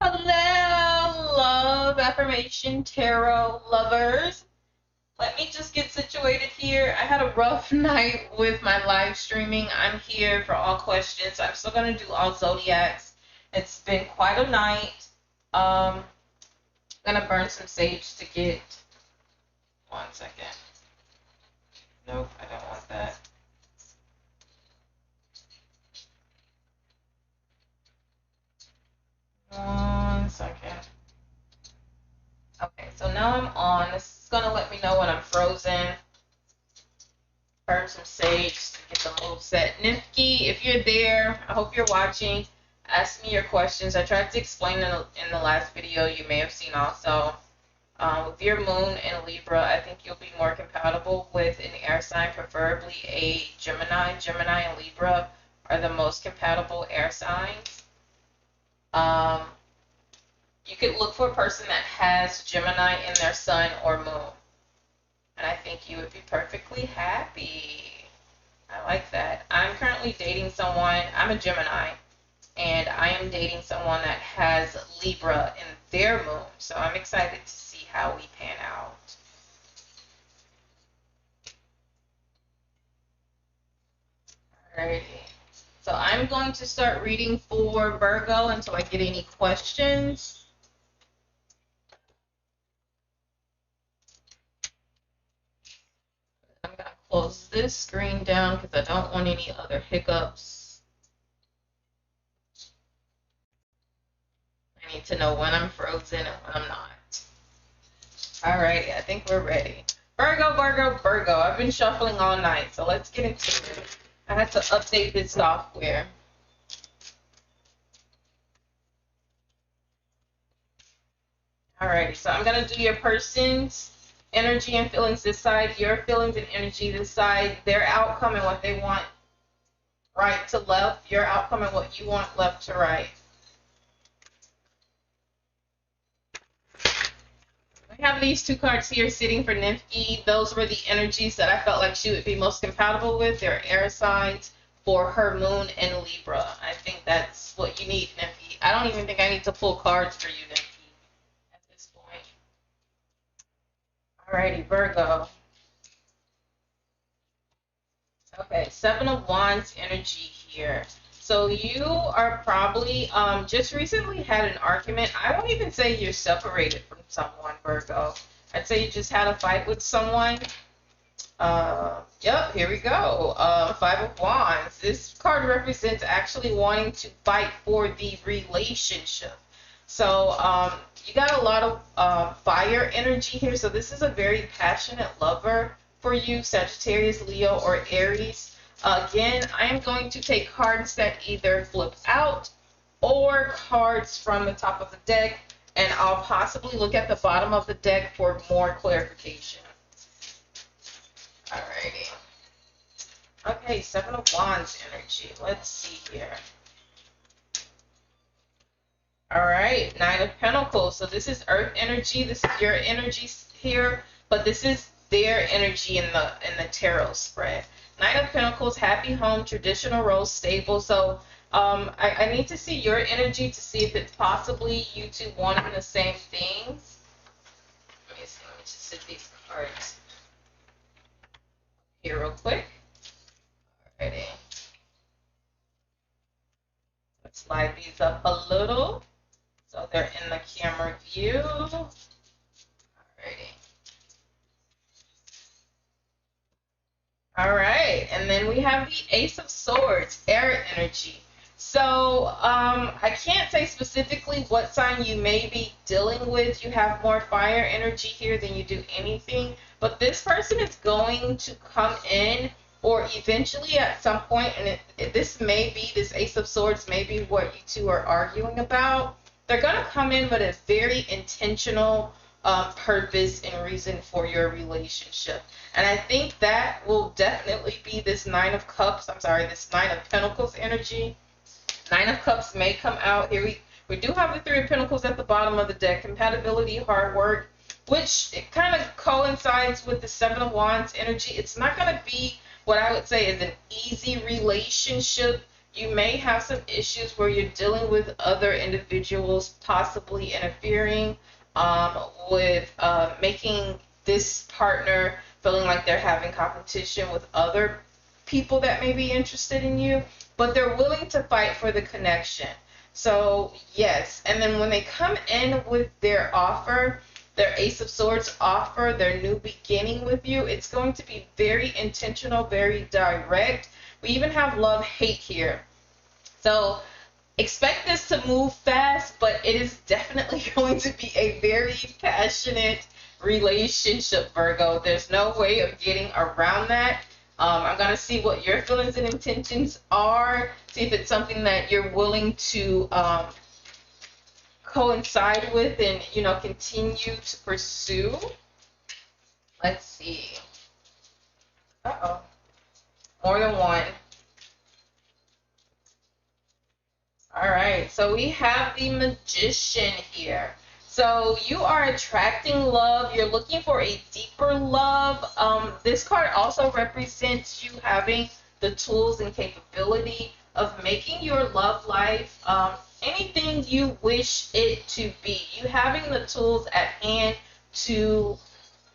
Hello, love affirmation tarot lovers. Let me just get situated here. I had a rough night with my live streaming. I'm here for all questions. I'm still going to do all zodiacs. It's been quite a night. I'm going to burn some sage to get... 1 second. Nope, I don't want that. One second. Okay, so now I'm on. This is going to let me know when I'm frozen. Burn some sage to get the move set. Nifty, if you're there, I hope you're watching. Ask me your questions. I tried to explain in the last video you may have seen also. With your moon in Libra, I think you'll be more compatible with an air sign, preferably a Gemini. Gemini and Libra are the most compatible air signs. You could look for a person that has Gemini in their sun or moon. And I think you would be perfectly happy. I like that. I'm currently dating someone. I'm a Gemini. And I am dating someone that has Libra in their moon. So I'm excited to see how we pan out. Alrighty. So I'm going to start reading for Virgo until I get any questions. I'm going to close this screen down because I don't want any other hiccups. I need to know when I'm frozen and when I'm not. Alrighty, I think we're ready. Virgo, Virgo, Virgo. I've been shuffling all night, so let's get into it. I had to update this software. Alrighty, so I'm going to do your person's energy and feelings this side, your feelings and energy this side, their outcome and what they want right to left, your outcome and what you want left to right. We have these two cards here sitting for Nifty. Those were the energies that I felt like she would be most compatible with. They're air signs for her moon in Libra. I think that's what you need, Nifty. I don't even think I need to pull cards for you, Nifty, at this point. Alrighty, Virgo. Okay, Seven of Wands energy here. So you are probably just recently had an argument. I won't even say you're separated from someone, Virgo. I'd say you just had a fight with someone. Yep, here we go. Five of Wands. This card represents actually wanting to fight for the relationship. So you got a lot of fire energy here. So this is a very passionate lover for you, Sagittarius, Leo, or Aries. Again, I am going to take cards that either flip out or cards from the top of the deck, and I'll possibly look at the bottom of the deck for more clarification. Alrighty. Okay, Seven of Wands energy. Let's see here. Alright, Nine of Pentacles. So this is Earth energy. This is your energy here, but this is their energy in the tarot spread. Nine of Pentacles, happy home, traditional roles, stable. So I need to see your energy to see if it's possibly you two wanting the same things. Let me see. Let me just sit these cards here real quick. Alrighty. Let's slide these up a little so they're in the camera view. Alrighty. All right, and then we have the Ace of Swords, air energy. So I can't say specifically what sign you may be dealing with. You have more fire energy here than you do anything, but this person is going to come in, or eventually at some point, and this Ace of Swords may be what you two are arguing about. They're going to come in with a very intentional purpose and reason for your relationship. And I think that will definitely be this Nine of Cups. I'm sorry, this Nine of Pentacles energy. Nine of Cups may come out. Here we do have the Three of Pentacles at the bottom of the deck. Compatibility, hard work, which it kind of coincides with the Seven of Wands energy. It's not going to be what I would say is an easy relationship. you may have some issues where you're dealing with other individuals possibly interfering with making this partner feeling like they're having competition with other people that may be interested in you, but they're willing to fight for the connection. So yes, and then when they come in with their offer, their Ace of Swords offer, their new beginning with you, it's going to be very intentional, very direct. We even have love-hate here. So expect this to move fast, but it is definitely going to be a very passionate relationship, Virgo. There's no way of getting around that. I'm going to see what your feelings and intentions are, see if it's something that you're willing to coincide with and, you know, continue to pursue. Let's see. Uh-oh. More than one. All right, so we have the Magician here. So you are attracting love. You're looking for a deeper love. This card also represents you having the tools and capability of making your love life anything you wish it to be. You having the tools at hand to,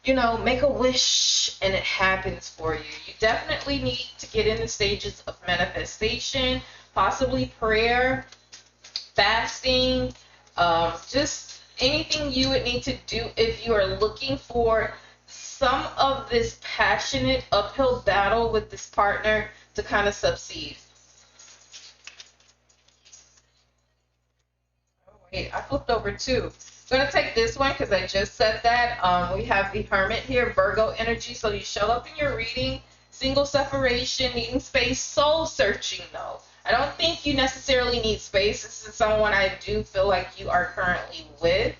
you know, make a wish and it happens for you. You definitely need to get in the stages of manifestation, possibly prayer, fasting, just anything you would need to do if you are looking for some of this passionate uphill battle with this partner to kind of succeed. Oh, wait, I flipped over two. I'm going to take this one because I just said that. We have the Hermit here, Virgo energy. So you show up in your reading, single separation, needing space, soul searching though. I don't think you necessarily need space. This is someone I do feel like you are currently with.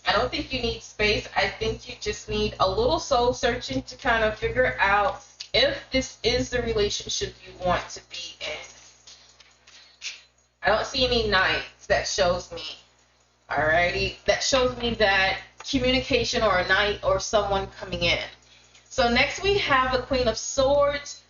I don't think you need space. I think you just need a little soul searching to kind of figure out if this is the relationship you want to be in. I don't see any knights. That shows me. Alrighty. That shows me that communication or a knight or someone coming in. So next we have the Queen of Swords.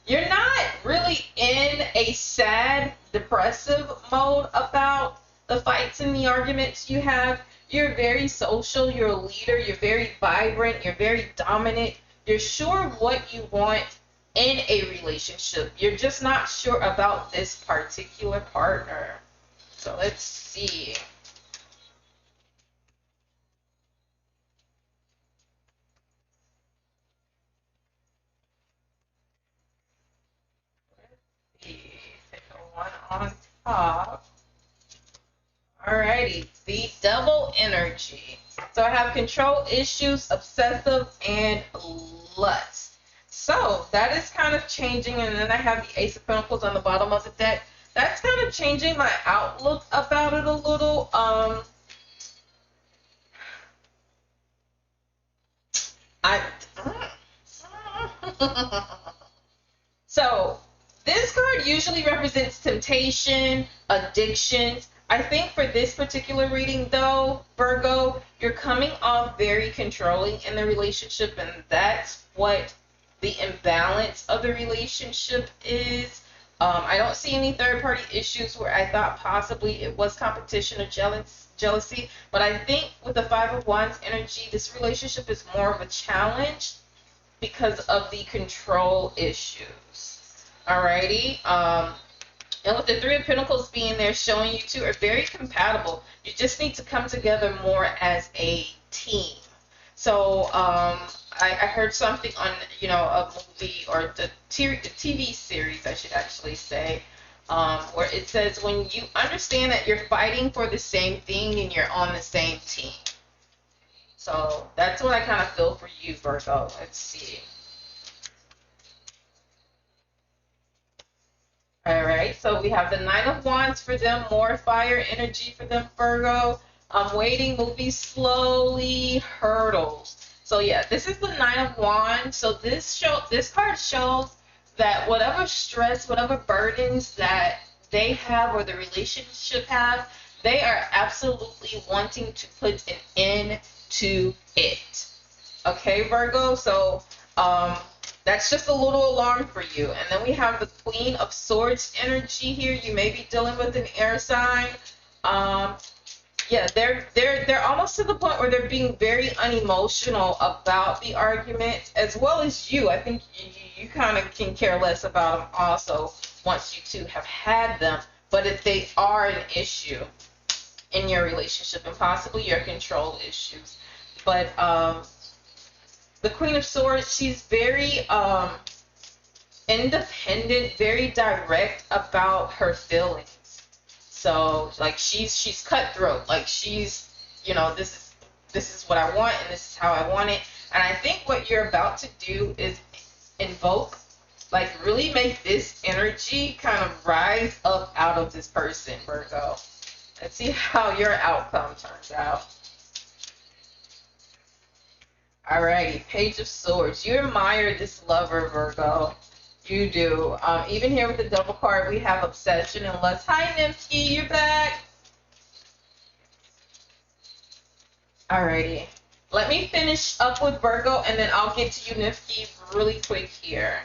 You're not really in a sad, depressive mode about the fights and the arguments you have. You're very social, you're a leader, you're very vibrant, you're very dominant. You're sure what you want in a relationship. You're just not sure about this particular partner. So let's see. Take a one on top. Alrighty, the Devil energy. So I have control issues, obsessive, and lust. So that is kind of changing, and then I have the Ace of Pentacles on the bottom of the deck. That's kind of changing my outlook about it a little. So this card usually represents temptation, addictions. I think for this particular reading, though, Virgo, you're coming off very controlling in the relationship, and that's what the imbalance of the relationship is. I don't see any third-party issues where I thought possibly it was competition or jealousy, but I think with the Five of Wands energy, this relationship is more of a challenge because of the control issues. Alrighty. And with the Three of Pentacles being there, showing you two are very compatible. You just need to come together more as a team. So I heard something on, you know, a movie or the TV series, I should actually say, where it says when you understand that you're fighting for the same thing and you're on the same team. So that's what I kind of feel for you, Virgo. Let's see. Alright, so we have the Nine of Wands for them, more fire energy for them, Virgo. I'm waiting, moving slowly, hurdles. So yeah, this is the Nine of Wands. So this card shows that whatever stress, whatever burdens that they have or the relationship have, they are absolutely wanting to put an end to it. Okay, Virgo? So That's just a little alarm for you. And then we have the Queen of Swords energy here. You may be dealing with an air sign. Yeah, they're almost to the point where they're being very unemotional about the argument, as well as you. I think you kind of can care less about them also once you two have had them. But if they are an issue in your relationship and possibly your control issues. But the Queen of Swords, she's very independent, very direct about her feelings. So like she's cutthroat. Like she's, you know, this is what I want and this is how I want it. And I think what you're about to do is invoke, like really make this energy kind of rise up out of this person, Virgo. Let's see how your outcome turns out. Alrighty, Page of Swords. You admire this lover, Virgo. You do. Even here with the double card, we have obsession and lust. Hi, Nimsky, you're back. Alrighty. Let me finish up with Virgo, and then I'll get to you, Nimsky, really quick here.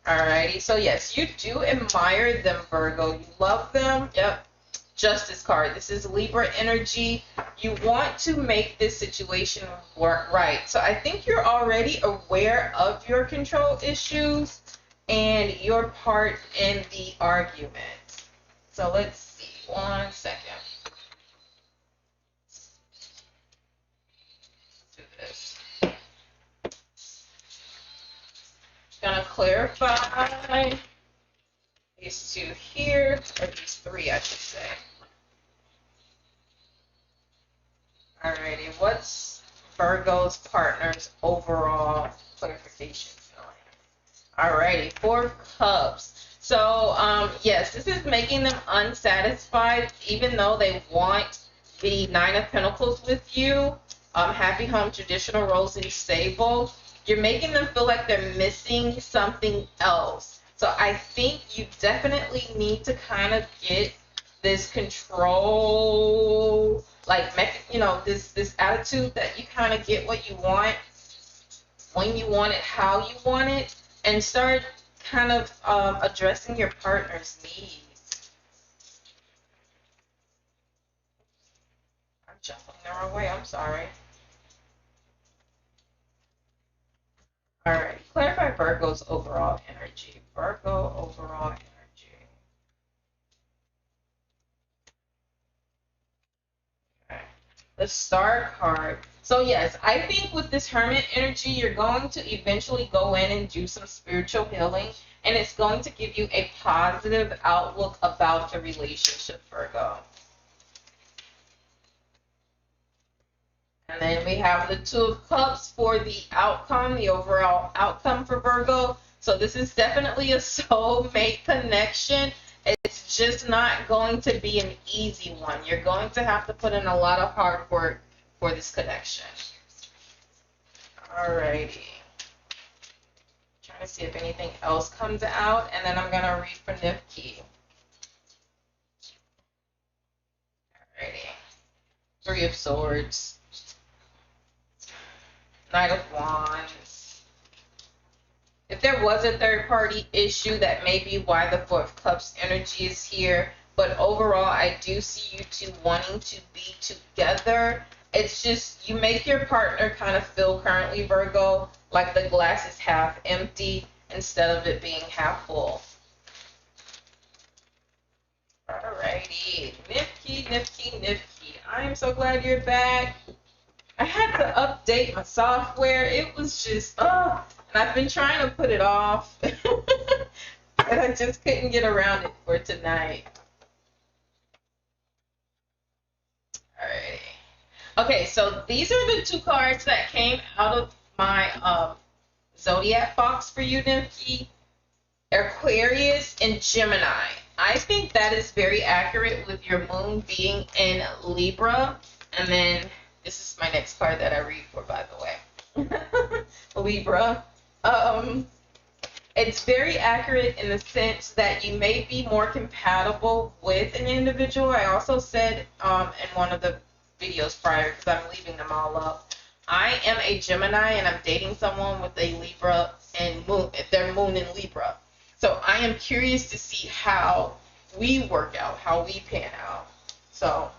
Alrighty. So, yes, you do admire them, Virgo. You love them. Yep. Justice card. This is Libra energy. You want to make this situation work right. So I think you're already aware of your control issues and your part in the argument. So let's see. 1 second. Let's do this. Just gonna clarify these two here, or these three, I should say. Alrighty, what's Virgo's partner's overall clarification feeling? Alrighty, 4 of Cups. So, yes, this is making them unsatisfied, even though they want the 9 of Pentacles with you. Happy home, traditional roles, and stable. You're making them feel like they're missing something else. So I think you definitely need to kind of get this control, like, you know, this attitude that you kind of get what you want, when you want it, how you want it, and start kind of addressing your partner's needs. I'm jumping the wrong way. I'm sorry. All right. Clarify Virgo's overall energy. Virgo overall energy. The Star card. So yes, I think with this Hermit energy, you're going to eventually go in and do some spiritual healing, and it's going to give you a positive outlook about the relationship, Virgo. And then we have the 2 of Cups for the outcome, the overall outcome for Virgo. So this is definitely a soulmate connection. It's just not going to be an easy one. You're going to have to put in a lot of hard work for this connection. Alrighty. Trying to see if anything else comes out, and then I'm going to read for Nifty. Alrighty. 3 of Swords. Knight of Wands. If there was a third-party issue, that may be why the 4 of Cups energy is here. But overall, I do see you two wanting to be together. It's just you make your partner kind of feel currently, Virgo, like the glass is half empty instead of it being half full. Alrighty. Nifty, Nifty, Nifty. I am so glad you're back. I had to update my software. It was just, and I've been trying to put it off, but I just couldn't get around it for tonight. Alrighty. Okay, so these are the 2 cards that came out of my Zodiac box for you, Nifty. Aquarius and Gemini. I think that is very accurate with your moon being in Libra. And then this is my next card that I read for, by the way. Libra. It's very accurate in the sense that you may be more compatible with an individual. I also said in one of the videos prior, because I'm leaving them all up, I am a Gemini and I'm dating someone with a Libra and their moon in Libra. So I am curious to see how we work out, how we pan out. So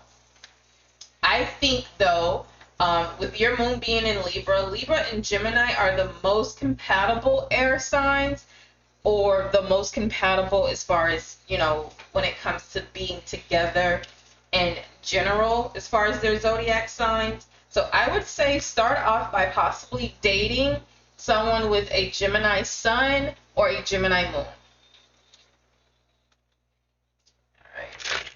I think, though, with your moon being in Libra, Libra and Gemini are the most compatible air signs, or the most compatible as far as, when it comes to being together in general, as far as their zodiac signs. So I would say start off by possibly dating someone with a Gemini sun or a Gemini moon. All right.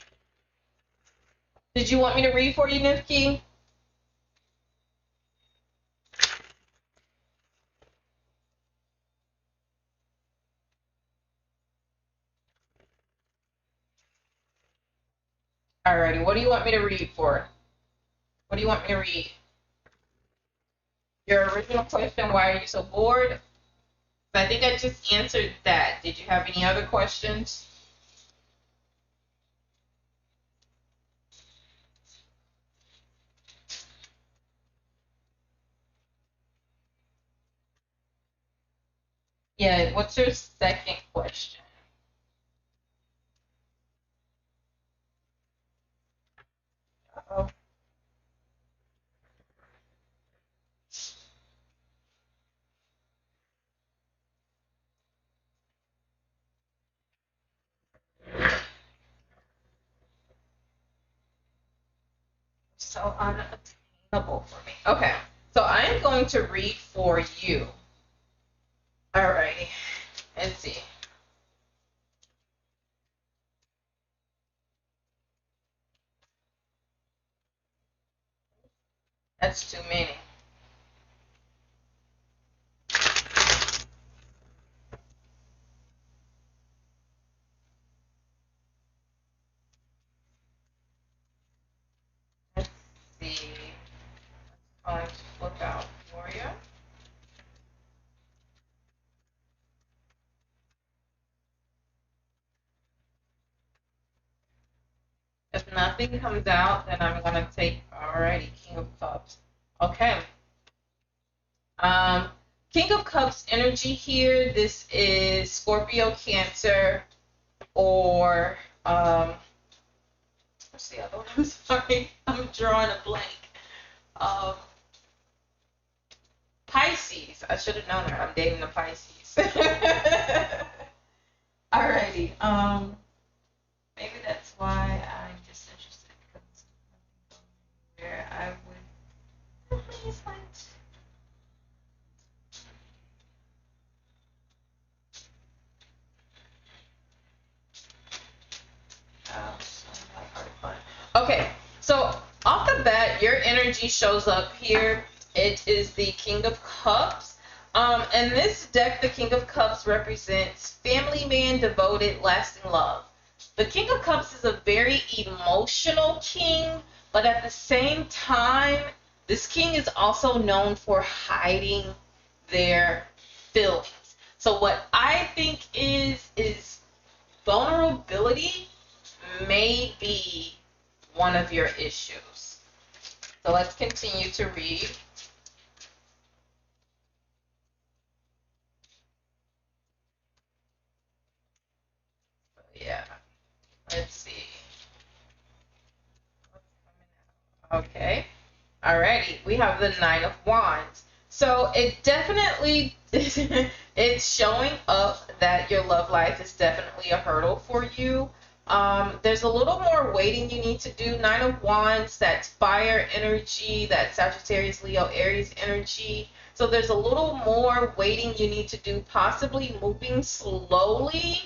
Did you want me to read for you, Nifki? Alrighty, what do you want me to read for? What do you want me to read? Your original question, why are you so bored? I think I just answered that. Did you have any other questions? Yeah, what's your second question? Uh-oh. So unattainable for me. Okay, so I'm going to read for you. Alrighty, let's see. That's too many. Let's see. I'm going to look out for you. If nothing comes out, then I'm going to take, alrighty, King of Cups. Okay. King of Cups energy here. This is Scorpio, Cancer, or what's the other one? I'm sorry, I'm drawing a blank. Pisces. I should have known her. I'm dating a Pisces. Alrighty. Maybe that's why I'm disinterested, because where I would please like. Okay, so off the bat, your energy shows up here. It is the King of Cups. And this deck, the King of Cups, represents family man, devoted, lasting love. The King of Cups is a very emotional king, but at the same time, this king is also known for hiding their feelings. So what I think is vulnerability may be one of your issues. So let's continue to read. Yeah, let's see. Okay. Alrighty, we have the Nine of Wands. So it definitely, it's showing up that your love life is definitely a hurdle for you. There's a little more waiting you need to do. Nine of Wands, that's fire energy, that's Sagittarius, Leo, Aries energy. So there's a little more waiting you need to do, possibly moving slowly.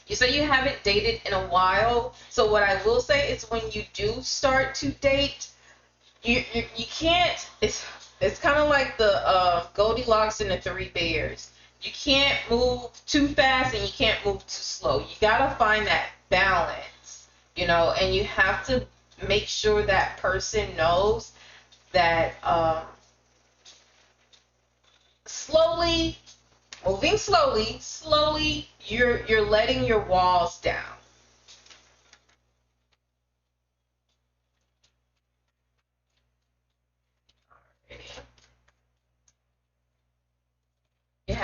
You say you haven't dated in a while. So what I will say is when you do start to date, you can't, it's kind of like the Goldilocks and the Three Bears. You can't move too fast and you can't move too slow. You gotta find that balance, and you have to make sure that person knows that moving slowly, you're letting your walls down.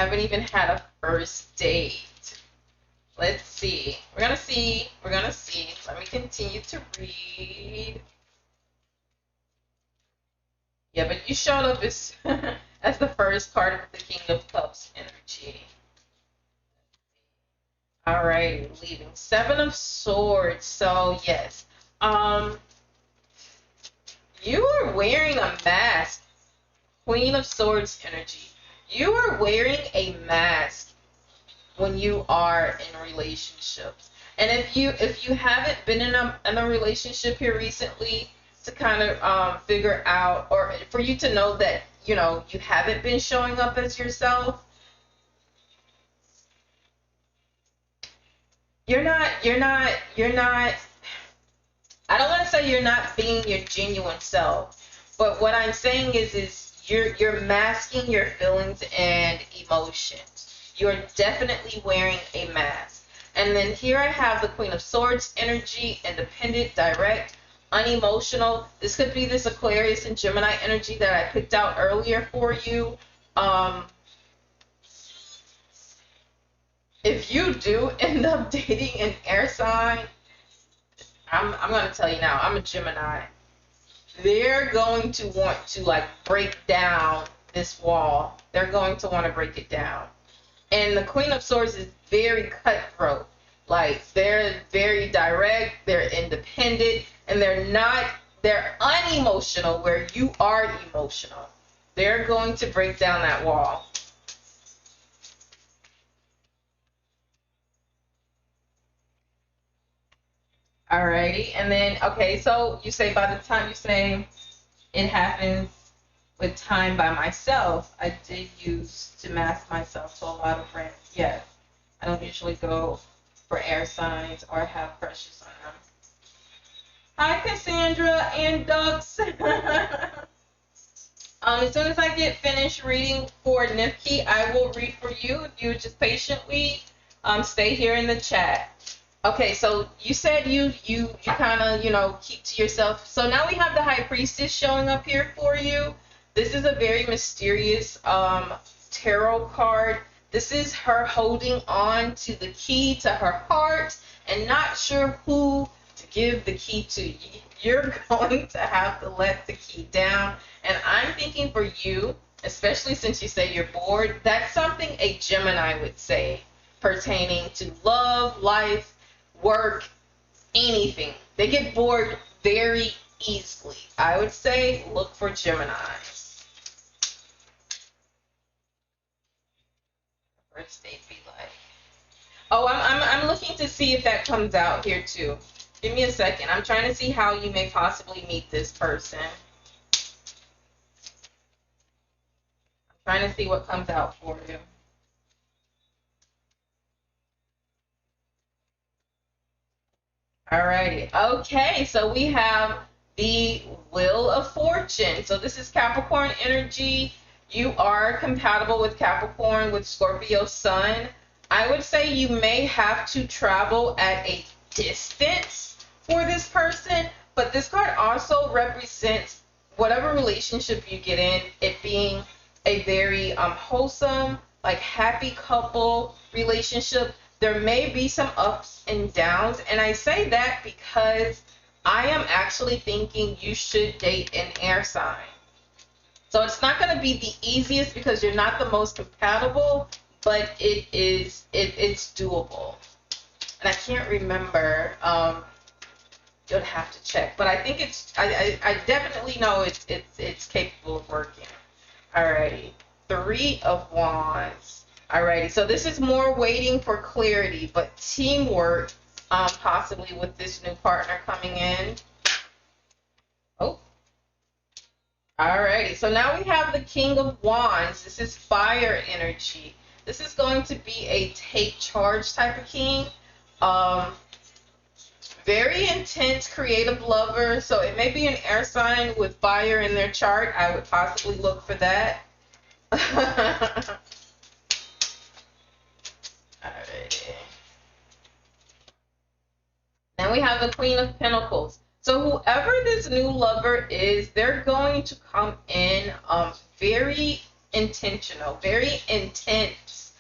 haven't even had a first date. Let's see. We're gonna see. We're gonna see. Let me continue to read. Yeah, but you showed up as as the first card of the King of Cups energy. All right, leaving Seven of Swords. So yes, you are wearing a mask. Queen of Swords energy. You are wearing a mask when you are in relationships. And if you haven't been in a relationship here recently, to kind of figure out, or for you to know that you haven't been showing up as yourself, you're not. I don't want to say you're not being your genuine self, but what I'm saying is you're masking your feelings and emotions. You're definitely wearing a mask. And then here I have the Queen of Swords energy, independent, direct, unemotional. This could be this Aquarius and Gemini energy that I picked out earlier for you. If you do end up dating an air sign, I'm going to tell you now, I'm a Gemini. They're going to want to like break down this wall. They're going to want to break it down. And the Queen of Swords is very cutthroat. Like, they're very direct, they're independent, and they're unemotional where you are emotional. They're going to break down that wall. Alrighty, and then, okay, so you say by the time you say it happens with time by myself, I did use to mask myself to a lot of friends. Yes, I don't usually go for air signs or have crushes on them. Hi, Cassandra and Ducks. As soon as I get finished reading for Nifki, I will read for you. If you just patiently stay here in the chat. Okay, so you said you kind of, keep to yourself. So now we have the High Priestess showing up here for you. This is a very mysterious tarot card. This is her holding on to the key to her heart and not sure who to give the key to. You're going to have to let the key down. And I'm thinking for you, especially since you say you're bored, that's something a Gemini would say pertaining to love, life, work, anything. They get bored very easily. I would say look for Gemini. First date be like. Oh, I'm looking to see if that comes out here too. Give me a second. I'm trying to see how you may possibly meet this person. I'm trying to see what comes out for you. Alrighty. Okay, so we have the Wheel of Fortune. So this is Capricorn energy. You are compatible with Capricorn, with Scorpio Sun. I would say you may have to travel at a distance for this person, but this card also represents whatever relationship you get in, it being a very wholesome, like happy couple relationship. There may be some ups and downs, and I say that because I am actually thinking you should date an air sign. So it's not going to be the easiest because you're not the most compatible, but it's doable. And I can't remember. You'll have to check, but I think I definitely know it's capable of working. Alrighty, Three of Wands. Alrighty, so this is more waiting for clarity, but teamwork, possibly with this new partner coming in. Oh. Alrighty, so now we have the King of Wands. This is fire energy. This is going to be a take charge type of king. Very intense, creative lover. So it may be an air sign with fire in their chart. I would possibly look for that. Alrighty. Then we have the Queen of Pentacles. So whoever this new lover is, they're going to come in very intentional, very intense.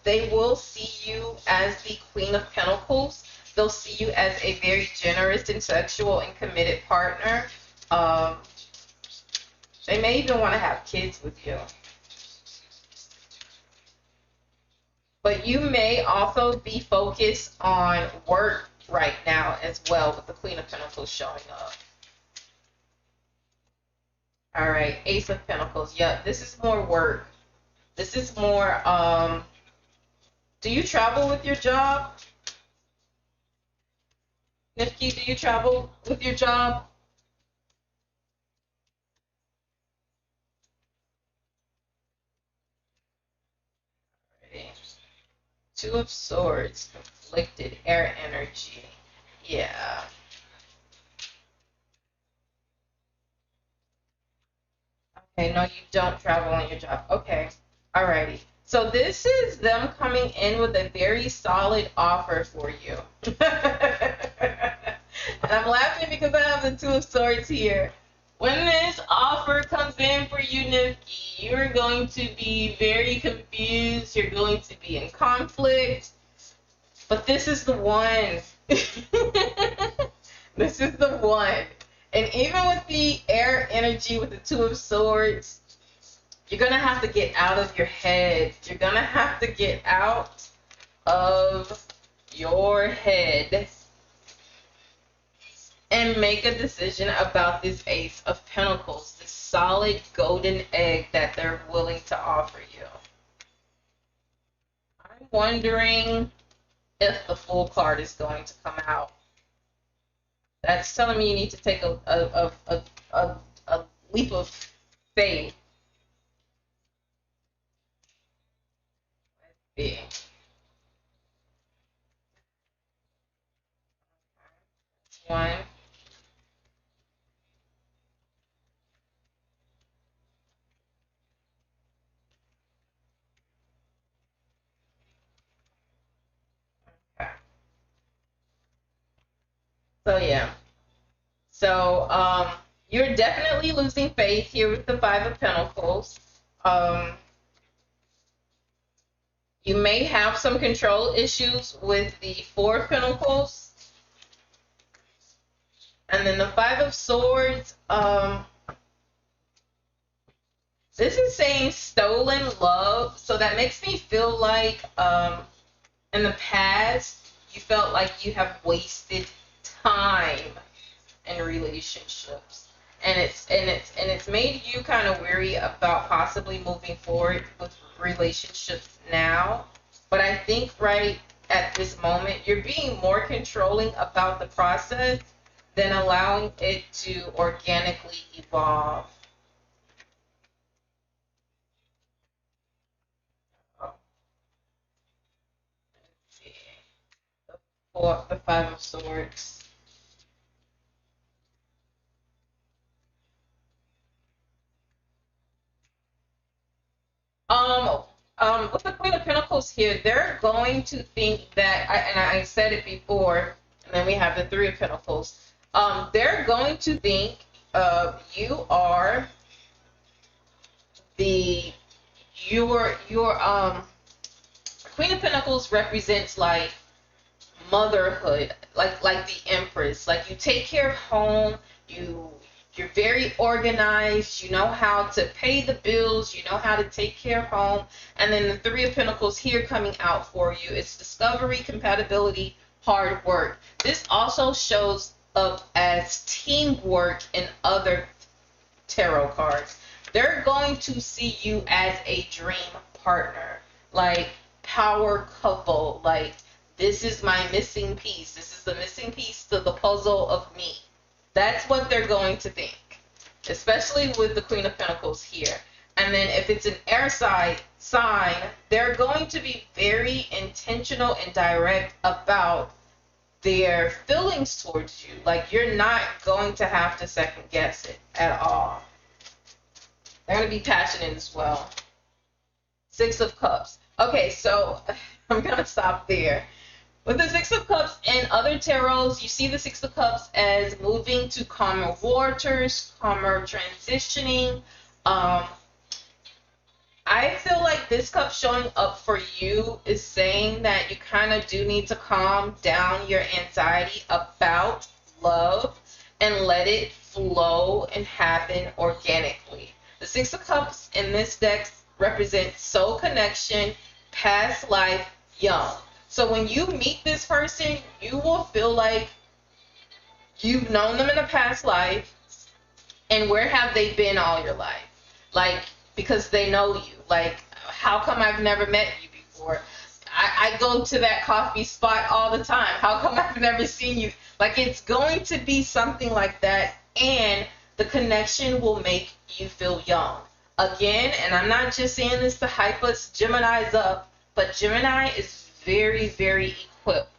They will see you as the Queen of Pentacles. They'll see you as a very generous and sexual and committed partner. They may even want to have kids with you. But you may also be focused on work right now as well, with the Queen of Pentacles showing up. All right, Ace of Pentacles. Yep, this is more work. This is more, do you travel with your job? Nifki, do you travel with your job? Okay. Two of Swords, conflicted, air energy. Yeah. Okay, no, you don't travel on your job. Okay, alrighty. So this is them coming in with a very solid offer for you. And I'm laughing because I have the Two of Swords here. When this offer comes in for you, Nifki, you're going to be very confused. You're going to be in conflict. But this is the one. This is the one. And even with the air energy, with the Two of Swords, you're going to have to get out of your head. You're going to have to get out of your head and make a decision about this Ace of Pentacles, this solid golden egg that they're willing to offer you. I'm wondering if the Fool card is going to come out. That's telling me you need to take a leap of faith. Let's see. One. Okay. So yeah. So you're definitely losing faith here with the Five of Pentacles. You may have some control issues with the Four of Pentacles. And then the Five of Swords, this is saying stolen love. So that makes me feel like in the past, you felt like you have wasted time in relationships. And it's made you kind of weary about possibly moving forward with relationships now. But I think right at this moment, you're being more controlling about the process than allowing it to organically evolve. Let's see. The Five of Swords. With the Queen of Pentacles here, they're going to think that, and I said it before, and then we have the Three of Pentacles. They're going to think you are your Queen of Pentacles represents like motherhood, like the Empress. Like you take care of home, you're very organized, you know how to pay the bills, you know how to take care of home. And then the Three of Pentacles here coming out for you, it's discovery, compatibility, hard work. This also shows up as teamwork in other tarot cards. They're going to see you as a dream partner, like power couple, like this is my missing piece. This is the missing piece to the puzzle of me. That's what they're going to think, especially with the Queen of Pentacles here. And then if it's an air sign, they're going to be very intentional and direct about their feelings towards you. Like you're not going to have to second guess it at all. They're going to be passionate as well. Six of Cups. Okay, so I'm going to stop there. With the Six of Cups and other tarots, you see the Six of Cups as moving to calmer waters, calmer transitioning. like this cup showing up for you is saying that you kind of do need to calm down your anxiety about love and let it flow and happen organically. The Six of Cups in this deck represents soul connection, past life, young. So when you meet this person, you will feel like you've known them in a past life, and where have they been all your life? Like, because they know you. Like, how come I've never met you before? I go to that coffee spot all the time. How come I've never seen you? Like, it's going to be something like that, and the connection will make you feel young. Again, and I'm not just saying this to hype us Geminis up, but Gemini is very, very equipped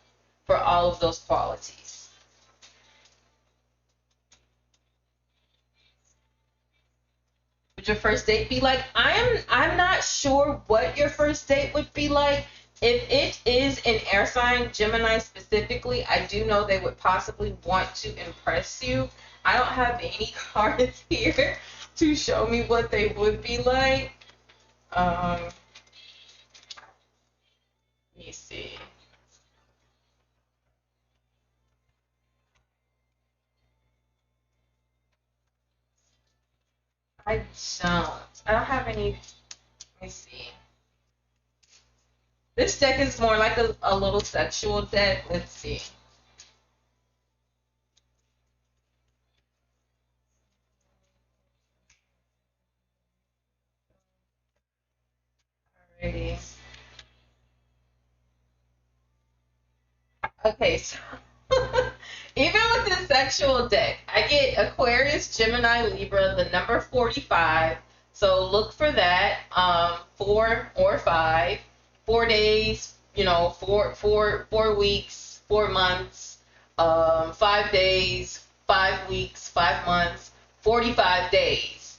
for all of those qualities. Would your first date be like? I'm not sure what your first date would be like. If it is an air sign, Gemini specifically, I do know they would possibly want to impress you. I don't have any cards here to show me what they would be like. Let me see. I don't have any. Let me see. This deck is more like a little sexual deck. Let's see. Alrighty. Okay, so even with this sexual deck, I get Aquarius, Gemini, Libra, the number 45. So look for that. 4 or 5, 4 days, four weeks, 4 months, 5 days, 5 weeks, 5 months, 45 days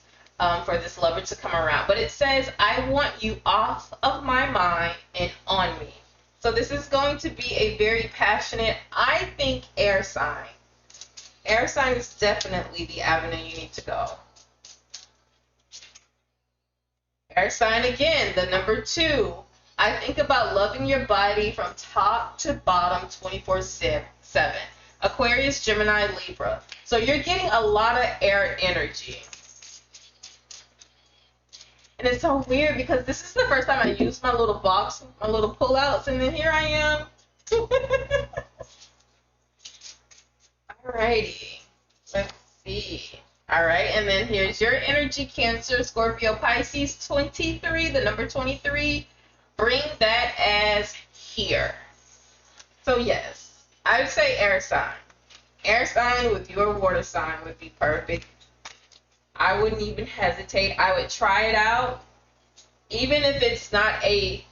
for this lover to come around. But it says, I want you off of my mind and on me. So this is going to be a very passionate, I think, air sign. Air sign is definitely the avenue you need to go. Air sign again, the number 2. I think about loving your body from top to bottom 24/7. Aquarius, Gemini, Libra. So you're getting a lot of air energy. And it's so weird because this is the first time I used my little box, my little pullouts, and then here I am. Alrighty. Let's see. Alright, and then here's your energy, Cancer, Scorpio, Pisces, 23, the number 23. Bring that as here. So yes, I would say air sign. Air sign with your water sign would be perfect. I wouldn't even hesitate. I would try it out. Even if it's not it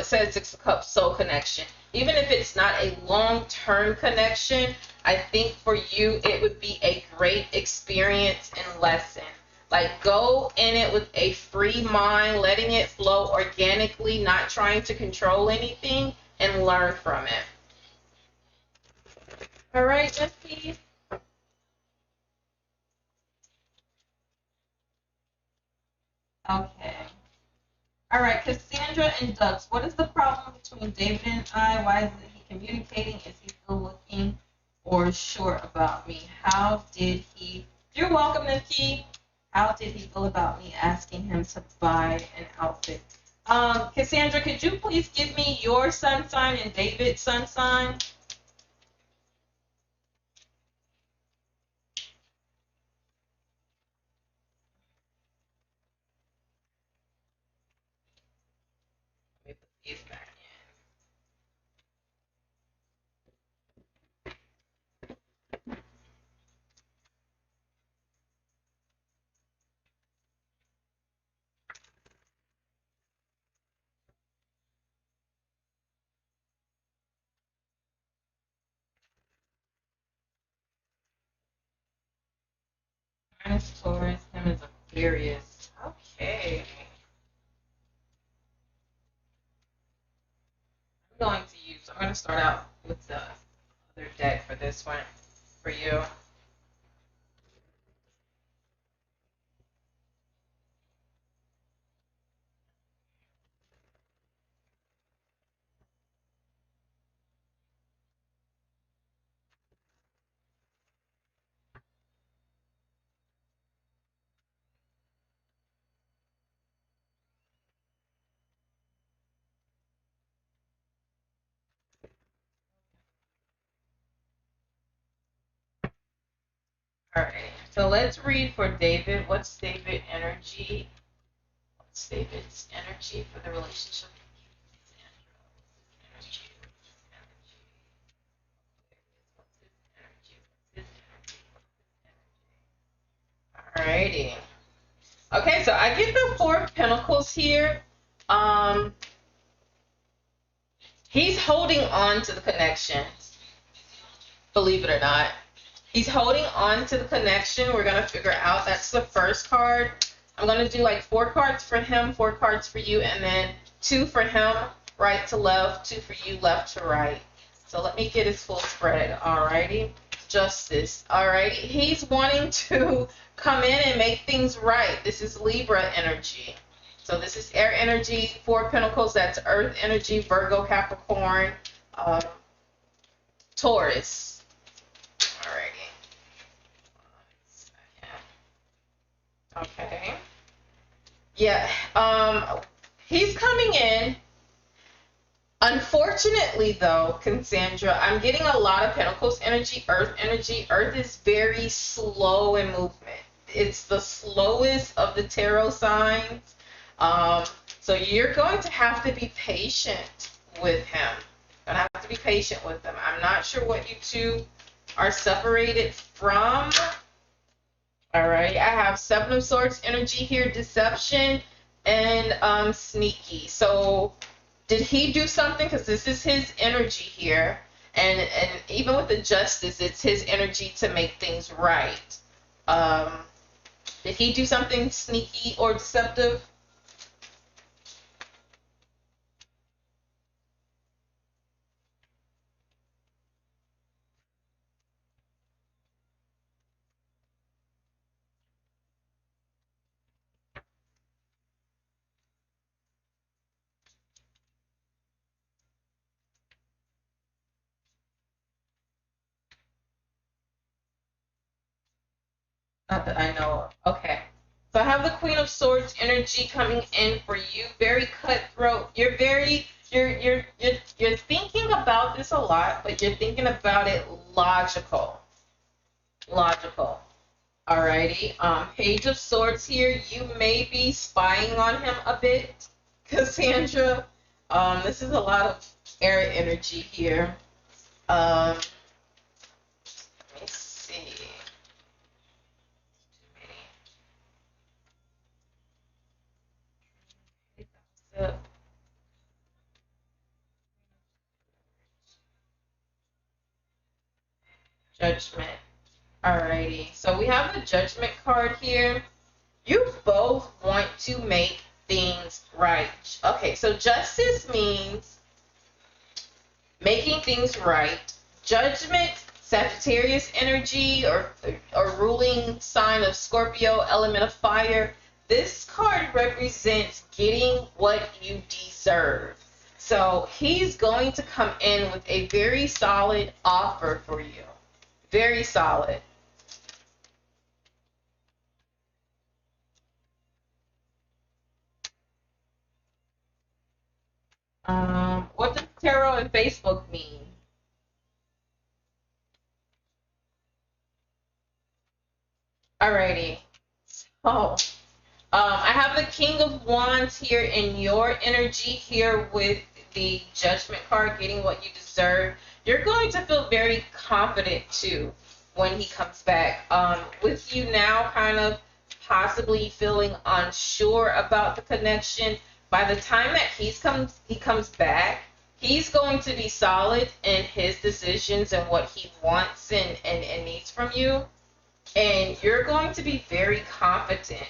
says Six of Cups soul connection. Even if it's not a long-term connection, I think for you it would be a great experience and lesson. Like, go in it with a free mind, letting it flow organically, not trying to control anything, and learn from it. All right, let's see. Okay. All right, Cassandra and Ducks. What is the problem between David and I? Why isn't he communicating? Is he still looking or short about me? How did he? You're welcome, Nikki. How did he feel about me asking him to buy an outfit? Cassandra, could you please give me your sun sign and David's sun sign? Let me put these back in. Minus Taurus, him is Aquarius. Okay. I'm going to start out with the other deck for this one, for you. All right. So let's read for David. What's David energy? What's David's energy for the relationship? Alrighty. Okay, so I get the Four of Pentacles here. He's holding on to the connection, believe it or not. He's holding on to the connection. We're going to figure out. That's the first card. I'm going to do like 4 cards for him, 4 cards for you, and then 2 for him, right to left, 2 for you, left to right. So let me get his full spread. Alrighty. Justice. Alrighty. He's wanting to come in and make things right. This is Libra energy. So this is air energy, 4 of Pentacles. That's earth energy, Virgo, Capricorn, Taurus. Alrighty. Okay. Yeah. He's coming in. Unfortunately, though, Cassandra, I'm getting a lot of Pentacles energy, Earth energy. Earth is very slow in movement. It's the slowest of the tarot signs. So you're going to have to be patient with him. You're going to have to be patient with him. I'm not sure what you two are separated from. All right. I have 7 of Swords energy here, deception, and sneaky. So did he do something? Because this is his energy here. And even with the justice, it's his energy to make things right. Did he do something sneaky or deceptive? Not that I know of. Okay. So I have the Queen of Swords energy coming in for you. Very cutthroat. You're thinking about this a lot, but you're thinking about it logical. Logical. Alrighty. Page of Swords here. You may be spying on him a bit, Cassandra. This is a lot of air energy here. Let me see. Judgment. Alrighty. So we have the Judgment card here. You both want to make things right. Okay, so justice means making things right. Judgment, Sagittarius energy, or ruling sign of Scorpio, element of fire. This card represents getting what you deserve. So he's going to come in with a very solid offer for you. Very solid. What does tarot and Facebook mean? Alrighty. So, I have the King of Wands here in your energy here with the Judgment card, getting what you deserve. You're going to feel very confident too when he comes back. With you now kind of possibly feeling unsure about the connection, by the time that he comes back, he's going to be solid in his decisions and what he wants and needs from you. And you're going to be very confident.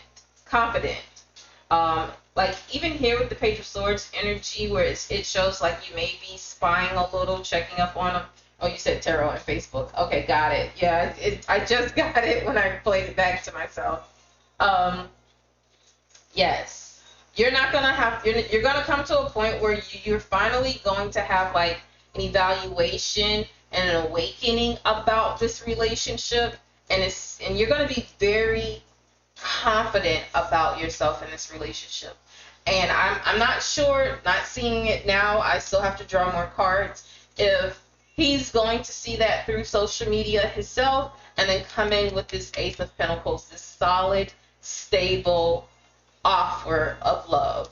Like even here with the Page of Swords energy, where it shows like you may be spying a little, checking up on him. Oh, you said tarot and Facebook. Okay, got it. Yeah, I just got it when I played it back to myself. Yes, you're not gonna have. You're gonna come to a point where you're finally going to have like an evaluation and an awakening about this relationship, and you're gonna be very confident about yourself in this relationship. And I'm not sure, not seeing it now, I still have to draw more cards, if he's going to see that through social media himself and then come in with this Ace of Pentacles, this solid, stable offer of love.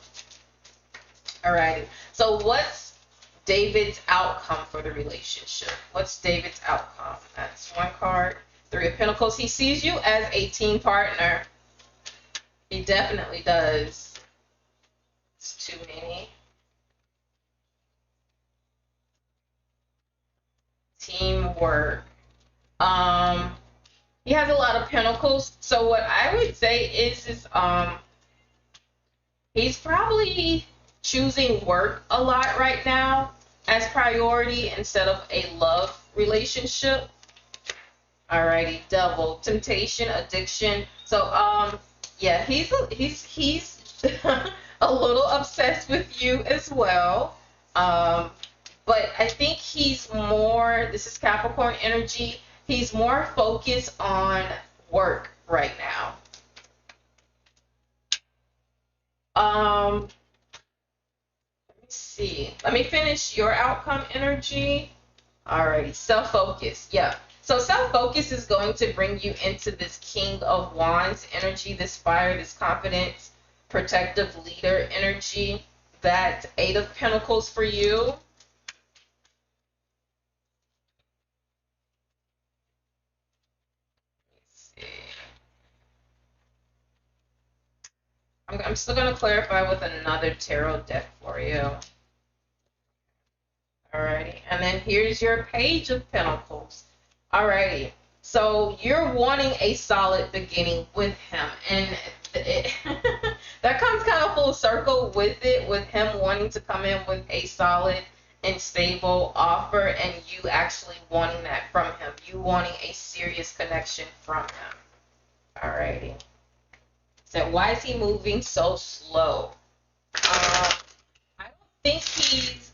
Alrighty. So what's David's outcome for the relationship? What's David's outcome? That's one card. Three of Pentacles. He sees you as a team partner. He definitely does. It's too many. Teamwork. He has a lot of pentacles. So what I would say is he's probably choosing work a lot right now as priority instead of a love relationship. Alrighty, double temptation, addiction. So yeah, he's a little obsessed with you as well. But I think he's more, this is Capricorn energy, he's more focused on work right now. Let me see. Let me finish your outcome energy. Alrighty, self-focus. Yeah. So self-focus is going to bring you into this King of Wands energy, this fire, this confidence, protective leader energy. That Eight of Pentacles for you. I'm still going to clarify with another tarot deck for you. Alrighty. And then here's your Page of Pentacles. Alrighty. So you're wanting a solid beginning with him. And that comes kind of full circle with it, with him wanting to come in with a solid and stable offer and you actually wanting that from him. You wanting a serious connection from him. Alrighty. So why is he moving so slow? I don't think he's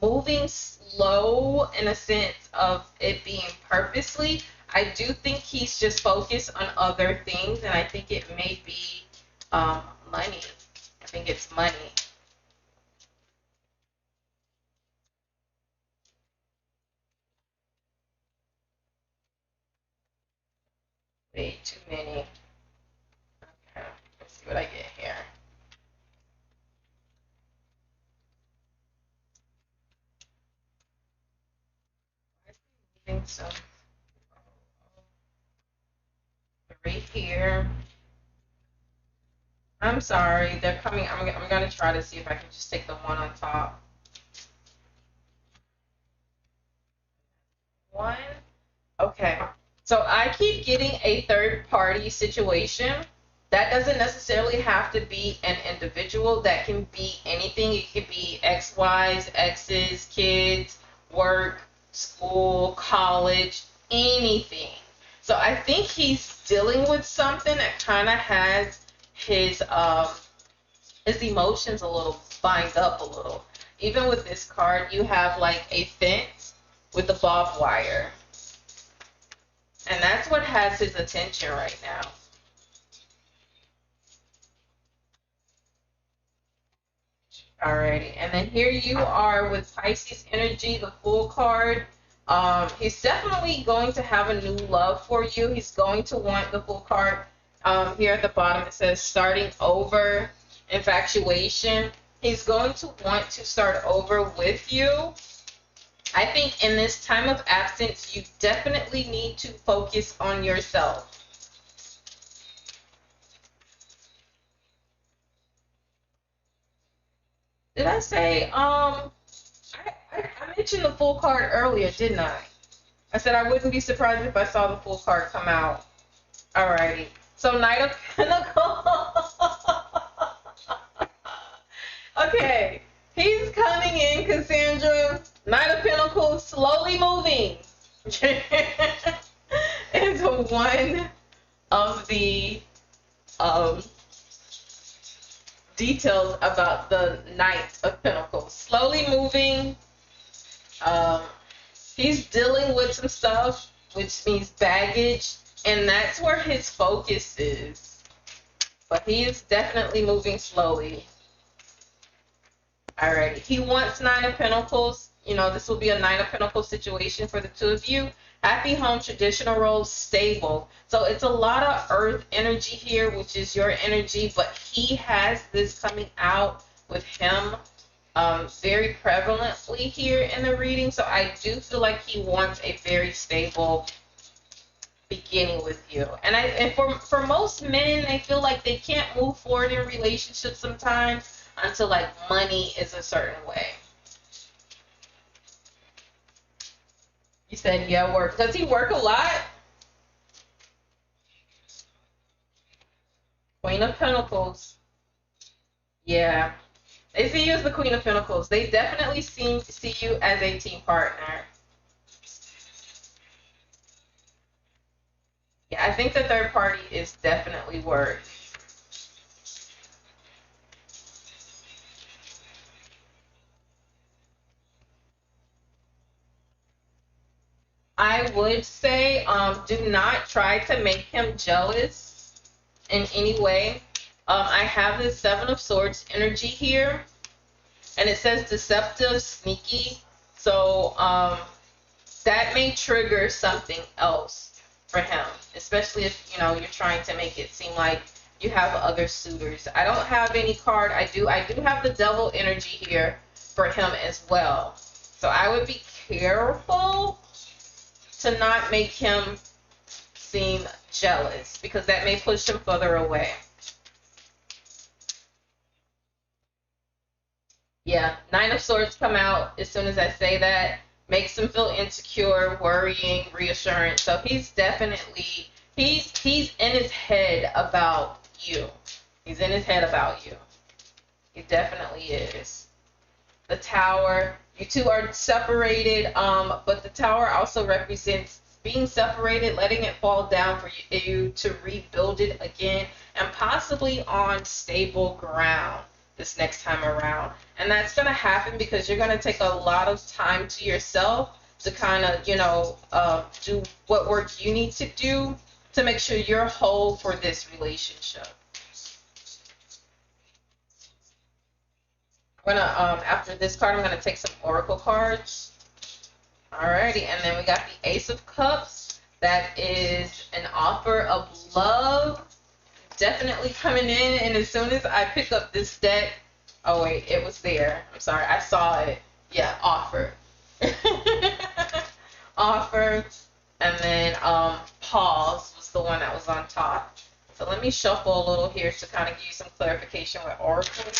moving slow in a sense of it being purposely. I do think he's just focused on other things, and I think it may be money. I think it's money. Way too many. Okay, let's see what I get here. I think so. Right here. I'm sorry, they're coming. I'm gonna try to see if I can just take the one on top. One. Okay. So I keep getting a third party situation. That doesn't necessarily have to be an individual. That can be anything. It could be ex-wives, exes, kids, work, school, college, anything. So I think he's dealing with something that kind of has his emotions a little bind up a little. Even with this card, you have like a fence with the barbed wire. And that's what has his attention right now. Alrighty, and then here you are with Pisces energy, the Fool card. He's definitely going to have a new love for you. He's going to want the Fool card. Here at the bottom it says starting over, infatuation. He's going to want to start over with you. I think in this time of absence, you definitely need to focus on yourself. Did I say, I mentioned the Fool card earlier, didn't I? I said I wouldn't be surprised if I saw the Fool card come out. Alrighty. So Knight of Pentacles. Okay. He's coming in, Cassandra. Knight of Pentacles, slowly moving. It's one of the details about the Knight of Pentacles. Slowly moving. He's dealing with some stuff, which means baggage, and that's where his focus is. But he is definitely moving slowly. Alrighty. He wants Nine of Pentacles. you know, this will be a Nine of Pentacles situation for the two of you. Happy home, traditional roles, stable. So it's a lot of earth energy here, which is your energy, but he has this coming out with him very prevalently here in the reading. So I do feel like he wants a very stable beginning with you. And for most men, they feel like they can't move forward in relationships sometimes until like money is a certain way. You said, yeah, work. Does he work a lot? Queen of Pentacles. Yeah. They see you as the Queen of Pentacles. They definitely seem to see you as a team partner. Yeah, I think the third party is definitely work. I would say do not try to make him jealous in any way. I have this Seven of Swords energy here, and it says deceptive, sneaky. So that may trigger something else for him, especially if, you know, you're trying to make it seem like you have other suitors. I don't have any card. I do have the Devil energy here for him as well. So I would be careful to not make him seem jealous, because that may push him further away. Yeah, Nine of Swords come out as soon as I say that. Makes him feel insecure, worrying, reassurance. So he's definitely, he's in his head about you. He's in his head about you. He definitely is. The Tower. You two are separated, but the Tower also represents being separated, letting it fall down for you to rebuild it again, and possibly on stable ground this next time around. And that's going to happen because you're going to take a lot of time to yourself to kind of, you know, do what work you need to do to make sure you're whole for this relationship. I'm gonna, after this card, I'm gonna take some oracle cards. Alrighty, and then we got the Ace of Cups. That is an offer of love, definitely coming in. And as soon as I pick up this deck, oh wait, it was there. I'm sorry, I saw it. Yeah, offer. Offer, and then pause was the one that was on top. So let me shuffle a little here to kind of give you some clarification with oracle.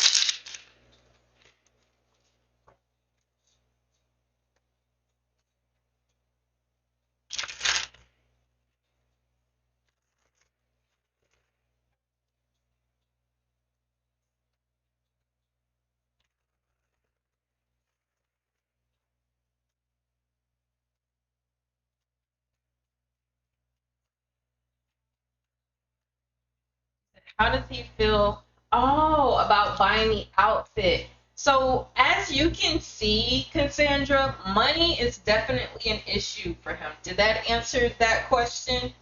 How does he feel? Oh, about buying the outfit. So as you can see, Cassandra, money is definitely an issue for him. Did that answer that question?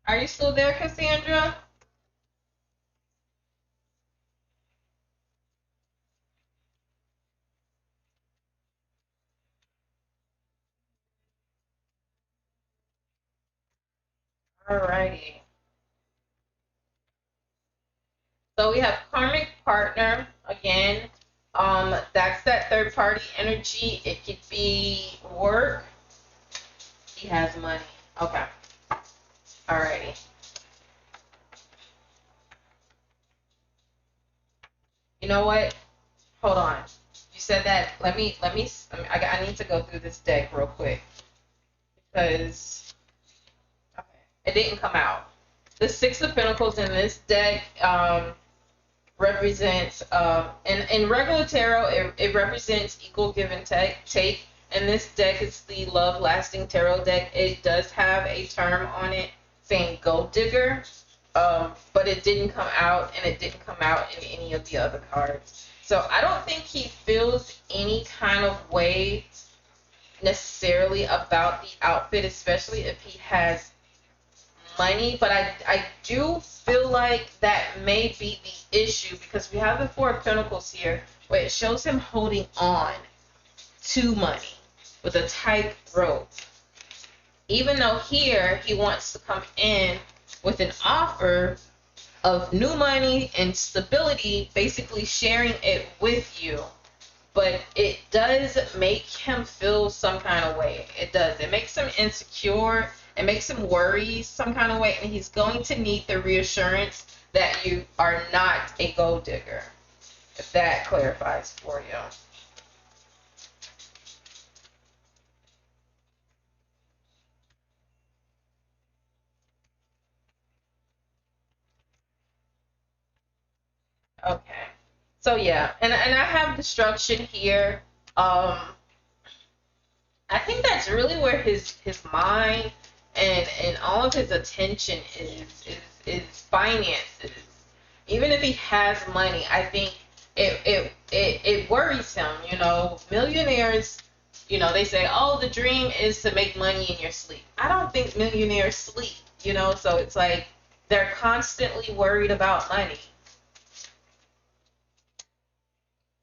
Are you still there, Cassandra? Alrighty. So we have karmic partner again. That's that third party energy. It could be work. He has money. Okay. Alrighty. You know what? Hold on. You said that. Let me. I need to go through this deck real quick because okay, it didn't come out. The Six of Pentacles in this deck represents in regular tarot it represents equal give and take. and this deck is the Love Lasting Tarot deck. It does have a term on it saying gold digger, but it didn't come out, and it didn't come out in any of the other cards. So I don't think he feels any kind of way necessarily about the outfit, especially if he has money. But I do feel like that may be the issue, because we have the Four of Pentacles here, where it shows him holding on to money with a tight rope. Even though here he wants to come in with an offer of new money and stability, basically sharing it with you. But it does make him feel some kind of way. It does. It makes him insecure. It makes him worry some kind of way. And he's going to need the reassurance that you are not a gold digger. If that clarifies for you. Okay. So yeah, and I have destruction here. I think that's really where his mind and all of his attention is finances. Even if he has money, I think it worries him. You know, millionaires, you know, they say, oh, the dream is to make money in your sleep. I don't think millionaires sleep, you know, so it's like they're constantly worried about money.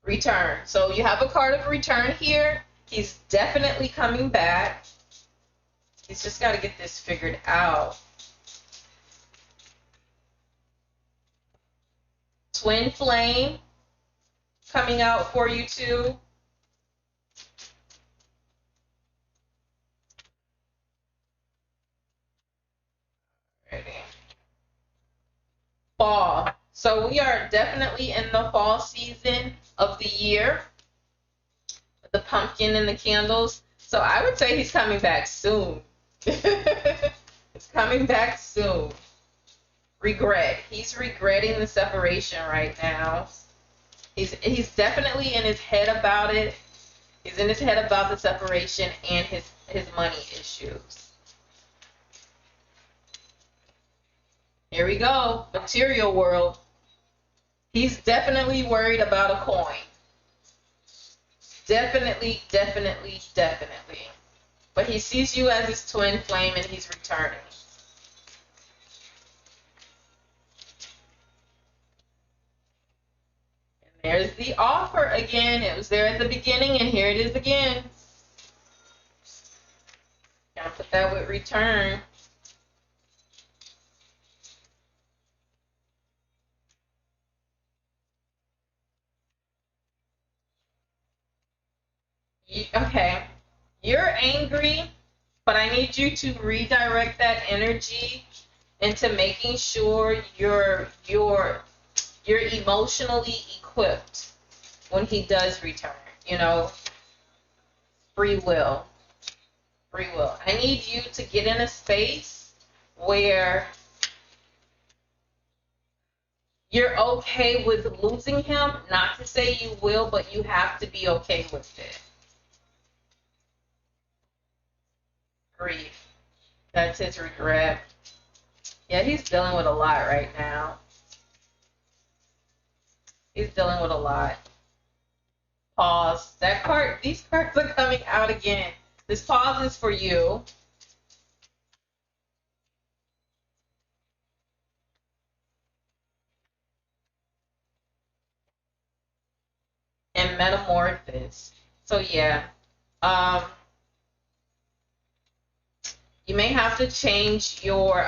Return. So you have a card of return here. He's definitely coming back. He's just got to get this figured out. Twin flame coming out for you too. Ready. Fall. So we are definitely in the fall season of the year. The pumpkin and the candles. So I would say he's coming back soon. He's coming back soon. Regret. He's regretting the separation right now. He's definitely in his head about it. He's in his head about the separation and his money issues. Here we go. Material world. He's definitely worried about a coin. Definitely, definitely, definitely. But he sees you as his twin flame and he's returning. And there's the offer again. It was there at the beginning and here it is again. Gotta put that with return. Okay, you're angry, but I need you to redirect that energy into making sure you're emotionally equipped when he does return. You know, free will. Free will. I need you to get in a space where you're okay with losing him. Not to say you will, but you have to be okay with it. Grief. That's his regret. Yeah, he's dealing with a lot right now. He's dealing with a lot. Pause. That card, these cards are coming out again. This pause is for you. And metamorphosis. So yeah. You may have to change your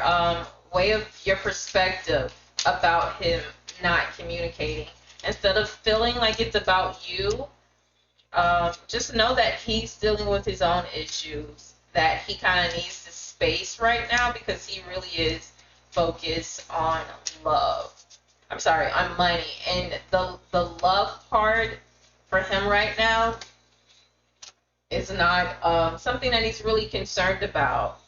way of your perspective about him not communicating. Instead of feeling like it's about you, just know that he's dealing with his own issues, that he kind of needs the space right now because he really is focused on love. I'm sorry, on money. And the love part for him right now is not something that he's really concerned about.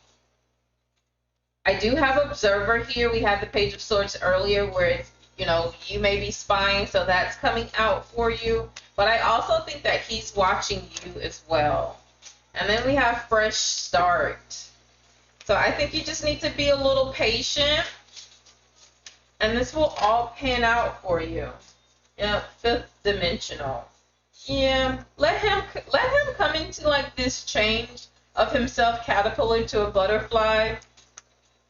I do have Observer here. We had the Page of Swords earlier where it's, you know, you may be spying, so that's coming out for you. But I also think that he's watching you as well. And then we have fresh start. So I think you just need to be a little patient, and this will all pan out for you. Yeah, fifth dimensional. Yeah, let him come into like this change of himself caterpillar to a butterfly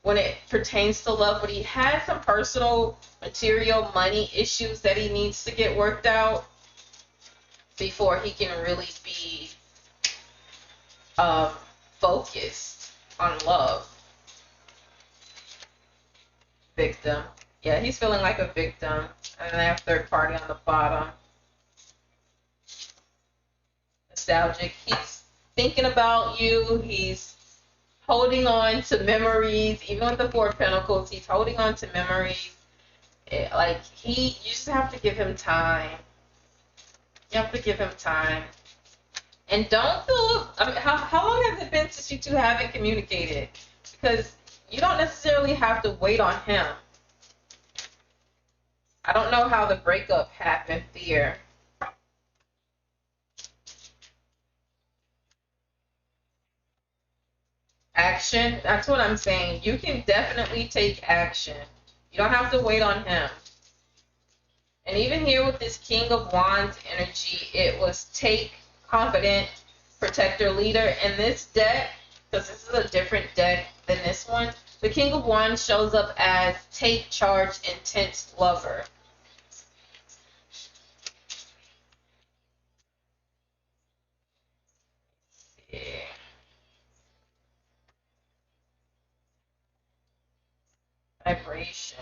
when it pertains to love. But he has some personal, material, money issues that he needs to get worked out before he can really be focused on love. Victim. Yeah, he's feeling like a victim. And they have third party on the bottom. Nostalgic. He's thinking about you. He's holding on to memories. Even with the Four of Pentacles, he's holding on to memories. You just have to give him time. You have to give him time. And don't feel, how long has it been since you two haven't communicated? Because you don't necessarily have to wait on him. I don't know how the breakup happened here. Action, that's what I'm saying. You can definitely take action. You don't have to wait on him. And even here with this King of Wands energy, it was take, confident, protector, leader. In this deck, because this is a different deck than this one, the King of Wands shows up as take charge, intense lover. Yeah. Vibration.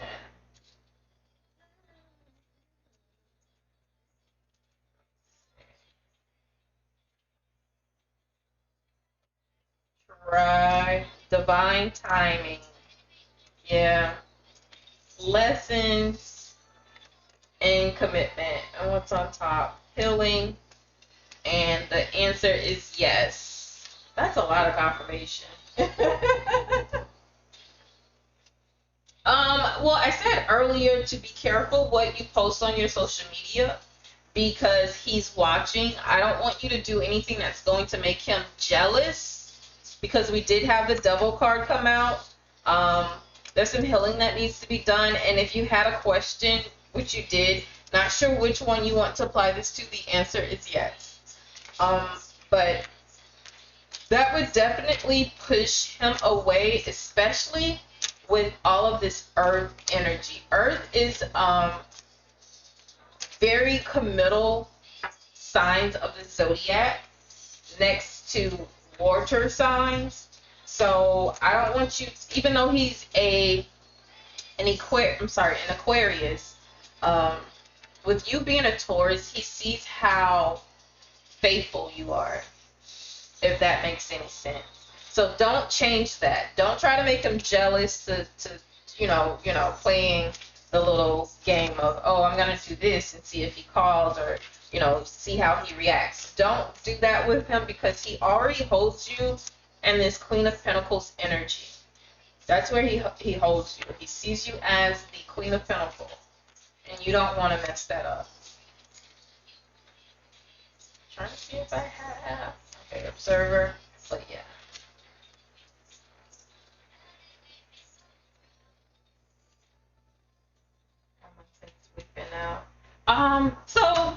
Right. Divine timing. Yeah. Lessons and commitment. And what's on top? Healing. And the answer is yes. That's a lot of confirmation. Well, I said earlier to be careful what you post on your social media because he's watching. I don't want you to do anything that's going to make him jealous because we did have the Devil card come out. There's some healing that needs to be done. And if you had a question, which you did, not sure which one you want to apply this to, the answer is yes. But that would definitely push him away, especially with all of this earth energy. Earth is very committal signs of the zodiac next to water signs. So I don't want you, even though he's an Aquarius, with you being a Taurus, he sees how faithful you are, if that makes any sense. So don't change that. Don't try to make him jealous to playing the little game of, oh, I'm going to do this and see if he calls or, see how he reacts. Don't do that with him because he already holds you in this Queen of Pentacles energy. That's where he holds you. He sees you as the Queen of Pentacles. And you don't want to mess that up. Trying to see if I have. Okay, observer. But yeah. So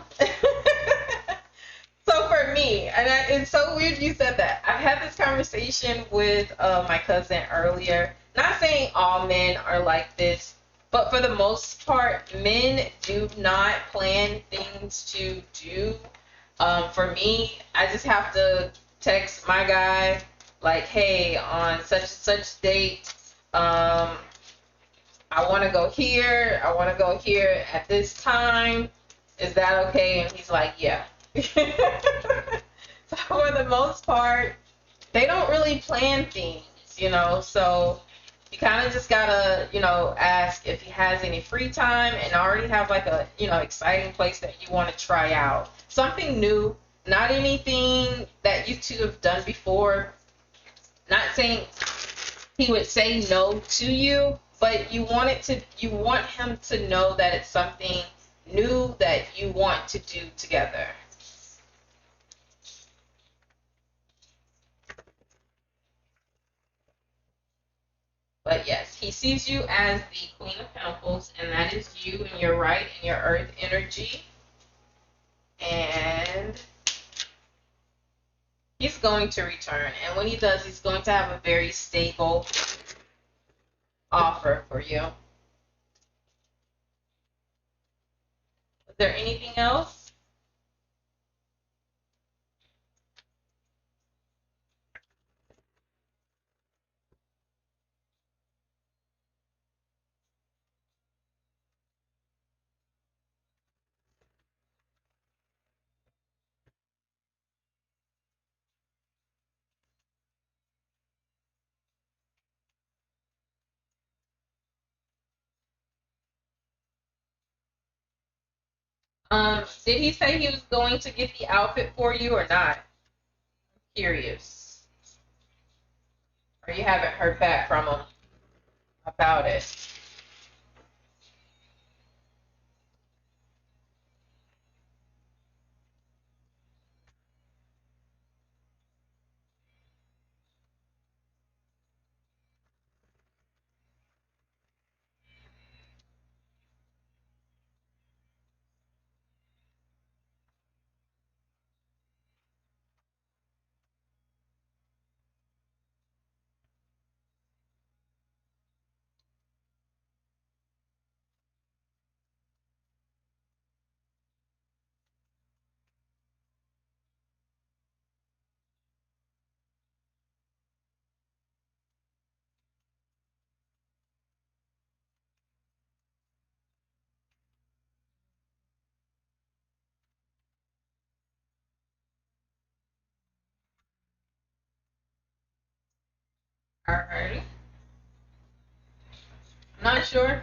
so for me, and it's so weird you said that. I had this conversation with my cousin earlier. Not saying all men are like this, but for the most part, men do not plan things to do. For me, I just have to text my guy like, hey, on such and such date, I want to go here. I want to go here at this time. Is that okay? And he's like, yeah. So for the most part, they don't really plan things, so you kind of just gotta, ask if he has any free time and already have like a, exciting place that you want to try out. Something new, not anything that you two have done before. Not saying he would say no to you, but you want him to know that it's something new that you want to do together. sees you as the Queen of Pentacles, and that is you and your right and your earth energy. And he's going to return. And when he does, he's going to have a very stable offer for you. Is there anything else? Did he say he was going to get the outfit for you or not? I'm curious. Or you haven't heard back from him about it? Alrighty. I'm not sure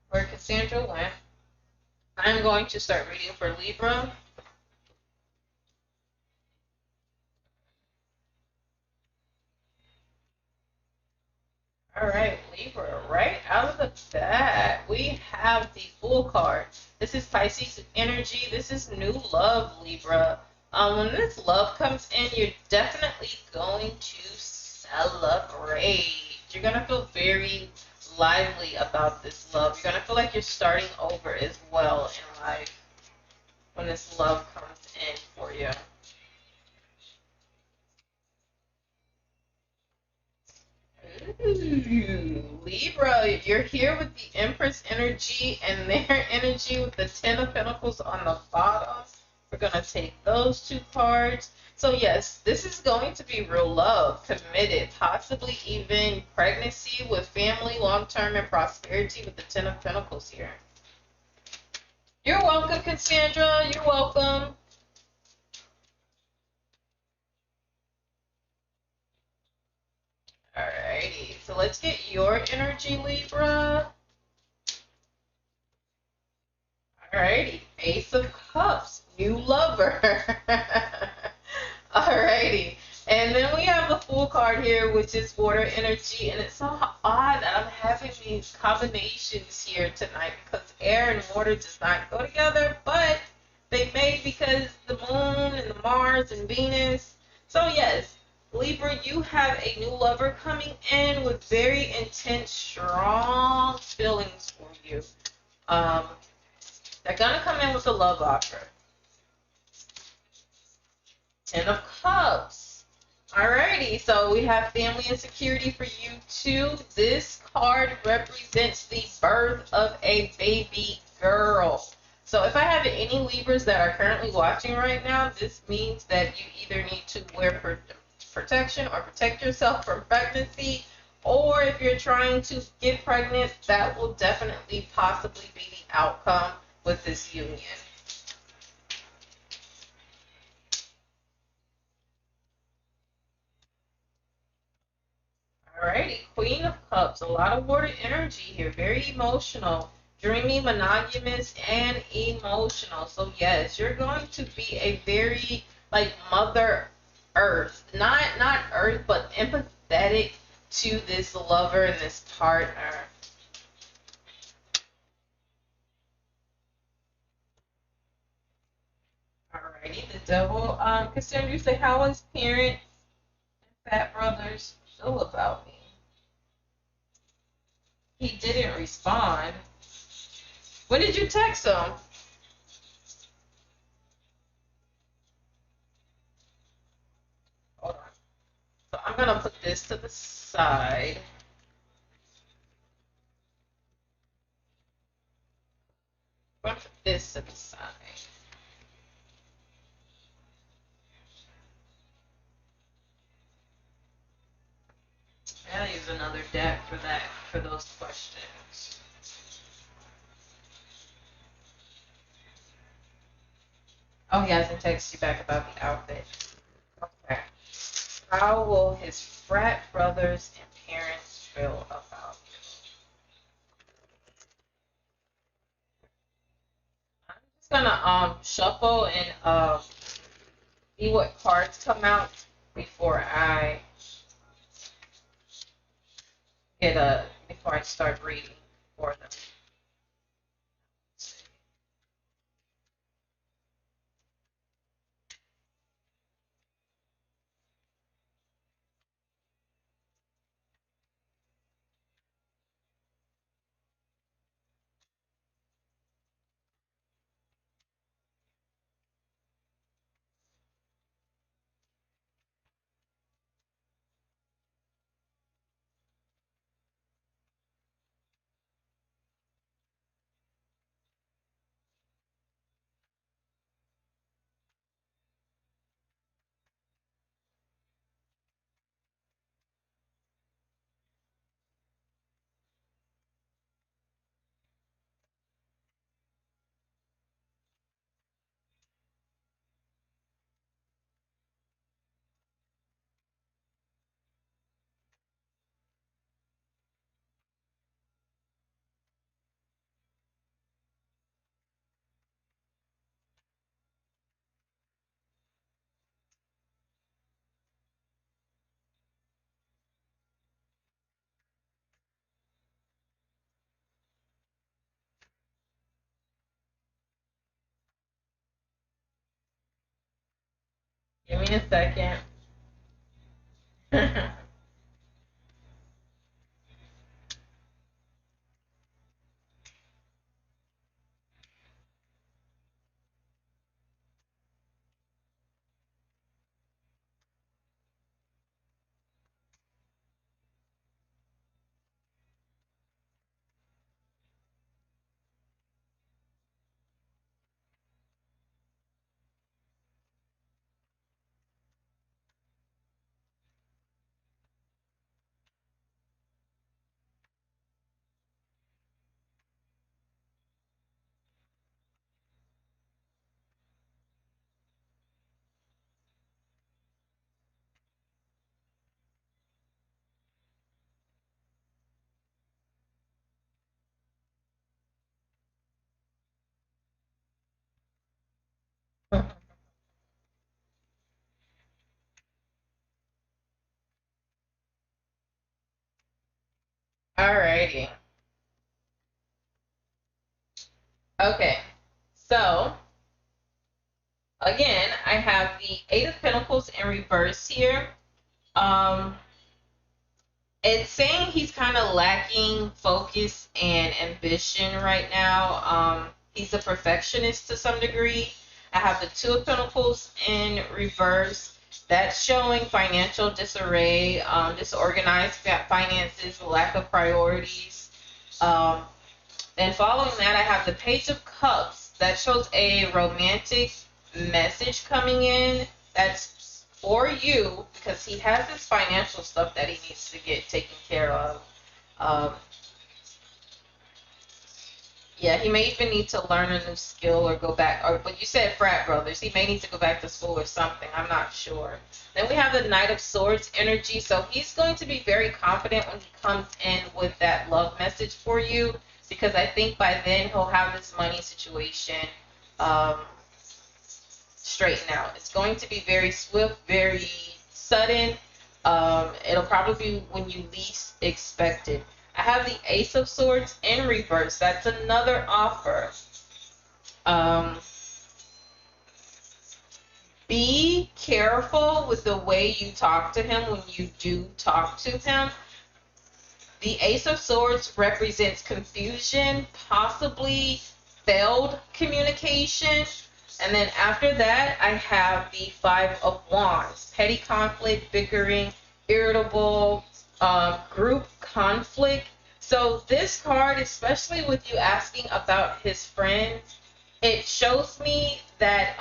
where Cassandra went. I'm going to start reading for Libra. Alright, Libra, right out of the bat, we have the Fool card. This is Pisces energy. This is new love, Libra. When this love comes in, you're definitely going to celebrate. You're going to feel very lively about this love. You're going to feel like you're starting over as well in life when this love comes in for you. Ooh, Libra, you're here with the Empress energy and their energy with the Ten of Pentacles on the bottom. We're going to take those two cards. So yes, this is going to be real love, committed, possibly even pregnancy with family, long-term, and prosperity with the Ten of Pentacles here. You're welcome, Cassandra. You're welcome. Alrighty, so let's get your energy, Libra. Alrighty, Ace of Cups, new lover. Alrighty, and then we have the Fool card here, which is water energy, and it's so odd that I'm having these combinations here tonight because air and water does not go together, but they may because the moon and the Mars and Venus. So yes, Libra, you have a new lover coming in with very intense, strong feelings for you. They're going to come in with a love offer. Ten of Cups. Alrighty, so we have family and security for you too. This card represents the birth of a baby girl. So if I have any Libras that are currently watching right now, this means that you either need to wear protection or protect yourself from pregnancy, or if you're trying to get pregnant, that will definitely possibly be the outcome with this union. Alrighty, Queen of Cups, a lot of water energy here, very emotional, dreamy, monogamous, and emotional. So yes, you're going to be a very like Mother Earth, not Earth, but empathetic to this lover and this partner. Alrighty, the Devil. Cassandra, you say, how is parents and fat brothers feel about me? He didn't respond. When did you text him? Hold on. So I'm going to put this to the side. I'm going to put this to the side. I'll use another deck for that, for those questions. Oh, he hasn't texted you back about the outfit. Okay. How will his frat brothers and parents feel about you? I'm just gonna shuffle and see what cards come out before I before I start reading for them. Give me a second. Alrighty. Okay. So, again, I have the Eight of Pentacles in reverse here. It's saying he's kind of lacking focus and ambition right now. He's a perfectionist to some degree. I have the Two of Pentacles in reverse. That's showing financial disarray, disorganized finances, lack of priorities. And following that, I have the Page of Cups. That shows a romantic message coming in. That's for you because he has his financial stuff that he needs to get taken care of. Yeah, he may even need to learn a new skill or go back. But you said frat brothers. He may need to go back to school or something. I'm not sure. Then we have the Knight of Swords energy. So he's going to be very confident when he comes in with that love message for you, because I think by then he'll have this money situation straighten out. It's going to be very swift, very sudden. It'll probably be when you least expect it. I have the Ace of Swords in reverse. That's another offer. Be careful with the way you talk to him when you do talk to him. The Ace of Swords represents confusion, possibly failed communication. And then after that, I have the Five of Wands. Petty conflict, bickering, irritable, group conflict. So this card, especially with you asking about his friends, it shows me that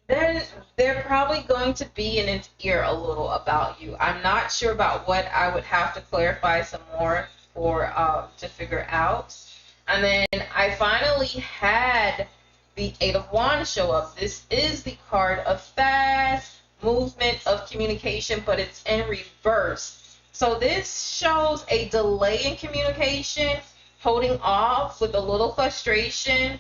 then they're probably going to be in his ear a little about you. I'm not sure about what. I would have to clarify some more for to figure out. And then I finally had the Eight of Wands show up. This is the card of fast movement of communication, but it's in reverse. So this shows a delay in communication, holding off with a little frustration.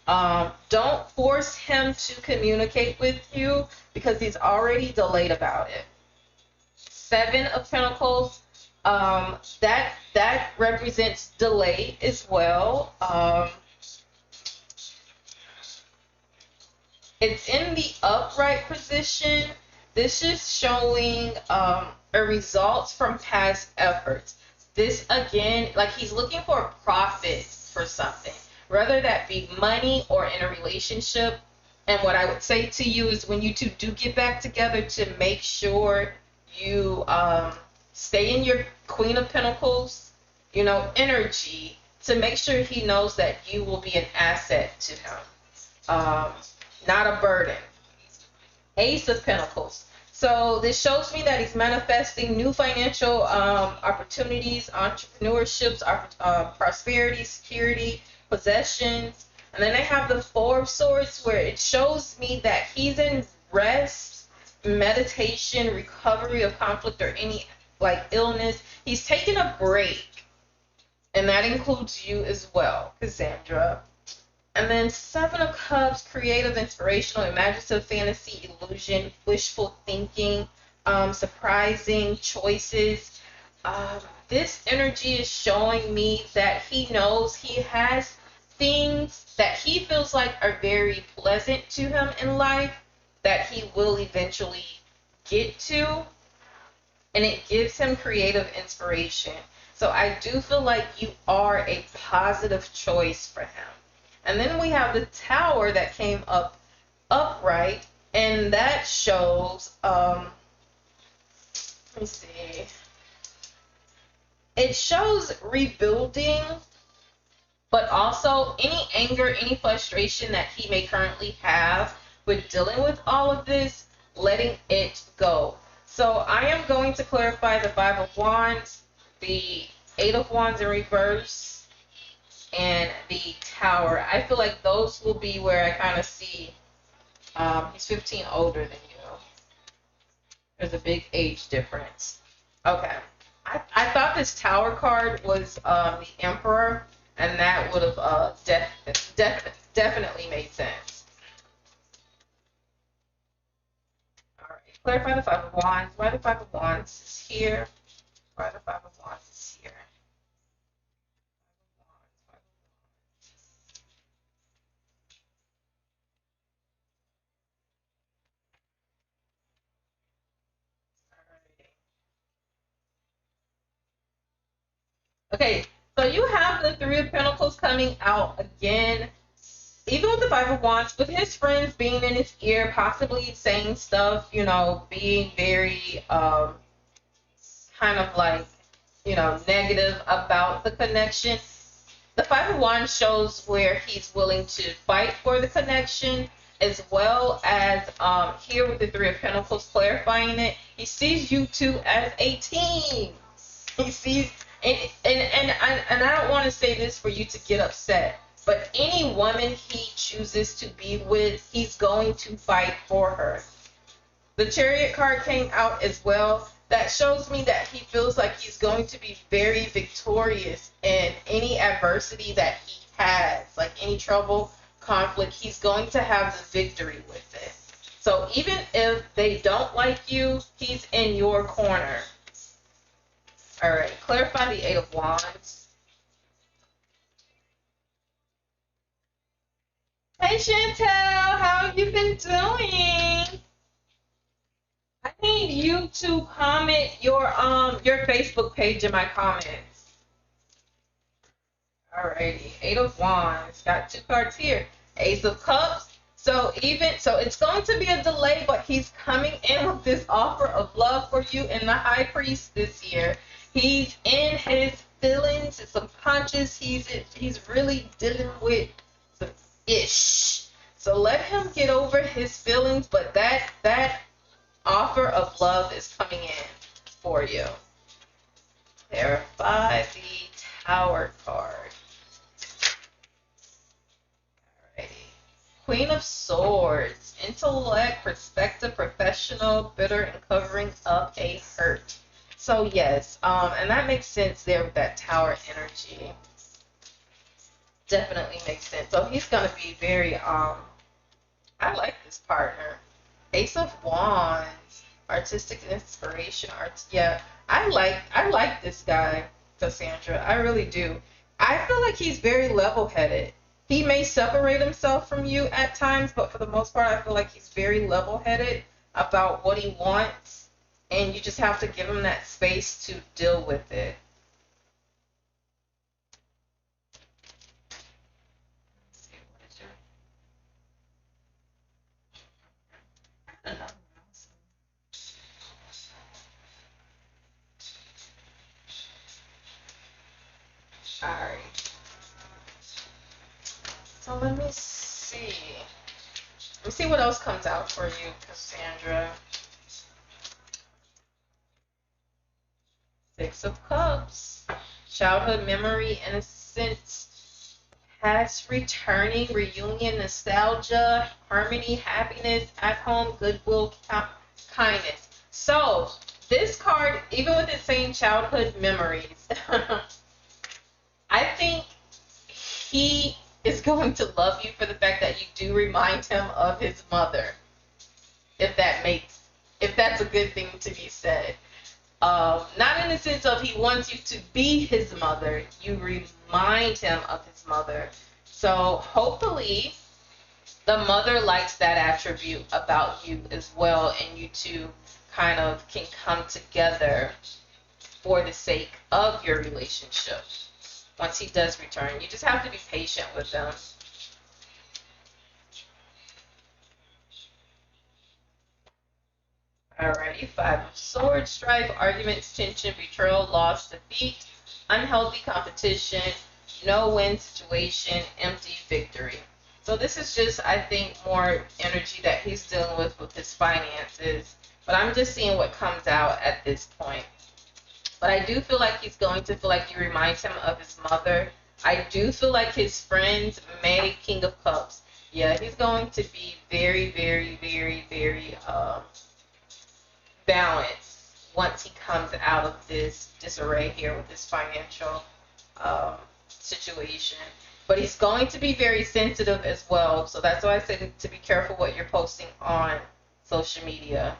Don't force him to communicate with you because he's already delayed about it. Seven of Pentacles, that represents delay as well. It's in the upright position. This is showing a results from past efforts. This again, like he's looking for a profit for something, whether that be money or in a relationship. And what I would say to you is when you two do get back together, to make sure you stay in your Queen of Pentacles, energy, to make sure he knows that you will be an asset to him, not a burden. Ace of Pentacles. So this shows me that he's manifesting new financial opportunities, entrepreneurships, prosperity, security, possessions. And then I have the Four of Swords, where it shows me that he's in rest, meditation, recovery of conflict or any illness. He's taking a break, and that includes you as well, Cassandra. And then Seven of Cups, creative, inspirational, imaginative, fantasy, illusion, wishful thinking, surprising choices. This energy is showing me that he knows he has things that he feels like are very pleasant to him in life that he will eventually get to, and it gives him creative inspiration. So I do feel like you are a positive choice for him. And then we have the Tower that came up upright, and that shows, let me see, it shows rebuilding, but also any anger, any frustration that he may currently have with dealing with all of this, letting it go. So I am going to clarify the Five of Wands, the Eight of Wands in reverse, and the Tower. I feel like those will be where I kind of see he's 15 older than you. There's a big age difference. Okay. I thought this Tower card was the Emperor, and that would have definitely made sense. All right. Clarify the Five of Wands. Why the Five of Wands is here? Why the Five of Wands is here? Okay, so you have the Three of Pentacles coming out again. Even with the Five of Wands, with his friends being in his ear, possibly saying stuff, being very kind of negative about the connection. The Five of Wands shows where he's willing to fight for the connection, as well as here with the Three of Pentacles clarifying it. He sees you two as a team. He sees, and I don't want to say this for you to get upset, but any woman he chooses to be with, he's going to fight for her. The Chariot card came out as well. That shows me that he feels like he's going to be very victorious in any adversity that he has, like any trouble, conflict, he's going to have the victory with it. So even if they don't like you, he's in your corner. All right, clarify the Eight of Wands. Hey Chantel, how have you been doing? I need you to comment your Facebook page in my comments. Alrighty, Eight of Wands. Got 2 cards here. Ace of Cups. So it's going to be a delay, but he's coming in with this offer of love for you. And the High Priest this year, he's in his feelings, his subconscious. He's really dealing with some ish. So let him get over his feelings, but that offer of love is coming in for you. Verify the Tower card. Queen of Swords, intellect, perspective, professional, bitter, and covering up a hurt. So yes, and that makes sense there with that Tower energy. Definitely makes sense. So he's gonna be very I like this partner. Ace of Wands, artistic inspiration, yeah. I like this guy, Cassandra. I really do. I feel like he's very level-headed. He may separate himself from you at times, but for the most part, I feel like he's very level-headed about what he wants, and you just have to give him that space to deal with it. Let's see, what is your... All right. So let me see. Let me see what else comes out for you, Cassandra. 6 of Cups. Childhood memory, innocence, past returning, reunion, nostalgia, harmony, happiness, at home, goodwill, kindness. So this card, even with it saying childhood memories, I think he is going to love you for the fact that you do remind him of his mother, if that's a good thing to be said. Not in the sense of he wants you to be his mother, you remind him of his mother. So hopefully the mother likes that attribute about you as well, and you two kind of can come together for the sake of your relationship. Once he does return, you just have to be patient with them. Alrighty, 5 of Swords, strife, arguments, tension, betrayal, loss, defeat, unhealthy competition, no-win situation, empty victory. So this is just, I think, more energy that he's dealing with his finances. But I'm just seeing what comes out at this point. But I do feel like he's going to feel like you remind him of his mother. I do feel like his friends may, King of Cups. Yeah, he's going to be very, very, very, very balanced once he comes out of this disarray here with this financial situation. But he's going to be very sensitive as well. So that's why I said to be careful what you're posting on social media.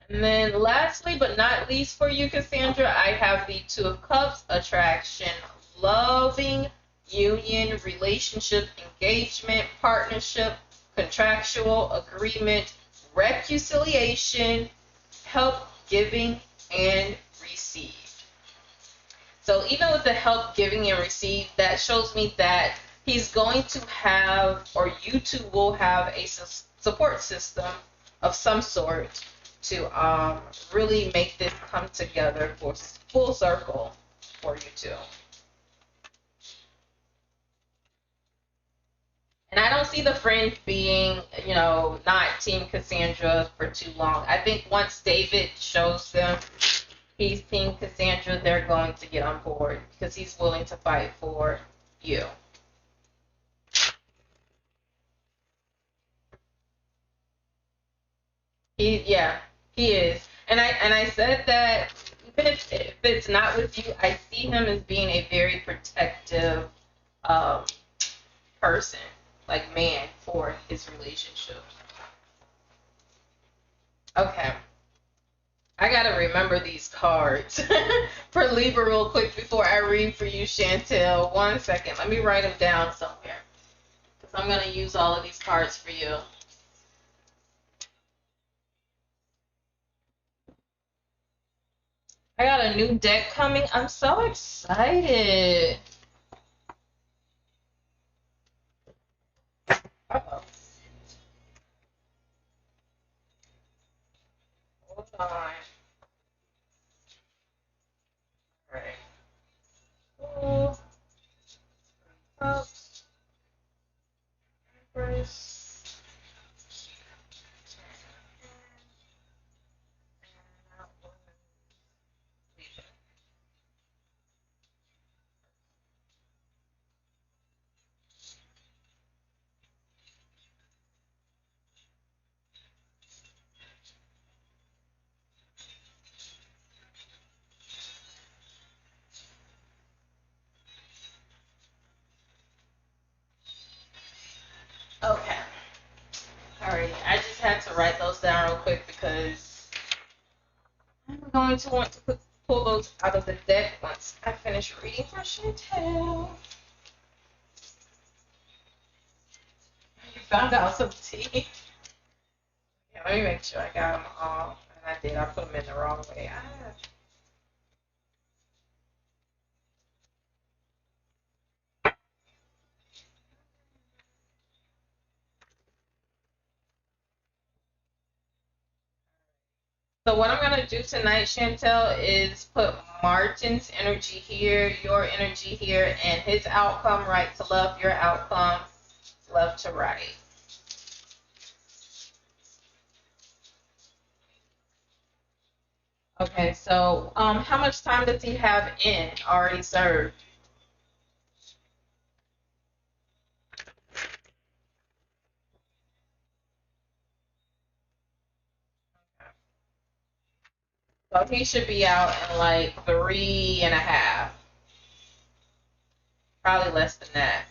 And then lastly, but not least for you, Cassandra, I have the 2 of Cups, attraction, loving, union, relationship, engagement, partnership, contractual, agreement, reconciliation, help, giving, and receive. So even with the help, giving, and receive, that shows me that he's going to have, or you two will have, a support system of some sort to really make this come together for full circle for you two. And I don't see the friends being, not Team Cassandra for too long. I think once David shows them he's Team Cassandra, they're going to get on board because he's willing to fight for you. He is. And I said that even if it's not with you, I see him as being a very protective person, like man, for his relationship. Okay. I gotta remember these cards for Libra real quick before I read for you, Chantel. 1 second. Let me write them down somewhere, because I'm gonna use all of these cards for you. I got a new deck coming. I'm so excited. Uh-oh. Hold on. All right. Ooh. Cups. Empress. Okay. Alrighty. I just had to write those down real quick because I'm going to want to pull those out of the deck once I finish reading for Chantel. You found out some tea. Yeah, let me make sure I got them all. And I did. I put them in the wrong way. So what I'm going to do tonight, Chantel, is put Martin's energy here, your energy here, and his outcome, right to left, your outcome, left to right. Okay, so how much time does he have in already served? So he should be out in like 3.5, probably less than that.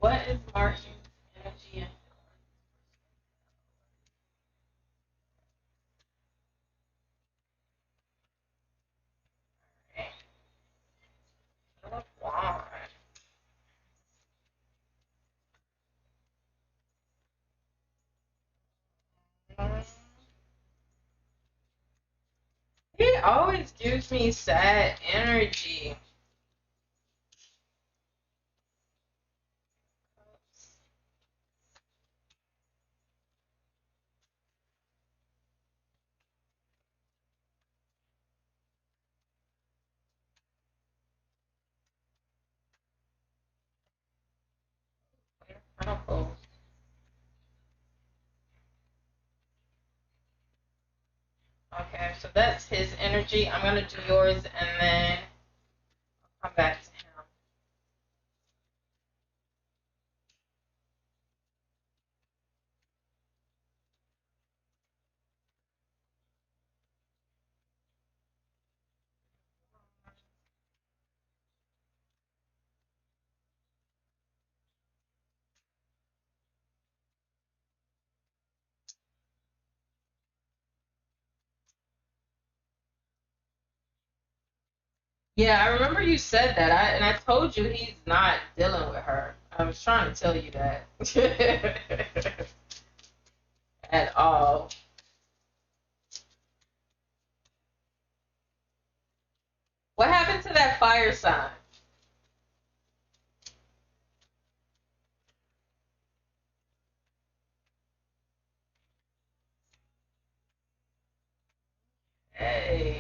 What is Martin's energy? Wand. He always gives me sad energy. Oh. Okay, so that's his energy. I'm going to do yours and then I'll come back to him. Yeah, I remember you said that. I told you he's not dealing with her. I was trying to tell you that. At all. What happened to that fire sign? Hey.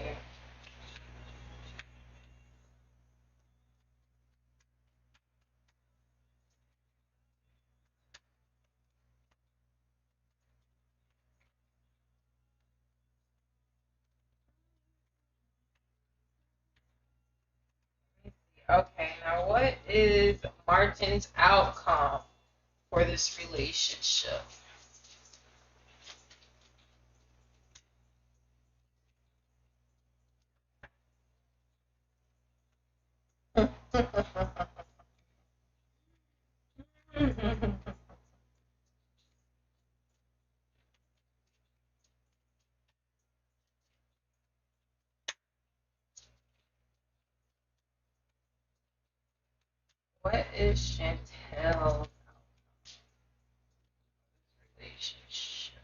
Okay, now what is Martin's outcome for this relationship? What is Chantel's relationship?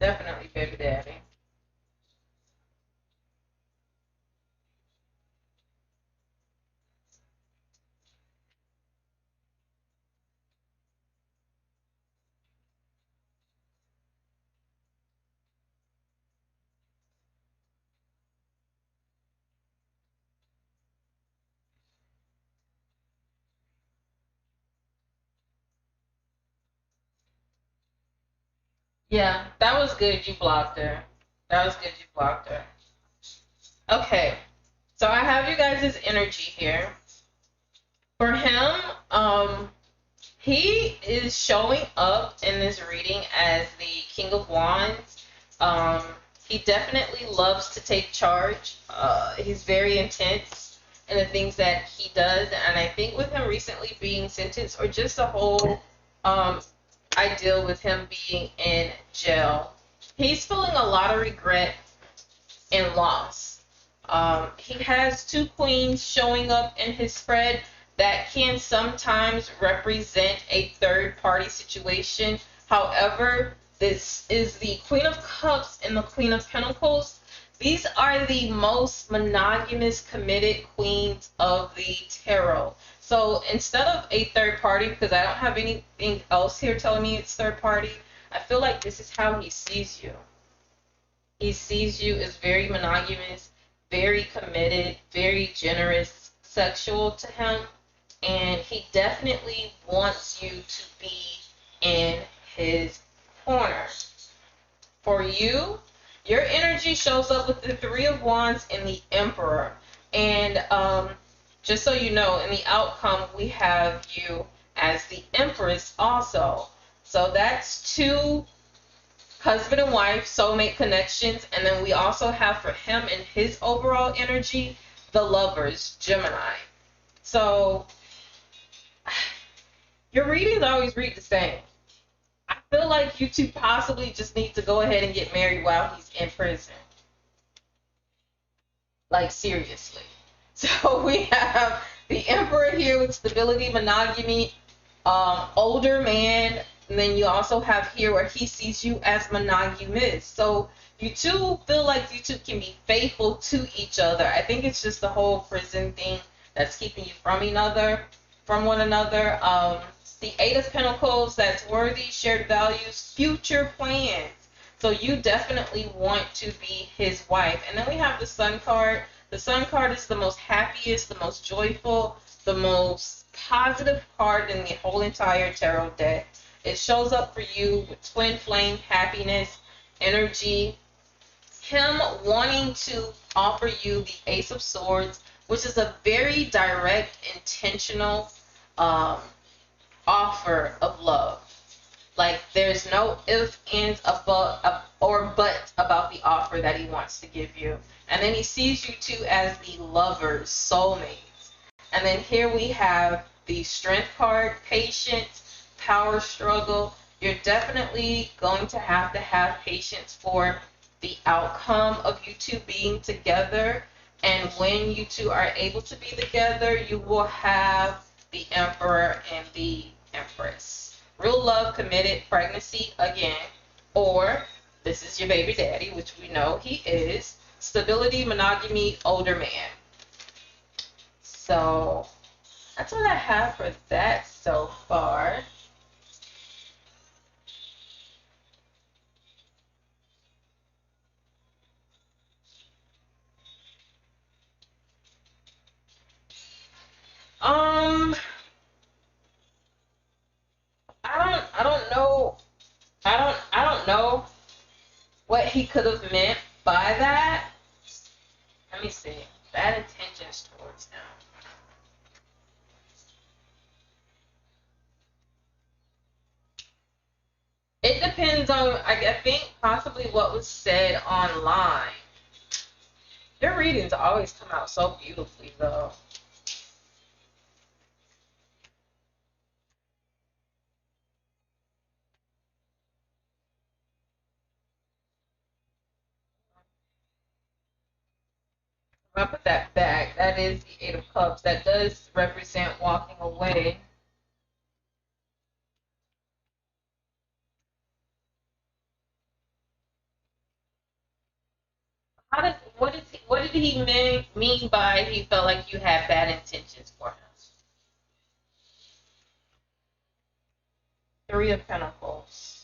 Definitely baby daddy. Yeah, that was good. You blocked her. That was good. You blocked her. Okay, so I have you guys' energy here. For him, he is showing up in this reading as the King of Wands. Um, he definitely loves to take charge. He's very intense in the things that he does, and I think with him recently being sentenced, or just a whole ideal with him being in jail, he's feeling a lot of regret and loss. He has two queens showing up in his spread that can sometimes represent a third party situation. However, this is the Queen of Cups and the Queen of Pentacles. These are the most monogamous, committed queens of the tarot. So instead of a third party, because I don't have anything else here telling me it's third party, I feel like this is how he sees you. He sees you as very monogamous, very committed, very generous, sexual to him, and he definitely wants you to be in his corner. For you, your energy shows up with the Three of Wands and the Emperor. And just so you know, in the outcome, we have you as the Empress also. So that's two husband and wife, soulmate connections. And then we also have for him and his overall energy, the Lovers, Gemini. So your readings always read the same. I feel like you two possibly just need to go ahead and get married while he's in prison. Like, seriously. So we have the Emperor here with stability, monogamy, older man. And then you also have here where he sees you as monogamous. So you two feel like you two can be faithful to each other. I think it's just the whole prison thing that's keeping you from one another. The Eight of Pentacles, that's worthy, shared values, future plans. So you definitely want to be his wife. And then we have the Sun card. The Sun card is the most happiest, the most joyful, the most positive card in the whole entire tarot deck. It shows up for you with twin flame, happiness, energy. Him wanting to offer you the Ace of Swords, which is a very direct, intentional offer of love. Like, there's no ifs, ands, or buts about the offer that he wants to give you. And then he sees you two as the lovers, soulmates. And then here we have the Strength card, patience, power struggle. You're definitely going to have patience for the outcome of you two being together. And when you two are able to be together, you will have the Emperor and the Empress. Real love, committed, pregnancy again, or this is your baby daddy, which we know he is. Stability, monogamy, older man. So that's what I have for that so far. I don't know. I don't know what he could have meant by that. Let me see. Bad intentions towards him. It depends on, I think, possibly what was said online. Your readings always come out so beautifully, though. When I put that back, that is the Eight of Cups. That does represent walking away. What did he mean by he felt like you had bad intentions for him? Three of Pentacles.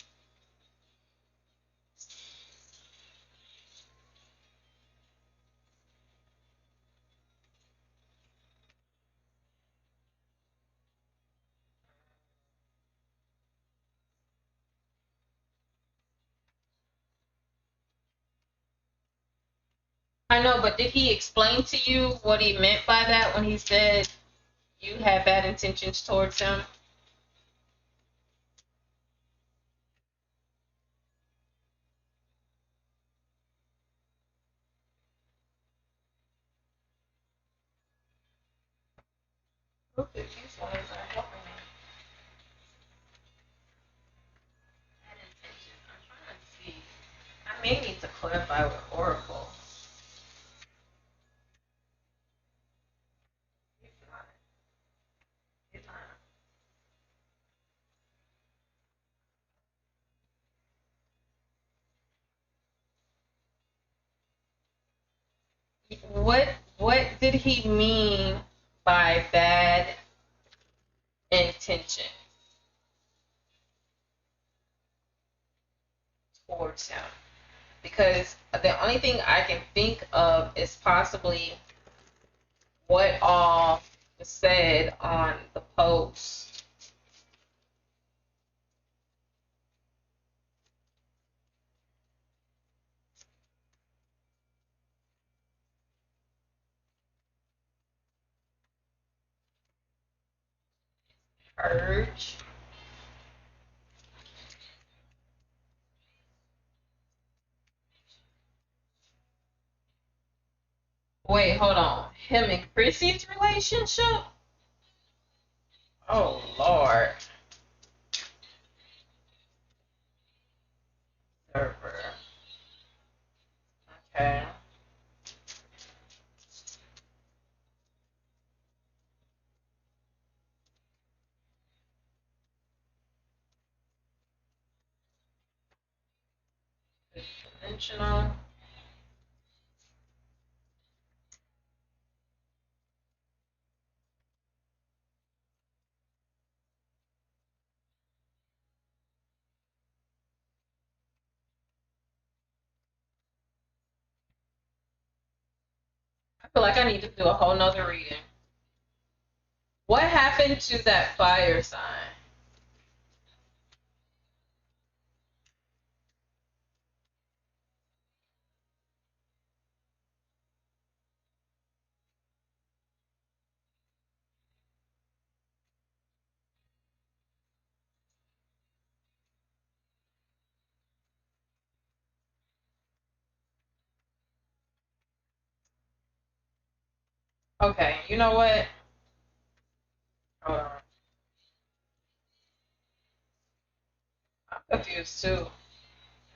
I know, but did he explain to you what he meant by that when he said you had bad intentions towards him? Look at these ones are helping me. Bad intentions. I'm trying to see. I may need to clarify with Oracle. It's not. It's not. What did he mean by bad intention towards him? Because the only thing I can think of is possibly what all was said on the post. Urge. Wait, hold on. Him and Chrissy's relationship? Oh, Lord. Server. Okay. Dimensional. I feel like I need to do a whole nother reading. What happened to that fire sign? Okay, you know what? Hold on. I'm confused too.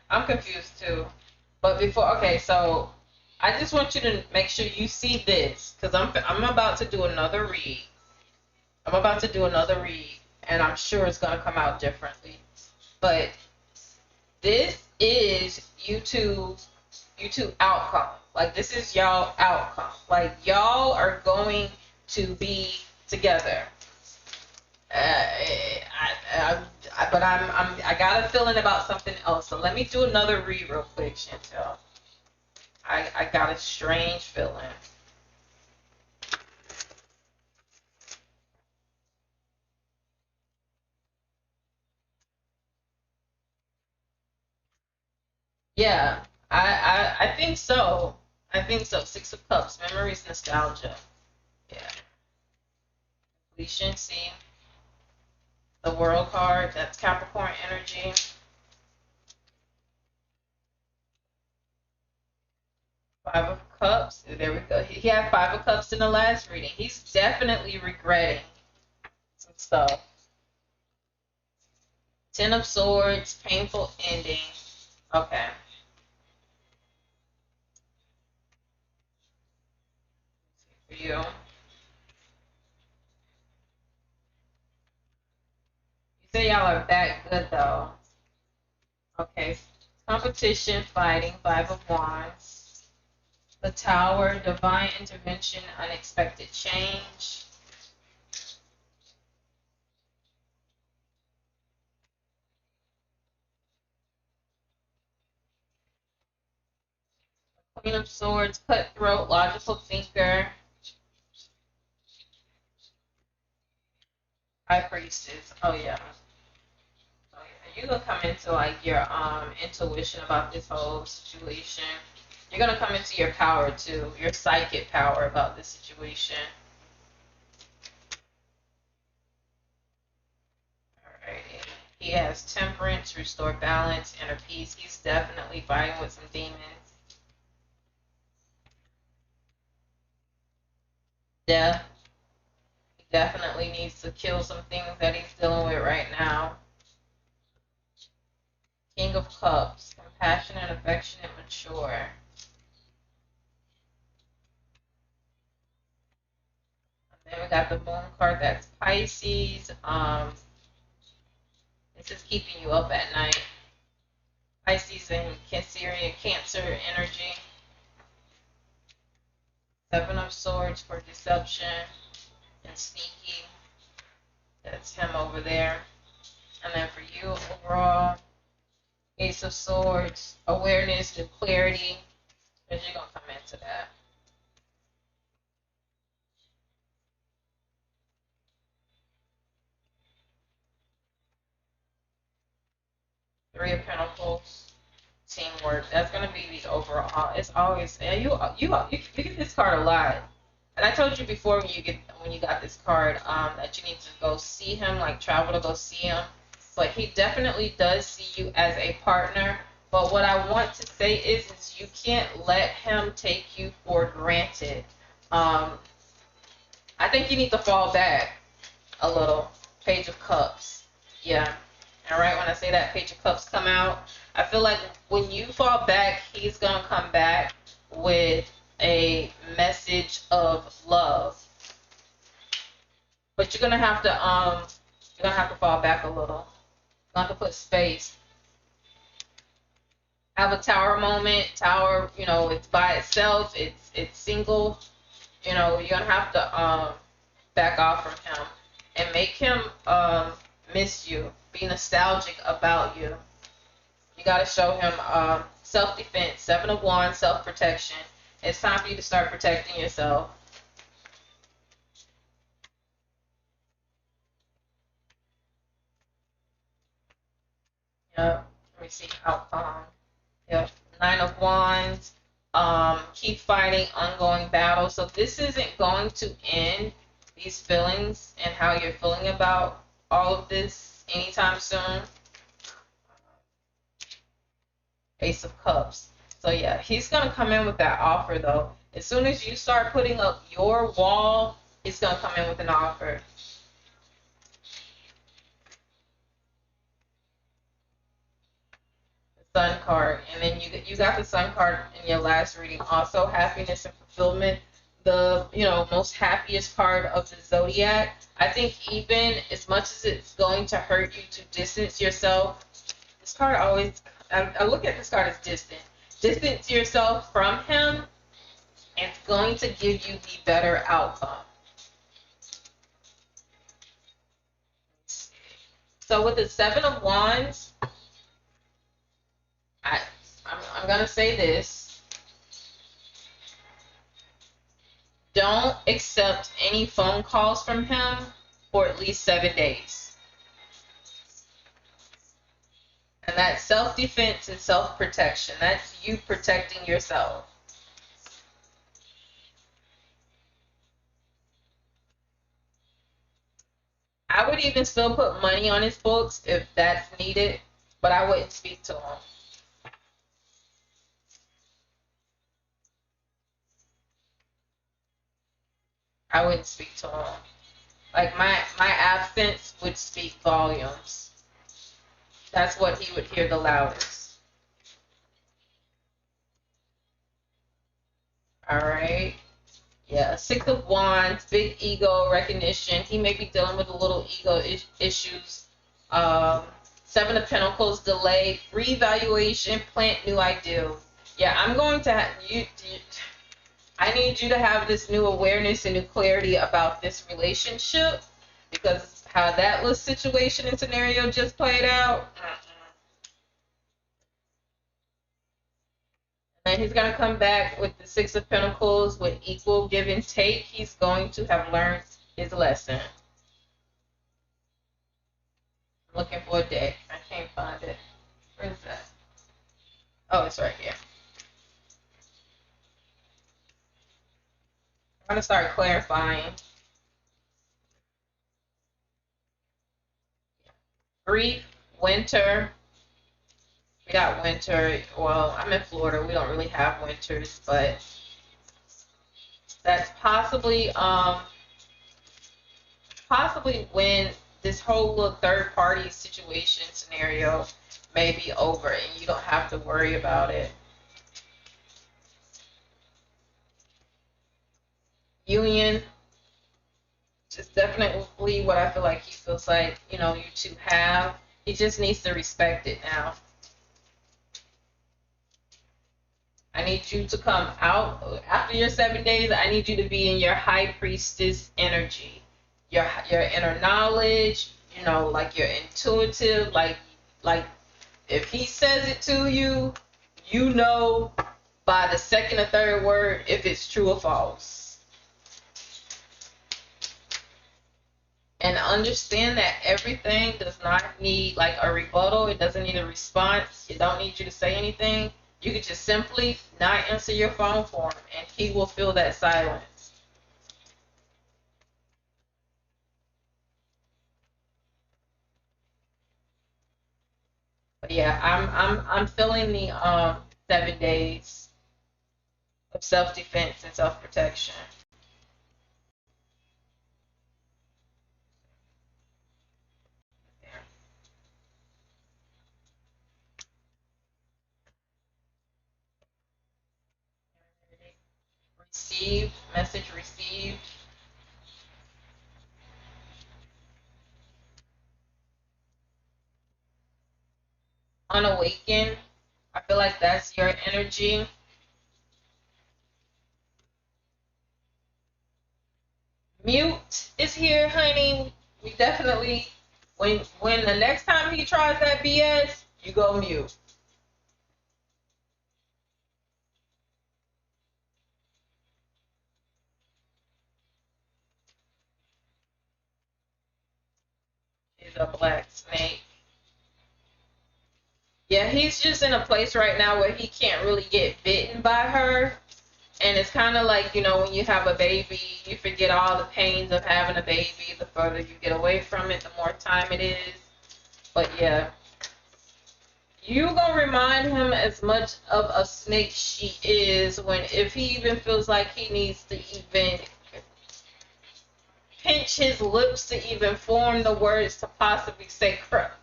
I'm confused too. But before, okay, so I just want you to make sure you see this because I'm about to do another read. I'm about to do another read, and I'm sure it's gonna come out differently. But this is YouTube outcome. Like this is y'all outcome. Like y'all are going to be together. But I got a feeling about something else. So let me do another read real quick, Chantel. I got a strange feeling. Yeah, I think so. I think so. Six of Cups, memories, nostalgia. Yeah. Completion, see? The World card, that's Capricorn energy. Five of Cups. There we go. He had Five of Cups in the last reading. He's definitely regretting some stuff. Ten of Swords, painful ending. Okay. For you. You say y'all are that good though. Okay. Competition, fighting, Five of Wands. The Tower, divine intervention, unexpected change. Queen of Swords, cutthroat, logical thinker. High Priestess. Oh yeah. Oh yeah. You're gonna come into like your intuition about this whole situation. You're gonna come into your power too, your psychic power about this situation. Alrighty. He has temperance, restore balance, inner peace. He's definitely fighting with some demons. Death. He definitely needs to kill some things that he's dealing with right now. King of Cups, compassionate, affectionate, mature. And then we got the Moon card, that's Pisces. This is keeping you up at night. Pisces and Cancer energy. Seven of Swords for deception and sneaky. That's him over there. And then for you overall, Ace of Swords, awareness and clarity. Because you're going to come into that. Three of Pentacles, teamwork. That's going to be the overall. It's always, and you get this card a lot. And I told you before when you got this card that you need to go see him, like travel to go see him. But he definitely does see you as a partner. But what I want to say is you can't let him take you for granted. I think you need to fall back a little. Page of Cups. Yeah. All right, when I say that Page of Cups come out, I feel like when you fall back, he's going to come back with a message of love. But you're going to have to fall back a little. You're going to have to put space. Have a tower moment. Tower, it's by itself. It's single. You're going to have to back off from him and make him miss you. Be nostalgic about you. You got to show him self-defense. Seven of Wands, self-protection. It's time for you to start protecting yourself. Yep. Let me see outcome. Yep. Nine of Wands. Keep fighting, ongoing battle. So this isn't going to end, these feelings and how you're feeling about all of this anytime soon. Ace of Cups. So yeah, he's going to come in with that offer though. As soon as you start putting up your wall, he's going to come in with an offer. The Sun card. And then you got the Sun card in your last reading. Also, happiness and fulfillment. The most happiest card of the Zodiac. I think even as much as it's going to hurt you to distance yourself, this card always, I look at this card as distant. Distance yourself from him, and it's going to give you the better outcome. So with the Seven of Wands, I'm going to say this. Don't accept any phone calls from him for at least 7 days. And that's self-defense and self-protection. That's you protecting yourself. I would even still put money on his books if that's needed, but I wouldn't speak to him. I wouldn't speak to him. Like my absence would speak volumes. That's what he would hear the loudest. All right. Yeah, Six of Wands, big ego recognition. He may be dealing with a little ego issues. Seven of Pentacles, delay, reevaluation, plant new ideals. Yeah, I'm going to have you. I need you to have this new awareness and new clarity about this relationship, because how that little situation and scenario just played out. And he's going to come back with the Six of Pentacles with equal give and take. He's going to have learned his lesson. I'm looking for a deck. I can't find it. Where is that? Oh, it's right here. I'm going to start clarifying. Grief, winter. We got winter. Well, I'm in Florida. We don't really have winters, but that's possibly when this whole little third party situation scenario may be over and you don't have to worry about it. Union, just definitely what I feel like he feels like, you know, you two have. He just needs to respect it now. I need you to come out after your 7 days. I need you to be in your high priestess energy, your inner knowledge, you know, like you're intuitive, like if he says it to you, you know by the second or third word if it's true or false. And understand that everything does not need like a rebuttal. It doesn't need a response. It don't need you to say anything. You could just simply not answer your phone for him, and he will feel that silence. But yeah, I'm feeling the 7 days of self-defense and self-protection. Received, message received. Unawakened. I feel like that's your energy. Mute is here, honey. We definitely, when the next time he tries that BS, you go mute. She's a black snake. Yeah, he's just in a place right now where he can't really get bitten by her. And it's kind of like, you know, when you have a baby, you forget all the pains of having a baby. The further you get away from it, the more time it is. But yeah, you gonna remind him as much of a snake she is if he even feels like he needs to even pinch his lips to even form the words to possibly say crap.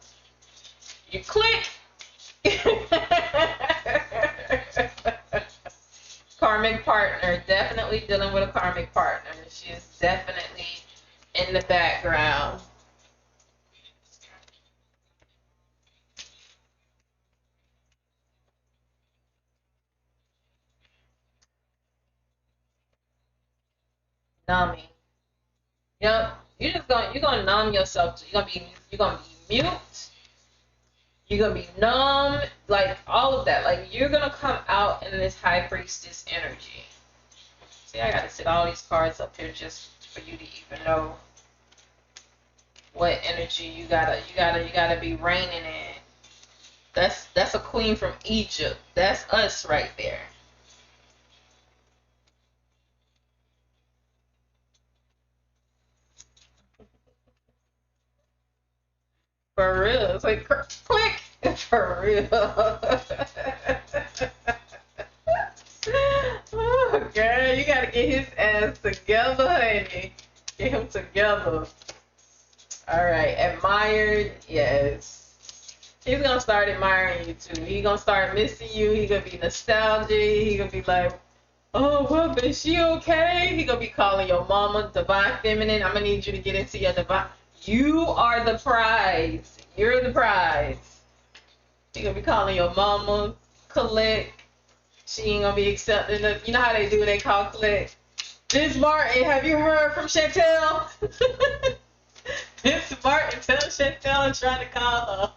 You click. Karmic partner, definitely dealing with a karmic partner. She is definitely in the background. Numbing. Yep. You're gonna numb yourself. You're gonna be mute. You're gonna be numb, like all of that. Like you're gonna come out in this high priestess energy. See, I gotta sit all these cards up here just for you to even know what energy you gotta be reigning in. That's a queen from Egypt. That's us right there. For real. It's like click. For real. Oh Girl, you gotta get his ass together, honey. Get him together. Alright, admired, yes. He's gonna start admiring you too. He's gonna start missing you. He's gonna be nostalgic. He's gonna be like, oh, well, is she okay? He's gonna be calling your mama divine feminine. I'm gonna need you to get into your divine. You are the prize. You're the prize. He's gonna be calling your mama, collect. She ain't gonna be accepting the, you know how they do, they call collect. Miss Martin, have you heard from Chantel? Miss Martin, tell Chantel I'm trying to call her.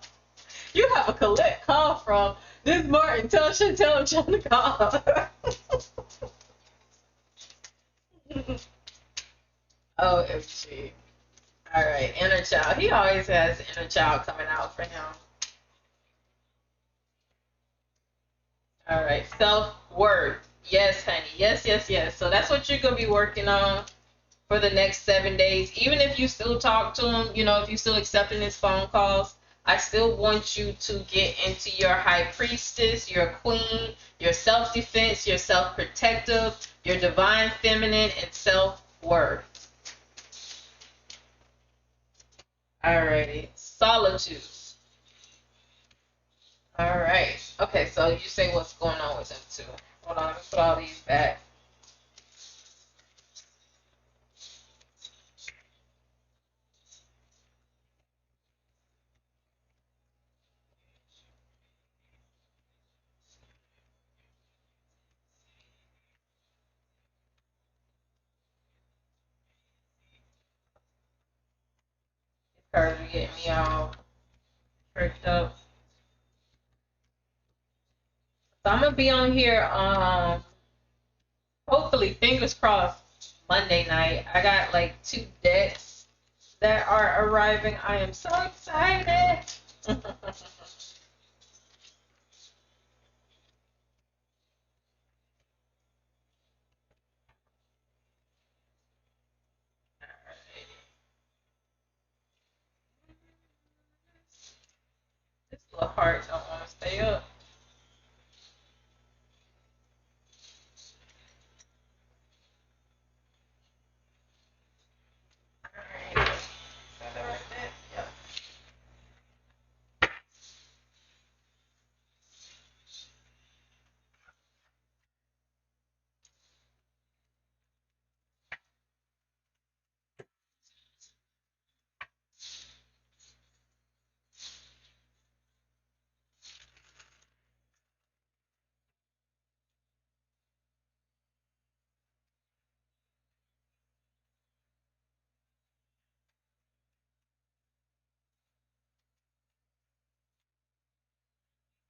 You have a collect call from Miss Martin, tell Chantel I'm trying to call her. OMG. Alright, inner child. He always has inner child coming out for him. Alright, self-worth. Yes, honey. Yes, yes, yes. So that's what you're going to be working on for the next 7 days. Even if you still talk to him, you know, if you're still accepting his phone calls, I still want you to get into your high priestess, your queen, your self-defense, your self-protective, your divine feminine, and self-worth. Alrighty. Solitude. Alright. Okay, so you say what's going on with them too. Hold on, let me put all these back. Cards are getting me all tricked up. So I'm gonna be on here hopefully, fingers crossed, Monday night. I got like 2 decks that are arriving. I am so excited. This little heart don't want to stay up. Alright. Is that right there? Yep.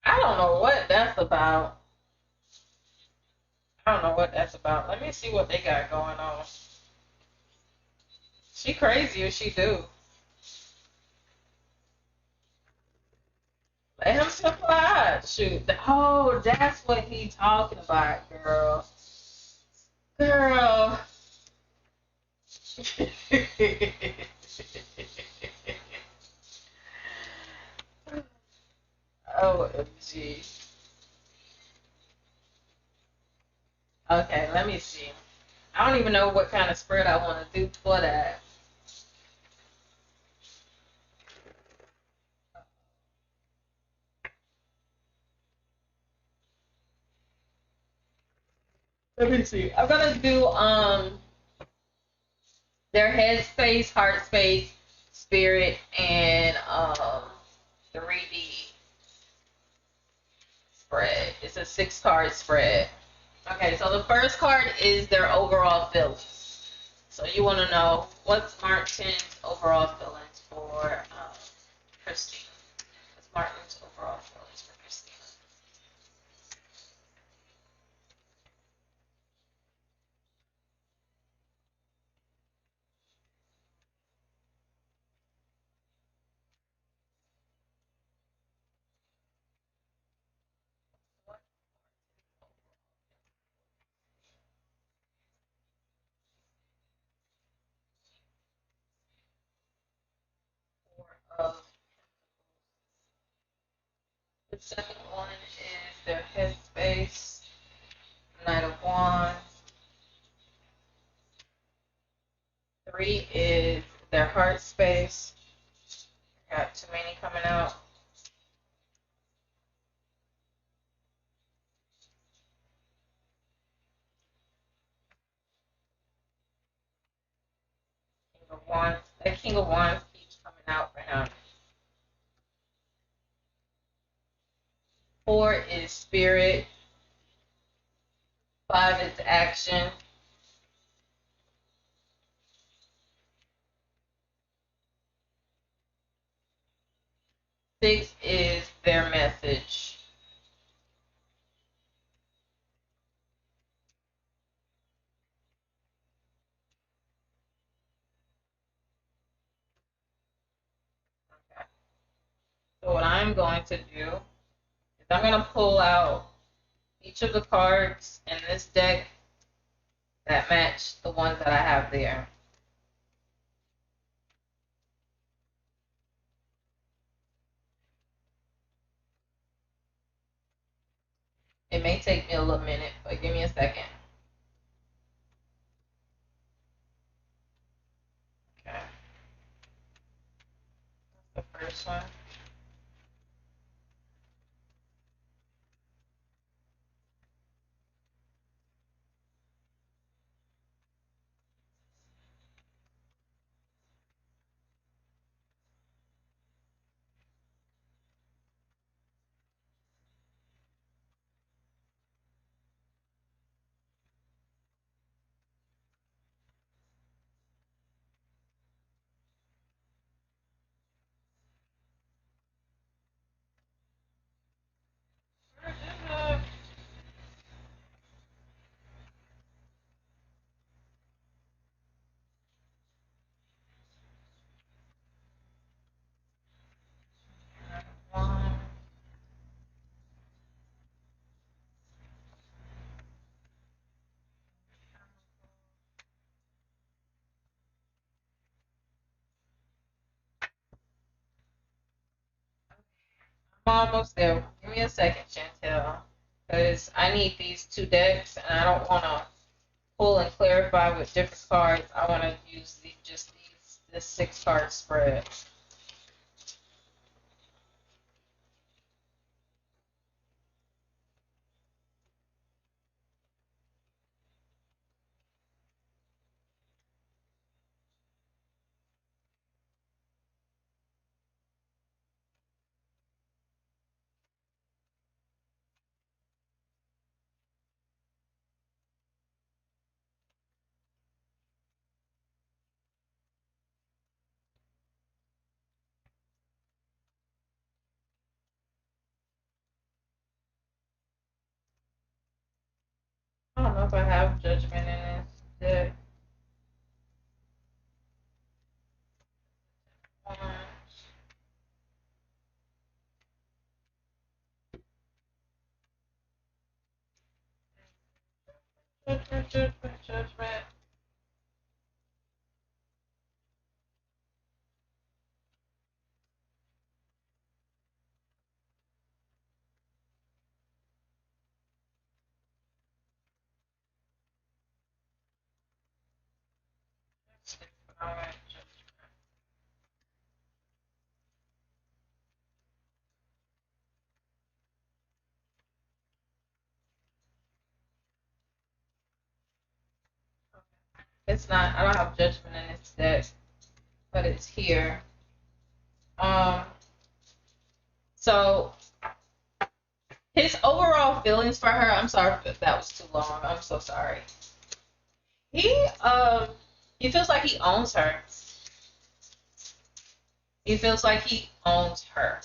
I don't know what that's about. I don't know what that's about. Let me see what they got going on. She crazy or she do. Let him supply. Shoot. Oh, that's what he talking about, girl. Girl. OMG. Okay, let me see. I don't even know what kind of spread I want to do for that. Let me see. I'm gonna do their head space, heart space, spirit, and 3D spread. It's a 6-card spread. Okay, so the first card is their overall feelings. So you want to know what's Martin's overall feelings for Christina. What's Martin's overall feelings for Christina? Of the second one is their headspace, Knight of Wands, 3 is their heart space. Got too many coming out. King of Wands. That King of Wands keeps coming out right now. 4 is spirit. 5 is action. 6 is their message. Okay. So what I'm going to do is I'm going to pull out each of the cards in this deck that match the ones that I have there. It may take me a little minute, but give me a second. Okay. That's the first one. I'm almost there. Give me a second, Chantel, because I need these 2 decks, and I don't want to pull and clarify with different cards. I want to use this 6 card spread. I don't know if I have judgment in this deck. Judgment. It's not. I don't have judgment in this deck, but it's here. So his overall feelings for her. I'm sorry if that was too long. I'm so sorry. He feels like he owns her. He feels like he owns her.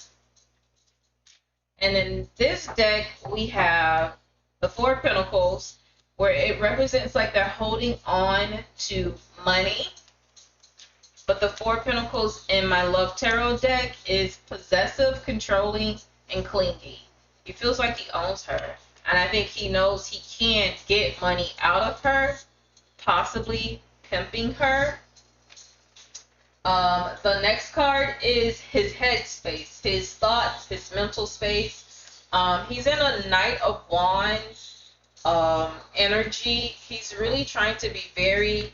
And in this deck, we have the 4 of Pentacles, where it represents like they're holding on to money. But the 4 of Pentacles in my Love Tarot deck is possessive, controlling, and clingy. He feels like he owns her. And I think he knows he can't get money out of her, possibly pimping her. The next card is his head space, his thoughts, his mental space. He's in a Knight of Wands energy. He's really trying to be very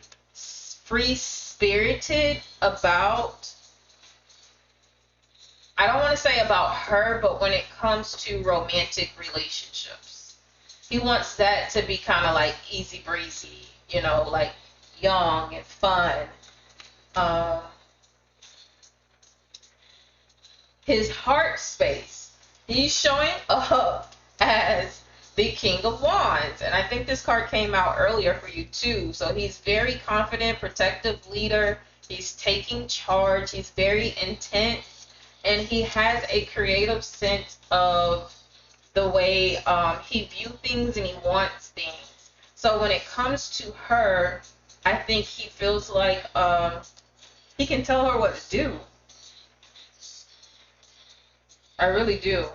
free-spirited about, I don't want to say about her, but when it comes to romantic relationships. He wants that to be kind of like easy breezy, you know, like young and fun. His heart space, he's showing up as the King of Wands. And I think this card came out earlier for you too. So he's very confident, protective leader. He's taking charge. He's very intense. And he has a creative sense of the way he views things and he wants things. So when it comes to her, I think he feels like he can tell her what to do. I really do.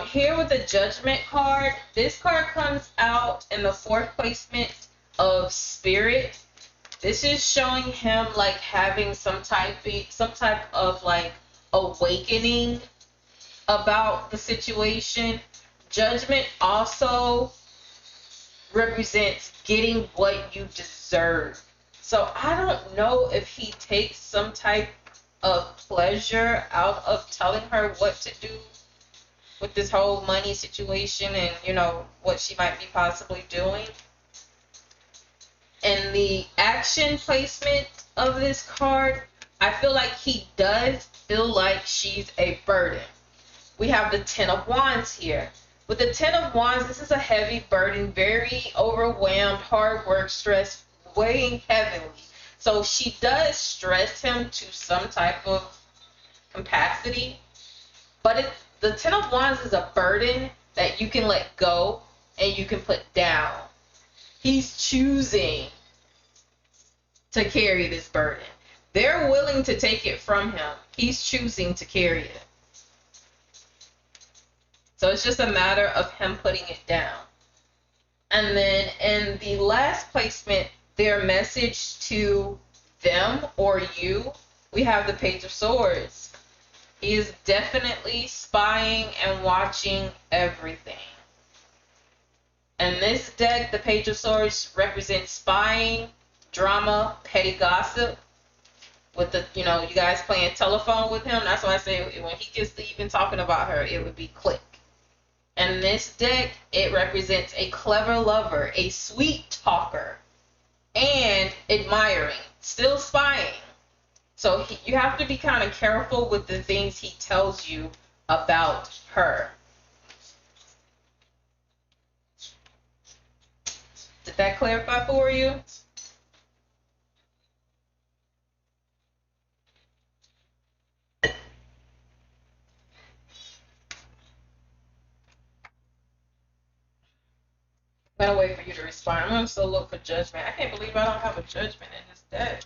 Here with the Judgment card, this card comes out in the 4th placement of Spirit. This is showing him like having some type of like awakening about the situation. Judgment also represents getting what you deserve. So I don't know if he takes some type of pleasure out of telling her what to do with this whole money situation and, you know, what she might be possibly doing. And the action placement of this card, I feel like he does feel like she's a burden. We have the 10 of Wands here. With the 10 of Wands, this is a heavy burden, very overwhelmed, hard work, stress, weighing heavily. So she does stress him to some type of capacity. But the 10 of Wands is a burden that you can let go and you can put down. He's choosing to carry this burden. They're willing to take it from him. He's choosing to carry it. So it's just a matter of him putting it down. And then in the last placement, their message to them or you, we have the Page of Swords. He is definitely spying and watching everything. And this deck, the Page of Swords, represents spying, drama, petty gossip. With the, you know, you guys playing telephone with him. That's why I say when he gets to even talking about her, it would be click. And this deck, it represents a clever lover, a sweet talker, and admiring, still spying. So you have to be kind of careful with the things he tells you about her. Did that clarify for you? I'm gonna wait for you to respond. I'm gonna still look for Judgment. I can't believe I don't have a Judgment in this deck.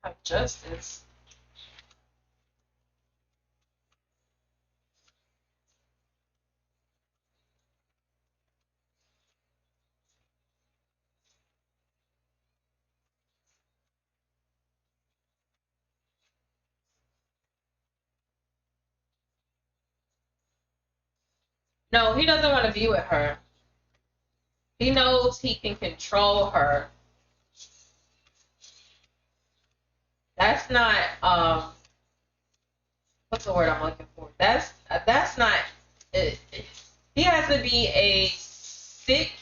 I have Justice. No, he doesn't want to be with her. He knows he can control her. That's not what's the word I'm looking for? That's not he has to be a sick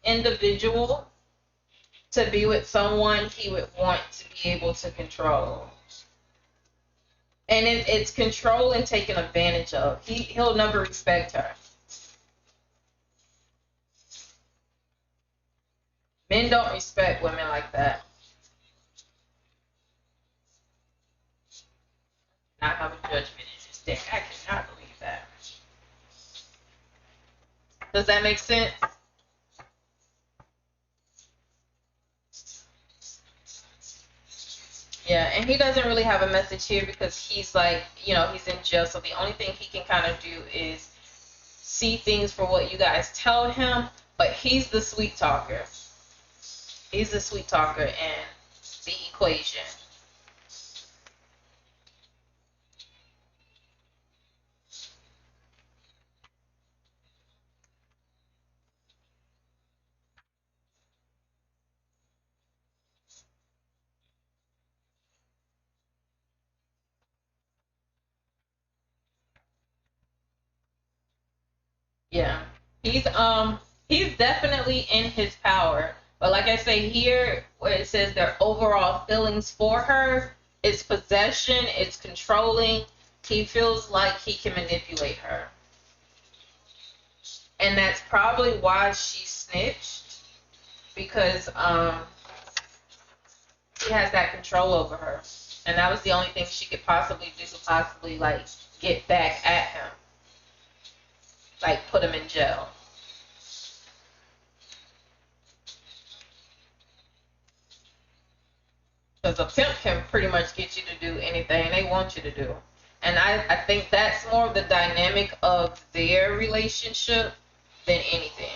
individual to be with someone he would want to be able to control. And it's control and taken advantage of. He'll never respect her. Men don't respect women like that. Not have a Judgment in this deck. I cannot believe that. Does that make sense? Yeah, and he doesn't really have a message here because he's like, you know, he's in jail. So the only thing he can kind of do is see things for what you guys tell him. But he's the sweet talker. He's the sweet talker in the equation. Yeah. He's definitely in his power. But like I say here, where it says their overall feelings for her, it's possession, it's controlling. He feels like he can manipulate her. And that's probably why she snitched, because he has that control over her. And that was the only thing she could possibly do to possibly like get back at him. Like put him in jail. Because a pimp can pretty much get you to do anything they want you to do. And I think that's more of the dynamic of their relationship than anything.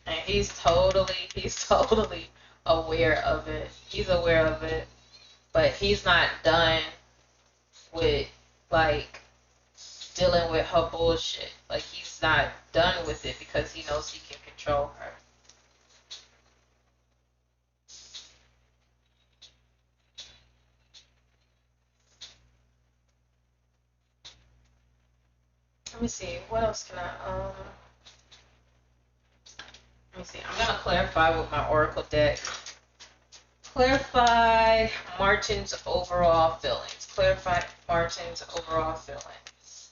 And he's totally aware of it. He's aware of it. But he's not done with, like, dealing with her bullshit. Like, he's not done with it because he knows he can control her. Let me see. What else can I, let me see. I'm going to clarify with my Oracle deck. Clarify Martin's overall feelings. Clarify Martin's overall feelings.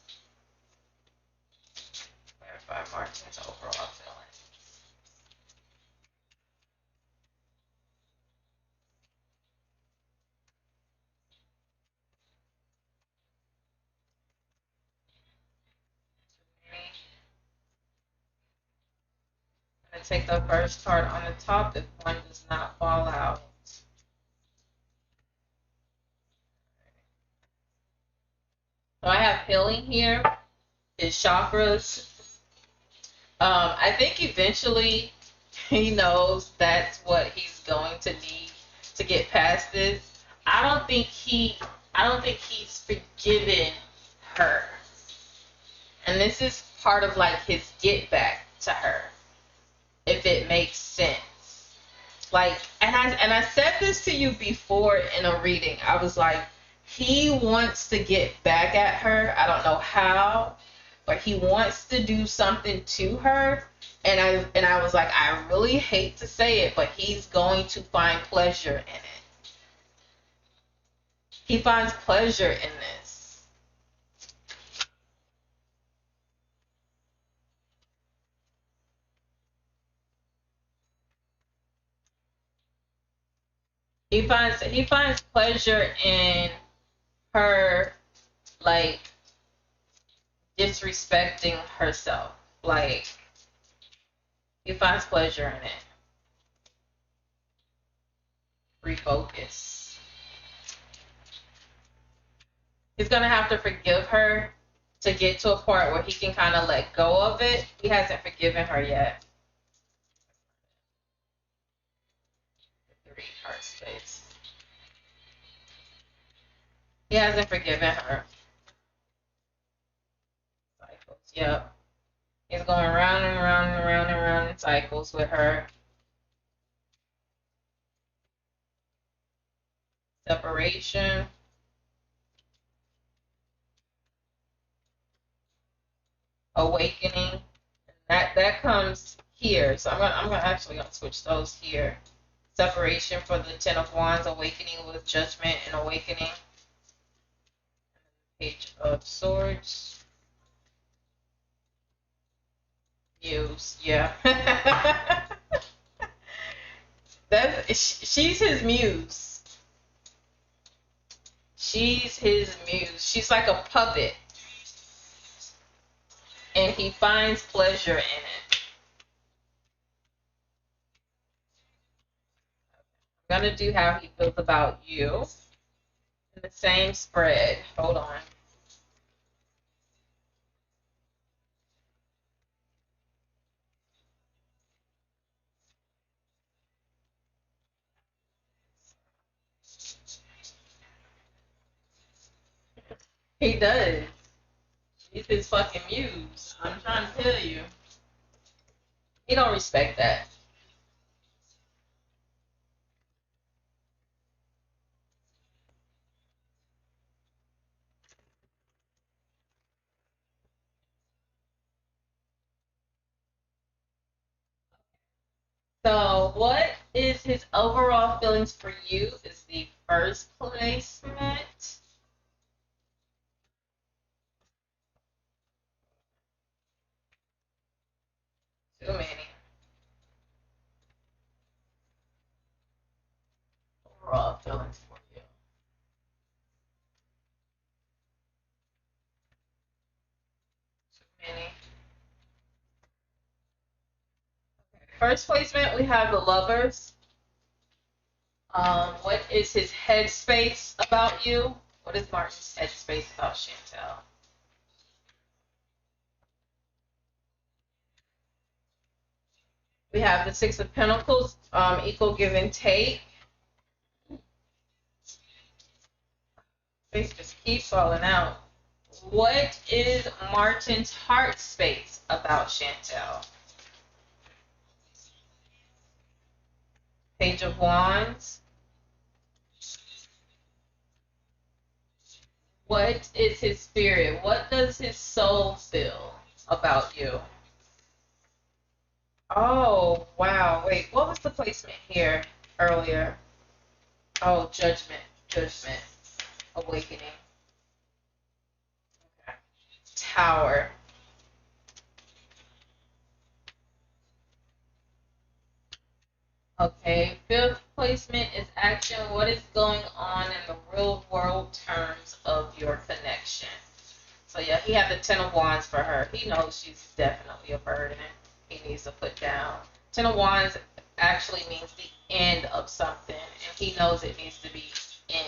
Clarify Martin's overall feelings. I'm going to take the first card on the top if one does not fall out. So I have healing here. His chakras. I think eventually he knows that's what he's going to need to get past this. I don't think he's forgiven her. And this is part of like his get back to her, if it makes sense. Like, and I said this to you before in a reading. I was like, he wants to get back at her. I don't know how, but he wants to do something to her. And I was like, I really hate to say it, but he's going to find pleasure in it. He finds pleasure in this. He finds pleasure in her, like, disrespecting herself. Like, he finds pleasure in it. Refocus. He's going to have to forgive her to get to a point where he can kind of let go of it. He hasn't forgiven her yet. 3 card space. He hasn't forgiven her. Cycles. Yep. He's going round and round and round and round in cycles with her. Separation. Awakening. That comes here. So I'm gonna switch those here. Separation for the 10 of Wands, awakening with judgment and awakening. Page of Swords. Muse, yeah. She's his muse. She's his muse. She's like a puppet. And he finds pleasure in it. I'm going to do how he feels about you. In the same spread. Hold on. He does. She's his fucking muse. I'm trying to tell you. He don't respect that. So what is his overall feelings for you is the first placement. Too many. Overall feelings for you. Too many. First placement, we have the Lovers. What is his headspace about you? What is Martin's headspace about Chantel? We have the Six of Pentacles, equal give and take. Space just keeps falling out. What is Martin's heart space about Chantel? Page of Wands. What is his spirit? What does his soul feel about you? Oh, wow. Wait, what was the placement here earlier? Oh, judgment, awakening. Okay. Tower. Okay, fifth placement is action. What is going on in the real world terms of your connection? So yeah, he had the Ten of Wands for her. He knows she's definitely a burden he needs to put down. Ten of Wands actually means the end of something, and he knows it needs to be end.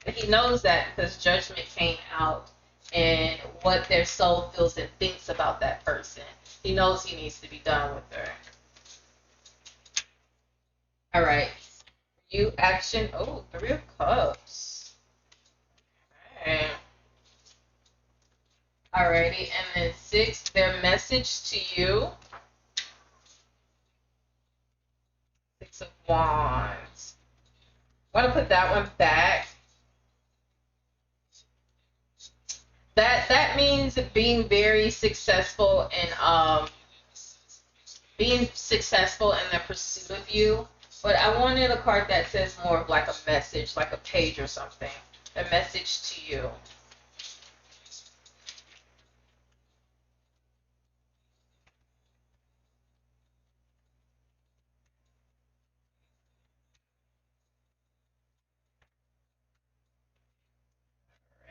And he knows that because judgment came out and what their soul feels and thinks about that person. He knows he needs to be done with her. All right. You action. Oh, Three of Cups. Okay. Alrighty, and then six, their message to you. Six of Wands. I'm going to put that one back. That means being very successful and being successful in the pursuit of you. But I wanted a card that says more of like a message, like a page or something. A message to you.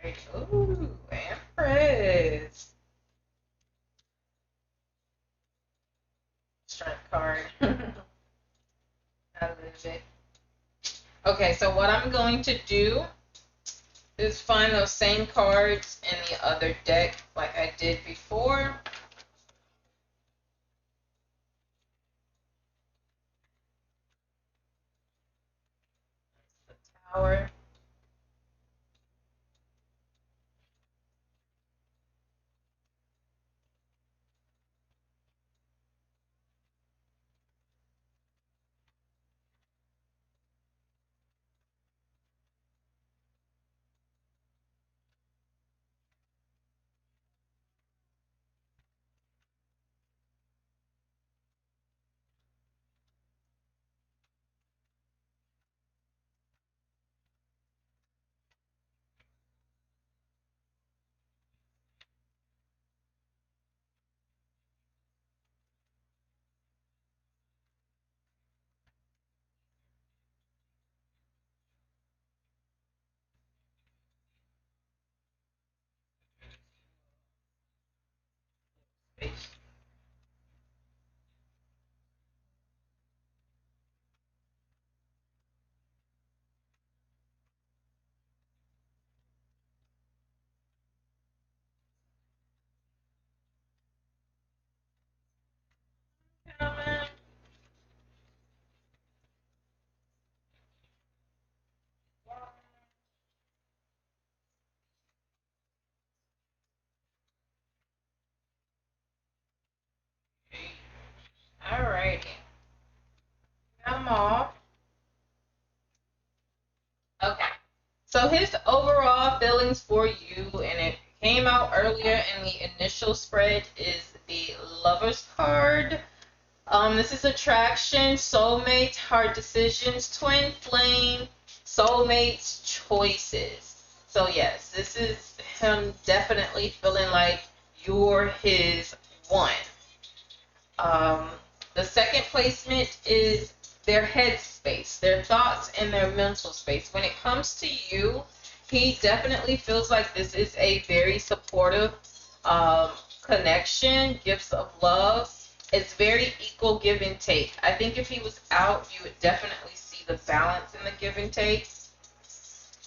Right. Ooh, Empress. Strength card. I love it. Okay, so what I'm going to do is find those same cards in the other deck like I did before. The Tower. Alrighty. I'm off. Okay. So his overall feelings for you, and it came out earlier in the initial spread, is the Lover's card. This is attraction, soulmates, hard decisions, twin flame, soulmates, choices. So yes, this is him definitely feeling like you're his one. Um, the second placement is their head space, their thoughts and their mental space. When it comes to you, he definitely feels like this is a very supportive um, connection, gifts of love. It's very equal give and take. I think if he was out, you would definitely see the balance in the give and take.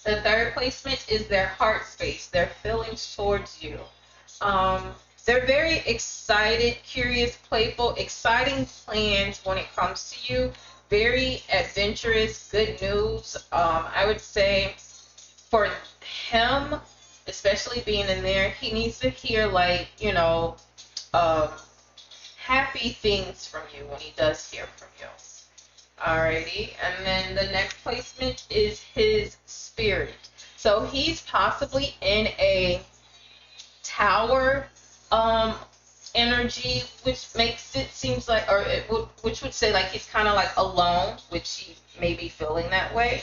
The third placement is their heart space, their feelings towards you. They're very excited, curious, playful, exciting plans when it comes to you. Very adventurous, good news. I would say for him, especially being in there, he needs to hear like, um, happy things from you when he does hear from you. Alrighty, and then the next placement is his spirit. So he's possibly in a tower energy, which makes it seems like, or which would say like he's kind of like alone, which he may be feeling that way.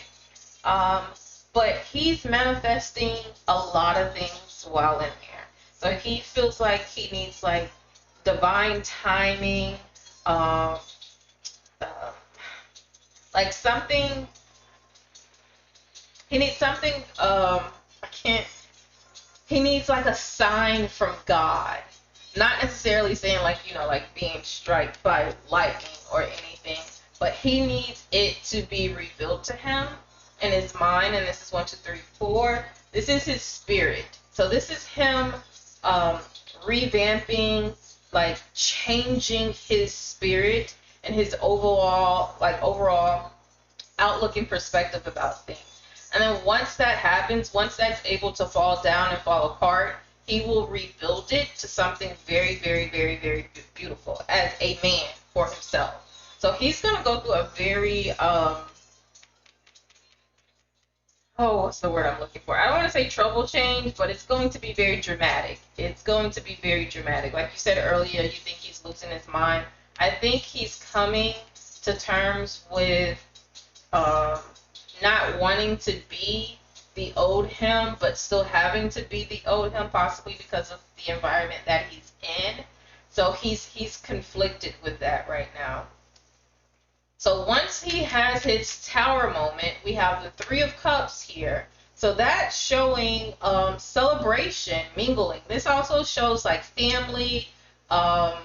But he's manifesting a lot of things while in there. So he feels like he needs like divine timing, uh, like something. He needs something. I can't. He needs like a sign from God. Not necessarily saying like, like being struck by lightning or anything, but he needs it to be revealed to him in his mind. And this is 1, 2, 3, 4. This is his spirit. So this is him revamping, like changing his spirit and his overall outlook and perspective about things. And then once that happens, once that's able to fall down and fall apart, he will rebuild it to something very, very, very, very beautiful as a man for himself. So he's going to go through a very, what's the word I'm looking for? I don't want to say trouble change, but it's going to be very dramatic. It's going to be very dramatic. Like you said earlier, you think he's losing his mind. I think he's coming to terms with not wanting to be the old him, but still having to be the old him, possibly because of the environment that he's in. So he's conflicted with that right now. So once he has his tower moment, we have the Three of Cups here. So that's showing celebration, mingling. This also shows like family. I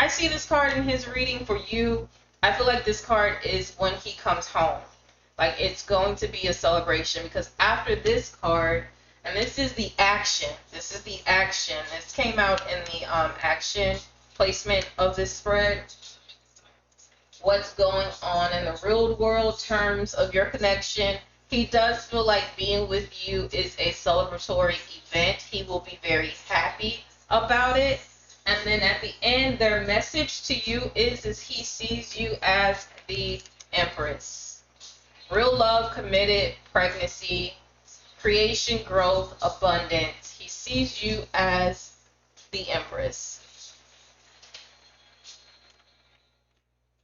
see this card in his reading for you. I feel like this card is when he comes home. Like it's going to be a celebration because after this card, and this is the action. This is the action. This came out in the action placement of this spread. What's going on in the real world terms of your connection. He does feel like being with you is a celebratory event. He will be very happy about it. And then at the end, their message to you is he sees you as the Empress. Real love, committed, pregnancy, creation, growth, abundance. He sees you as the Empress.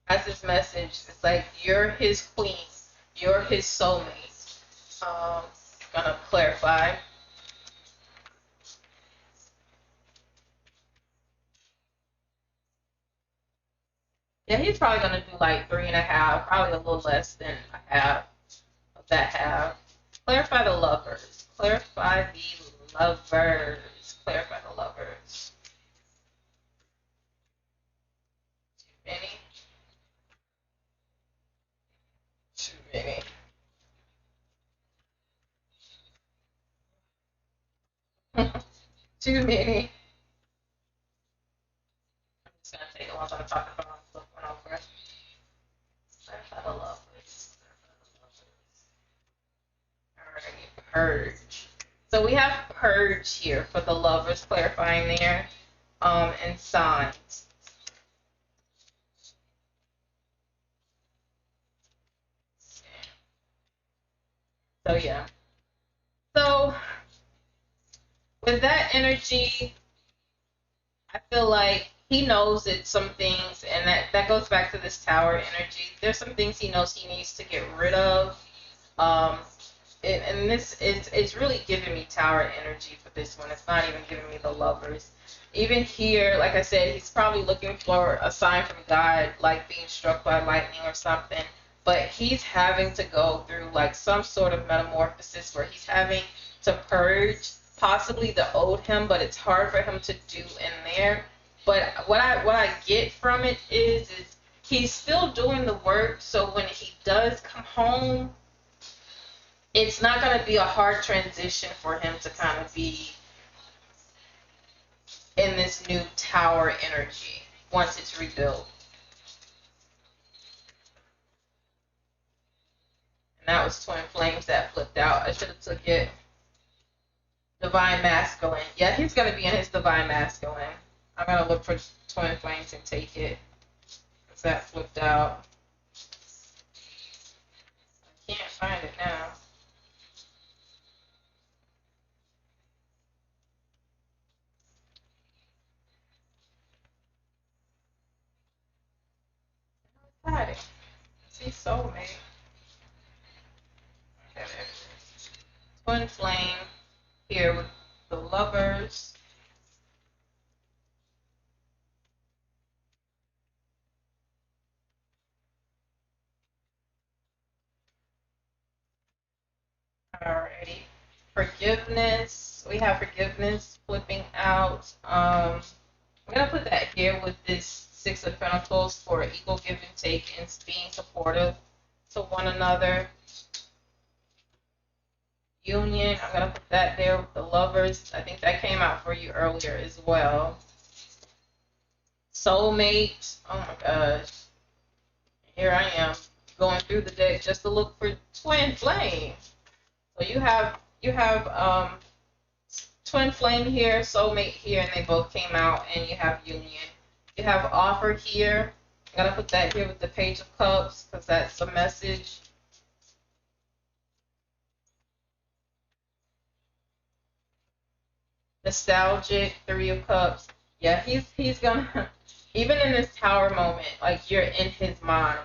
That's his message. It's like you're his queen. You're his soulmate. Gonna clarify. Yeah, he's probably gonna do like 3.5, probably a little less than a half of that half. Clarify the lovers. Clarify the lovers. Clarify the lovers. Too many. Too many. Too many. I'm just gonna take a while to talk about what's going on first. Clarify the lovers. Alright, purge. So we have purge here for the lovers, clarifying there, and signs. So yeah. So with that energy, I feel like he knows it's some things, and that goes back to this Tower energy. There's some things he knows he needs to get rid of. Um, and this it's really giving me Tower energy for this one. It's not even giving me the Lovers. Even here, like I said, he's probably looking for a sign from God, like being struck by lightning or something. But he's having to go through like some sort of metamorphosis where he's having to purge possibly the old him, but it's hard for him to do in there. But what I get from it is he's still doing the work, so when he does come home, it's not going to be a hard transition for him to kind of be in this new Tower energy once it's rebuilt. And that was Twin Flames that flipped out. I should have took it. Divine Masculine. Yeah, he's going to be in his Divine Masculine. I'm going to look for Twin Flames and take it. Because that flipped out. I can't find it now. Hiding. See, soulmate. Okay, there it is. Twin Flame here with the Lovers. Alrighty. Forgiveness. We have forgiveness flipping out. I'm going to put that here with this Six of Pentacles for equal give and take and being supportive to one another. Union. I'm going to put that there with the Lovers. I think that came out for you earlier as well. Soulmate. Oh my gosh. Here I am going through the deck just to look for Twin Flame. So you have Twin Flame here, Soulmate here, and they both came out, and you have Union. You have Offer here. I'm going to put that here with the Page of Cups because that's a message. Nostalgic, Three of Cups. Yeah, he's going to, even in this Tower moment, like you're in his mind.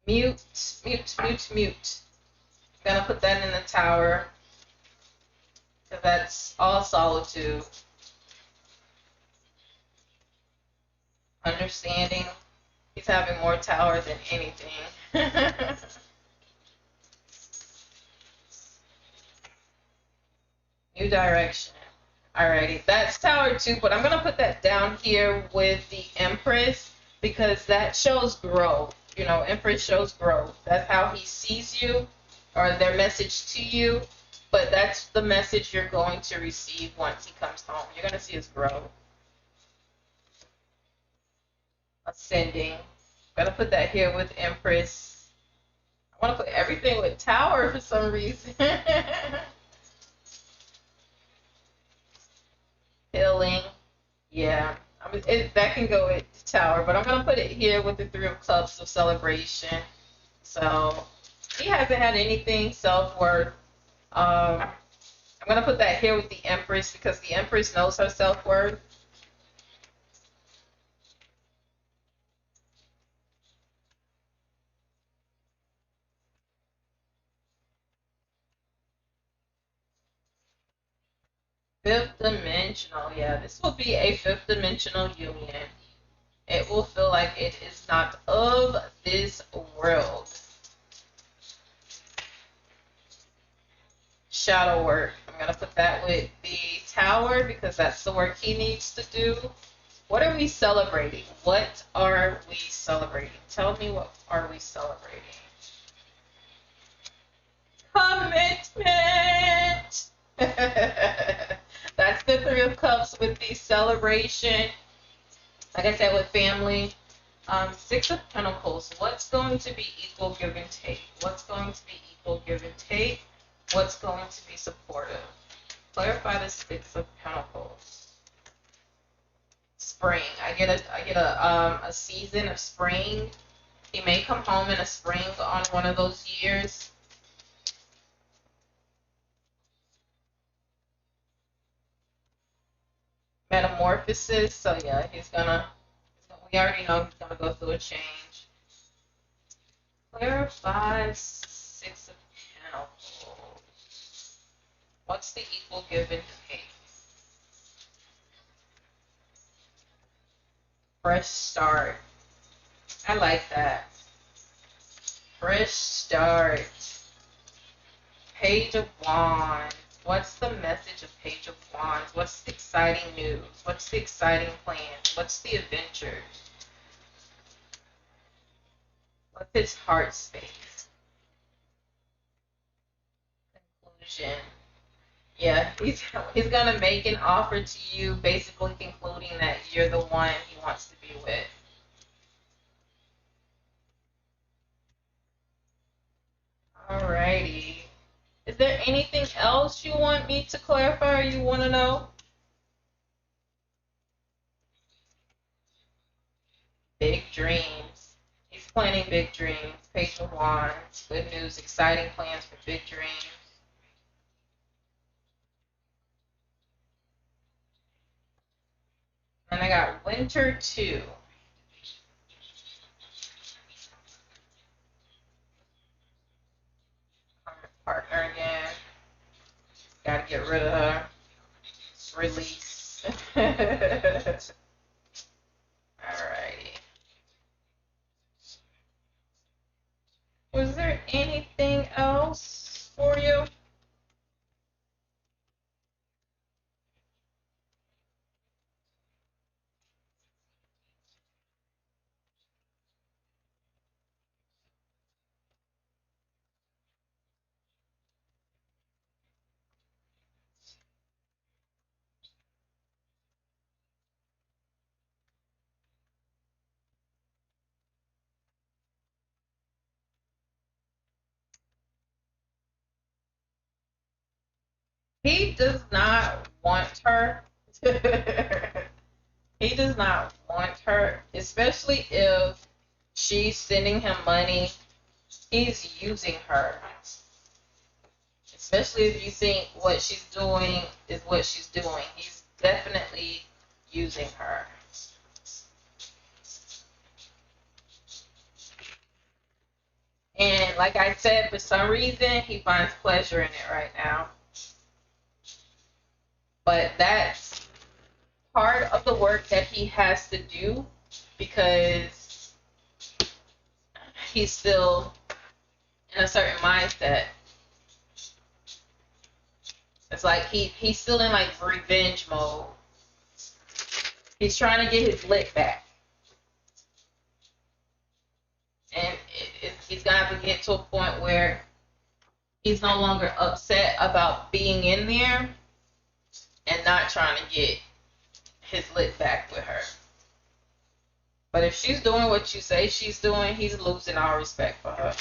Mute, mute, mute, mute. I'm gonna put that in the Tower because that's all solitude. Understanding. He's having more Tower than anything. New direction. Alrighty, that's Tower 2, but I'm gonna put that down here with the Empress because that shows growth. You know, Empress shows growth. That's how he sees you, or their message to you, but that's the message you're going to receive once he comes home. You're going to see his growth. Ascending. I'm going to put that here with Empress. I want to put everything with Tower for some reason. Healing. Yeah. I mean, that can go with Tower, but I'm going to put it here with the Three of Cups of celebration. So he hasn't had anything self-worth. I'm going to put that here with the Empress because the Empress knows her self-worth. Fifth dimensional. Yeah, this will be a fifth dimensional union. It will feel like it is not of this world. Shadow work. I'm going to put that with the Tower because that's the work he needs to do. What are we celebrating? What are we celebrating? Tell me, what are we celebrating? Commitment! That's the Three of Cups with the celebration. Like I said, with family. Six of Pentacles. What's going to be equal give and take? What's going to be equal give and take? What's going to be supportive? Clarify the Six of Pentacles. Spring. I get a season of spring. He may come home in a spring on one of those years. metamorphosis. So yeah, we already know he's gonna go through a change. Clarify Six of Pentacles. What's the equal give and take? Fresh start. I like that. Fresh start. Page of Wands. What's the message of Page of Wands? What's the exciting news? What's the exciting plans? What's the adventures? What's his heart space? Conclusion. Yeah, he's gonna make an offer to you, basically concluding that you're the one he wants to be with. Alrighty. Is there anything else you want me to clarify or you want to know? Big dreams. He's planning big dreams. Page of Wands. Good news. Exciting plans for big dreams. And I got Winter 2. Partner again. Gotta get rid of her. Release. Alrighty. Was there anything else for you? He does not want her. He does not want her, especially if she's sending him money. He's using her. Especially if you think what she's doing is what she's doing. He's definitely using her. And like I said, for some reason, he finds pleasure in it right now. But that's part of the work that he has to do because he's still in a certain mindset. It's like he's still in like revenge mode. He's trying to get his lick back. And he's going to have to get to a point where he's no longer upset about being in there and not trying to get his lick back with her. But if she's doing what you say she's doing, he's losing all respect for her.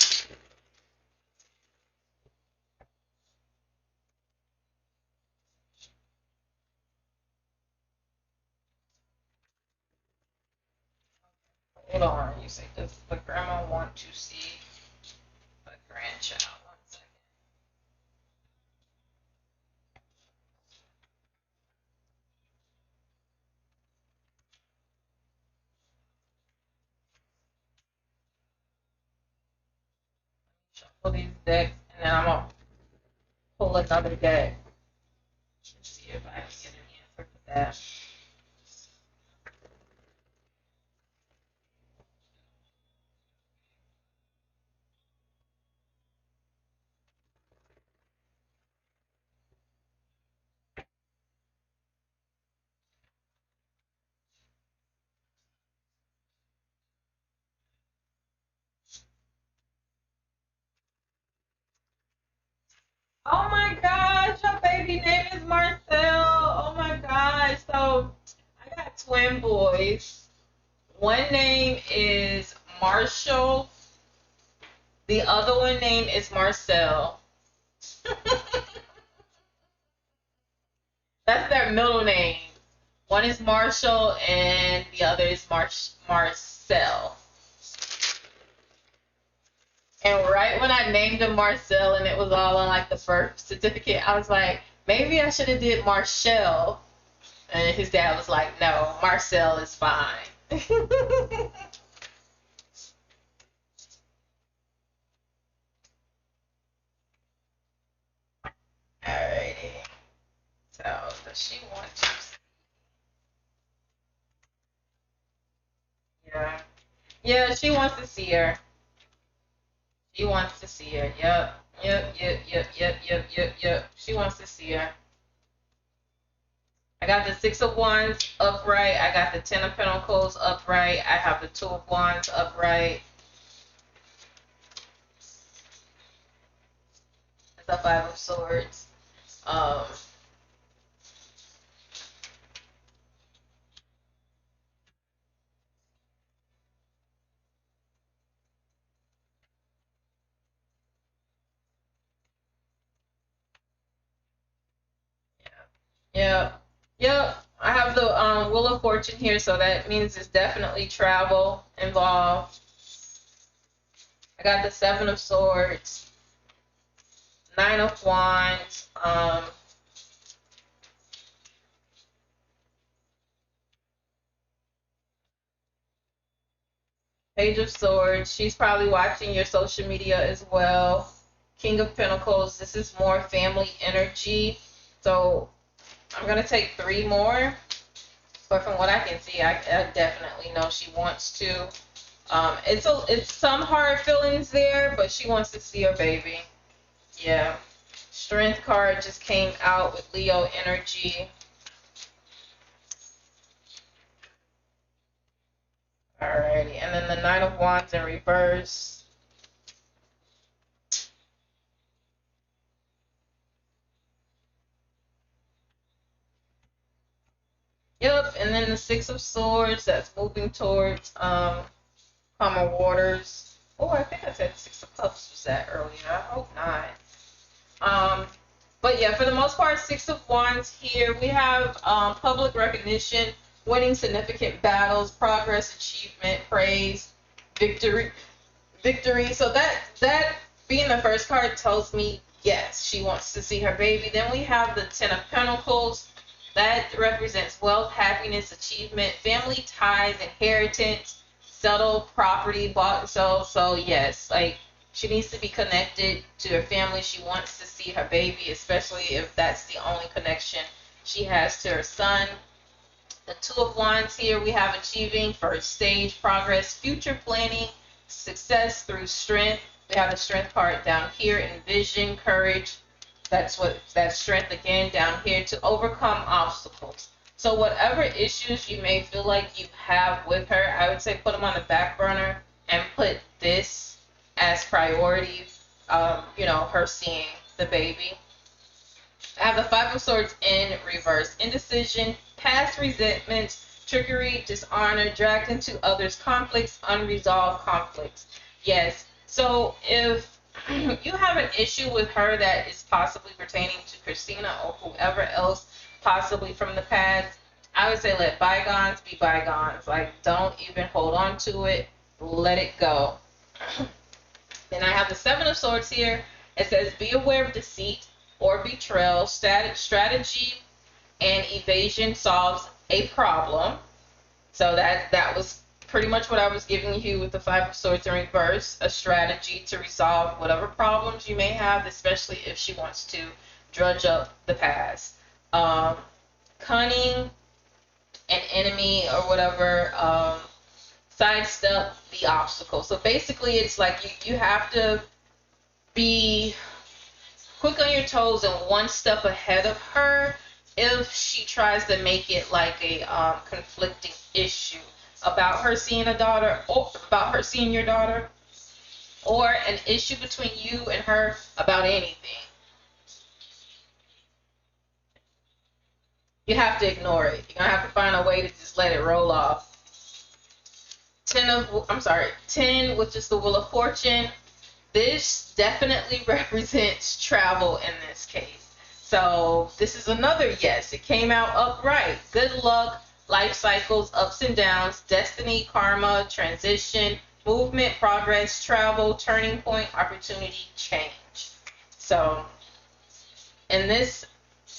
Hold on, you say, does the grandma want to see the grandchild? One second. Shuffle these decks, and then I'm going to pull another deck and see if I can get an answer for that. Oh my gosh, your baby name is Marcel. Oh my gosh. So I got twin boys. One name is Marshall. The other one name is Marcel. That's their middle name. One is Marshall and the other is Marcel. And right when I named him Marcel and it was all on like the birth certificate, I was like, maybe I should have did Marshall. And his dad was like, no, Marcel is fine. Alrighty. So, does she want to? Yeah. Yeah, she wants to see her. She wants to see her. Yep. Yep. She wants to see her. I got the Six of Wands upright. I got the Ten of Pentacles upright. I have the Two of Wands upright. It's the Five of Swords. Yep. Yep. I have the Wheel of Fortune here, so that means it's definitely travel involved. I got the Seven of Swords, Nine of Wands, Page of Swords. She's probably watching your social media as well. King of Pentacles. This is more family energy. So I'm going to take 3 more. But from what I can see, I definitely know she wants to. It's some hard feelings there, but she wants to see her baby. Yeah. Strength card just came out with Leo energy. Alrighty, and then the Nine of Wands in reverse. Yep, and then the Six of Swords that's moving towards calmer waters. Oh, I think I said Six of Cups was that earlier. I hope not. But yeah, for the most part, Six of Wands here. We have public recognition, winning significant battles, progress, achievement, praise, victory. So that being the first card tells me yes, she wants to see her baby. Then we have the Ten of Pentacles. That represents wealth, happiness, achievement, family ties, inheritance, settled property, bought and sold. So yes, like she needs to be connected to her family. She wants to see her baby, especially if that's the only connection she has to her son. The Two of Wands here, we have achieving, first stage, progress, future planning, success through strength. We have the strength card down here, envision, courage. That's strength again down here, to overcome obstacles. So whatever issues you may feel like you have with her, I would say put them on the back burner and put this as priority. Her seeing the baby. I have the Five of Swords in reverse. Indecision, past resentments, trickery, dishonor, dragged into others' conflicts, unresolved conflicts. Yes. So if you have an issue with her that is possibly pertaining to Christina or whoever else, possibly from the past, I would say let bygones be bygones. Like, don't even hold on to it. Let it go. Then I have the Seven of Swords here. It says, be aware of deceit or betrayal. Strategy and evasion solves a problem. So that was pretty much what I was giving you with the Five of Swords in reverse, a strategy to resolve whatever problems you may have, especially if she wants to drudge up the past. Cunning, an enemy or whatever, sidestep the obstacle. So basically it's like you have to be quick on your toes and one step ahead of her if she tries to make it like a conflicting issue about her seeing a daughter, or about her seeing your daughter, or an issue between you and her about anything. You have to ignore it. You're gonna have to find a way to just let it roll off. 10, which is the Wheel of Fortune. This definitely represents travel in this case. So this is another yes. It came out upright. Good luck, life cycles, ups and downs, destiny, karma, transition, movement, progress, travel, turning point, opportunity, change. So in this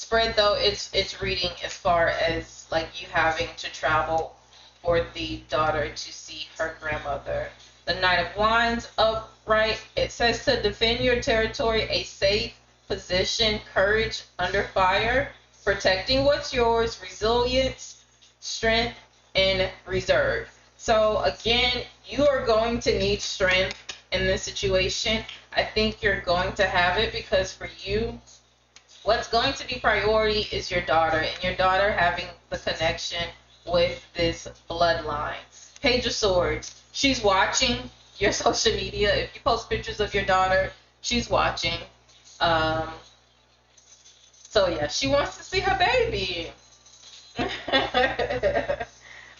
spread though, it's reading as far as like you having to travel for the daughter to see her grandmother. The Knight of Wands upright, it says to defend your territory, a safe position, courage under fire, protecting what's yours, resilience, strength, and reserve. So again, you are going to need strength in this situation. I think you're going to have it because for you, what's going to be priority is your daughter, and your daughter having the connection with this bloodline. Page of Swords. She's watching your social media. If you post pictures of your daughter, she's watching. So yeah, she wants to see her baby.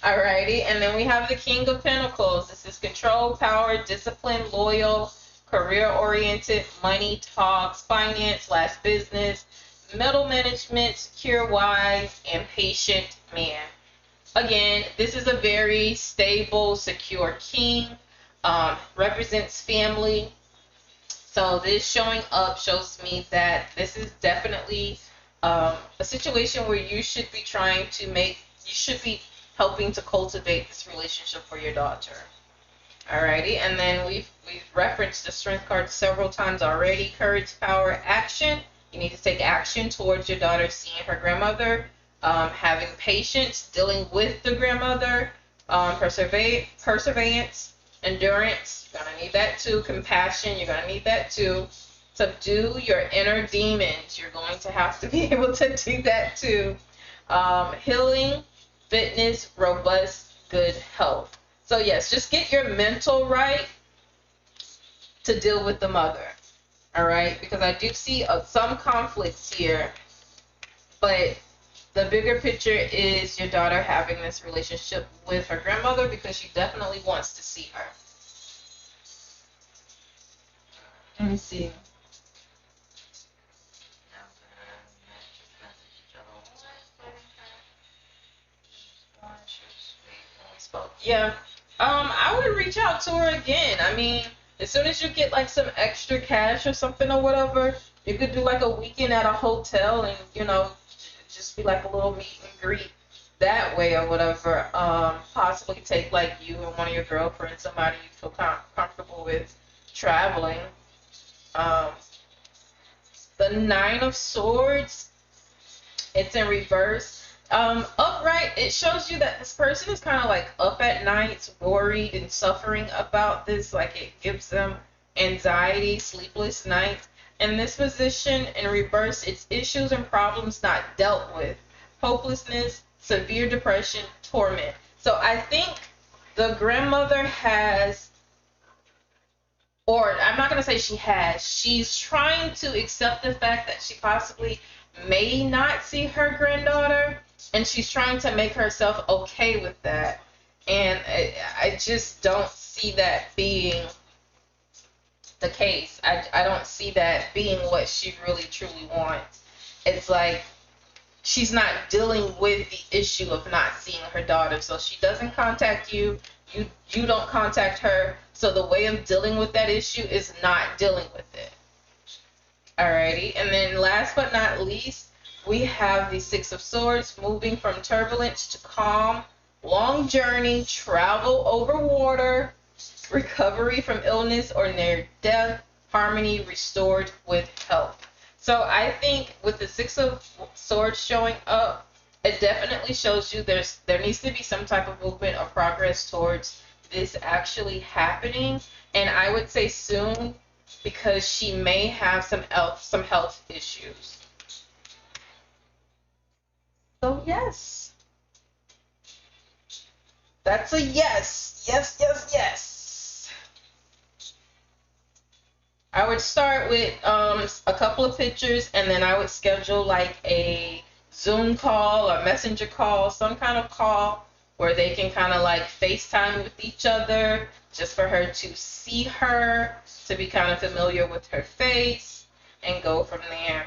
Alrighty, and then we have the King of Pentacles. This is control, power, discipline, loyal, career-oriented, money talks, finance / business, middle management, secure, wise, and patient man. Again, this is a very stable, secure king. Represents family. So this showing up shows me that this is definitely a situation where you should be helping to cultivate this relationship for your daughter. Alrighty, and then we've referenced the Strength card several times already. Courage, power, action. You need to take action towards your daughter seeing her grandmother. Having patience, dealing with the grandmother. Perseverance, endurance. You're going to need that too. Compassion, you're going to need that too. Subdue your inner demons. You're going to have to be able to do that too. Healing, fitness, robust, good health. So yes, just get your mental right to deal with the mother. All right, because I do see some conflicts here, but the bigger picture is your daughter having this relationship with her grandmother because she definitely wants to see her. Let me see. Yeah. I would reach out to her again. I mean, as soon as you get like some extra cash or something or whatever, you could do like a weekend at a hotel and, just be like a little meet and greet that way or whatever. Possibly take like you and one of your girlfriends, somebody you feel comfortable with traveling. The Nine of Swords, it's in reverse. Upright, it shows you that this person is kind of like up at night, worried and suffering about this. Like it gives them anxiety, sleepless nights. In this position, in reverse, it's issues and problems not dealt with. Hopelessness, severe depression, torment. So I think the grandmother has, or I'm not going to say she has, she's trying to accept the fact that she possibly may not see her granddaughter, and she's trying to make herself okay with that. And I just don't see that being the case. I don't see that being what she really truly wants. It's like she's not dealing with the issue of not seeing her daughter. So she doesn't contact you. You don't contact her. So the way of dealing with that issue is not dealing with it. Alrighty. And then last but not least, we have the Six of Swords, moving from turbulence to calm, long journey, travel over water, recovery from illness or near death, harmony restored with health. So I think with the Six of Swords showing up, it definitely shows you there needs to be some type of movement or progress towards this actually happening. And I would say soon, because she may have some health issues. So yes. That's a yes. Yes, yes, yes. I would start with a couple of pictures, and then I would schedule like a Zoom call or messenger call, some kind of call where they can kind of like FaceTime with each other, just for her to see her, to be kind of familiar with her face, and go from there.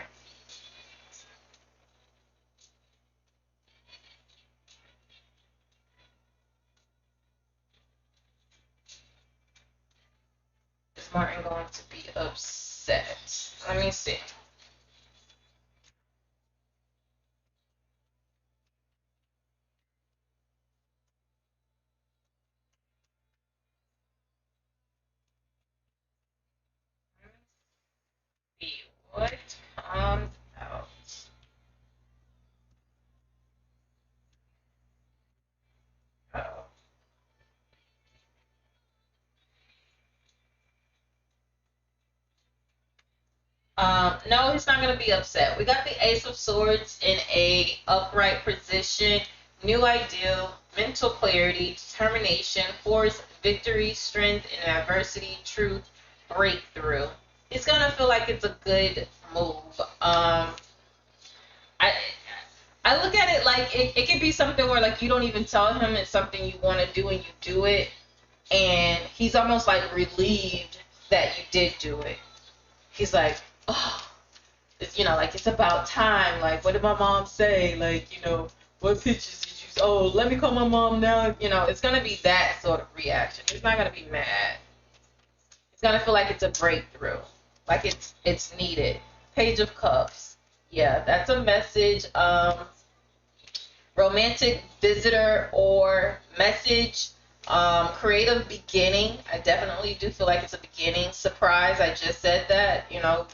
Is Martin going to be upset? Let me see. What comes out? Oh. No, he's not going to be upset. We got the Ace of Swords in a upright position. New ideal, mental clarity, determination, force, victory, strength in adversity, truth, breakthrough. He's going to feel like it's a good move. I I look at it like it could be something where like you don't even tell him it's something you want to do and you do it, and he's almost like relieved that you did do it. He's like, oh, it's, like it's about time. Like, what did my mom say? Like, what pictures did you? Oh, let me call my mom now. It's gonna be that sort of reaction. He's not gonna be mad. He's gonna feel like it's a breakthrough, like it's needed. Page of Cups. Yeah, that's a message. Romantic visitor or message. Creative beginning. I definitely do feel like it's a beginning. Surprise. I just said that. It'll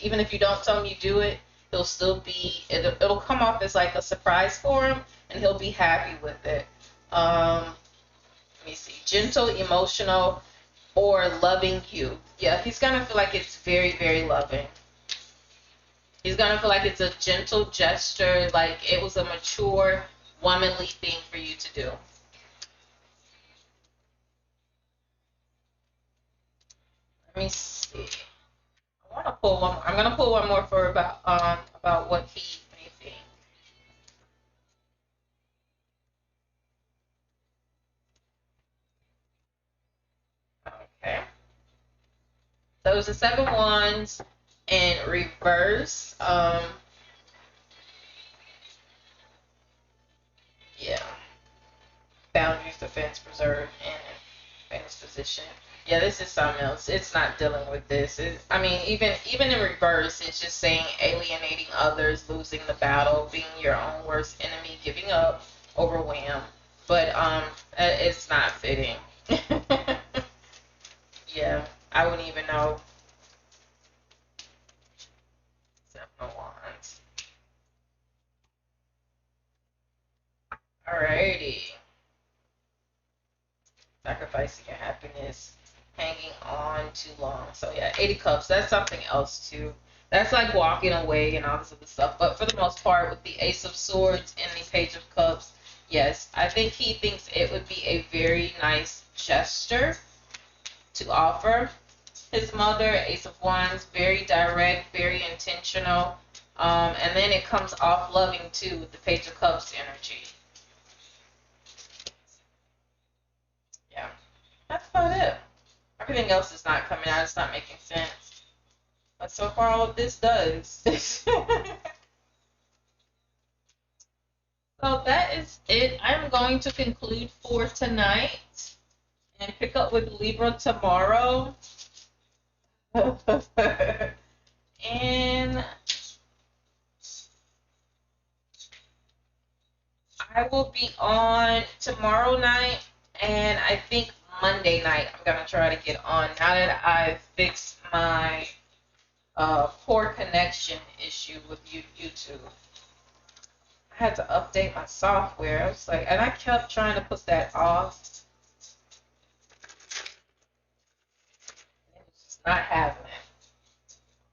even if you don't tell him you do it, it'll still be. It'll come off as like a surprise for him, and he'll be happy with it. Let me see. Gentle, emotional, or loving you. Yeah, he's gonna feel like it's very, very loving. He's gonna feel like it's a gentle gesture, like it was a mature, womanly thing for you to do. Let me see. I want to pull one more. I'm gonna pull one more for about what he may think. Okay. So it was the 7 Wands in reverse. Yeah. Boundaries, defense, preserve, and advanced position. Yeah, this is something else. It's not dealing with this. I mean, even in reverse, it's just saying alienating others, losing the battle, being your own worst enemy, giving up, overwhelmed. But it's not fitting. Yeah, I wouldn't even know. 7 of Wands. Alrighty. Sacrificing your happiness, hanging on too long. So yeah, 80 Cups. That's something else too. That's like walking away and all this other stuff. But for the most part, with the Ace of Swords and the Page of Cups, yes, I think he thinks it would be a very nice gesture to offer his mother. Ace of Wands, very direct, very intentional. And then it comes off loving too with the Page of Cups energy. Yeah, that's about it. Everything else is not coming out. It's not making sense. But so far, all of this does. So that is it. I'm going to conclude for tonight and pick up with Libra tomorrow. And I will be on tomorrow night, and I think Monday night I'm going to try to get on now that I've fixed my poor connection issue with YouTube. I had to update my software. I was like, and I kept trying to put that off. It's just not having it.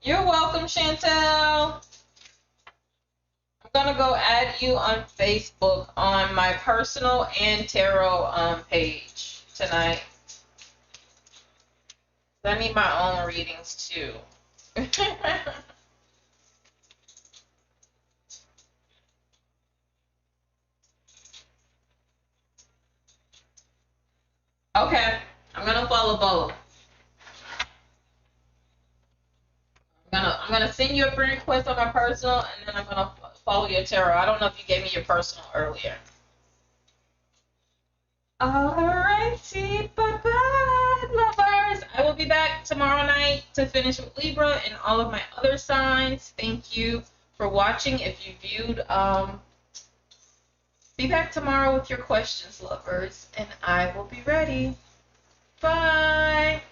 You're welcome, Chantel. I'm gonna go add you on Facebook on my personal and tarot page tonight. I need my own readings too. Okay, I'm gonna follow both. I'm gonna send you a friend request on my personal, and then I'm gonna follow your tarot. I don't know if you gave me your personal earlier. Alrighty, bye-bye, lovers. I will be back tomorrow night to finish with Libra and all of my other signs. Thank you for watching. If you viewed, be back tomorrow with your questions, lovers, and I will be ready. Bye.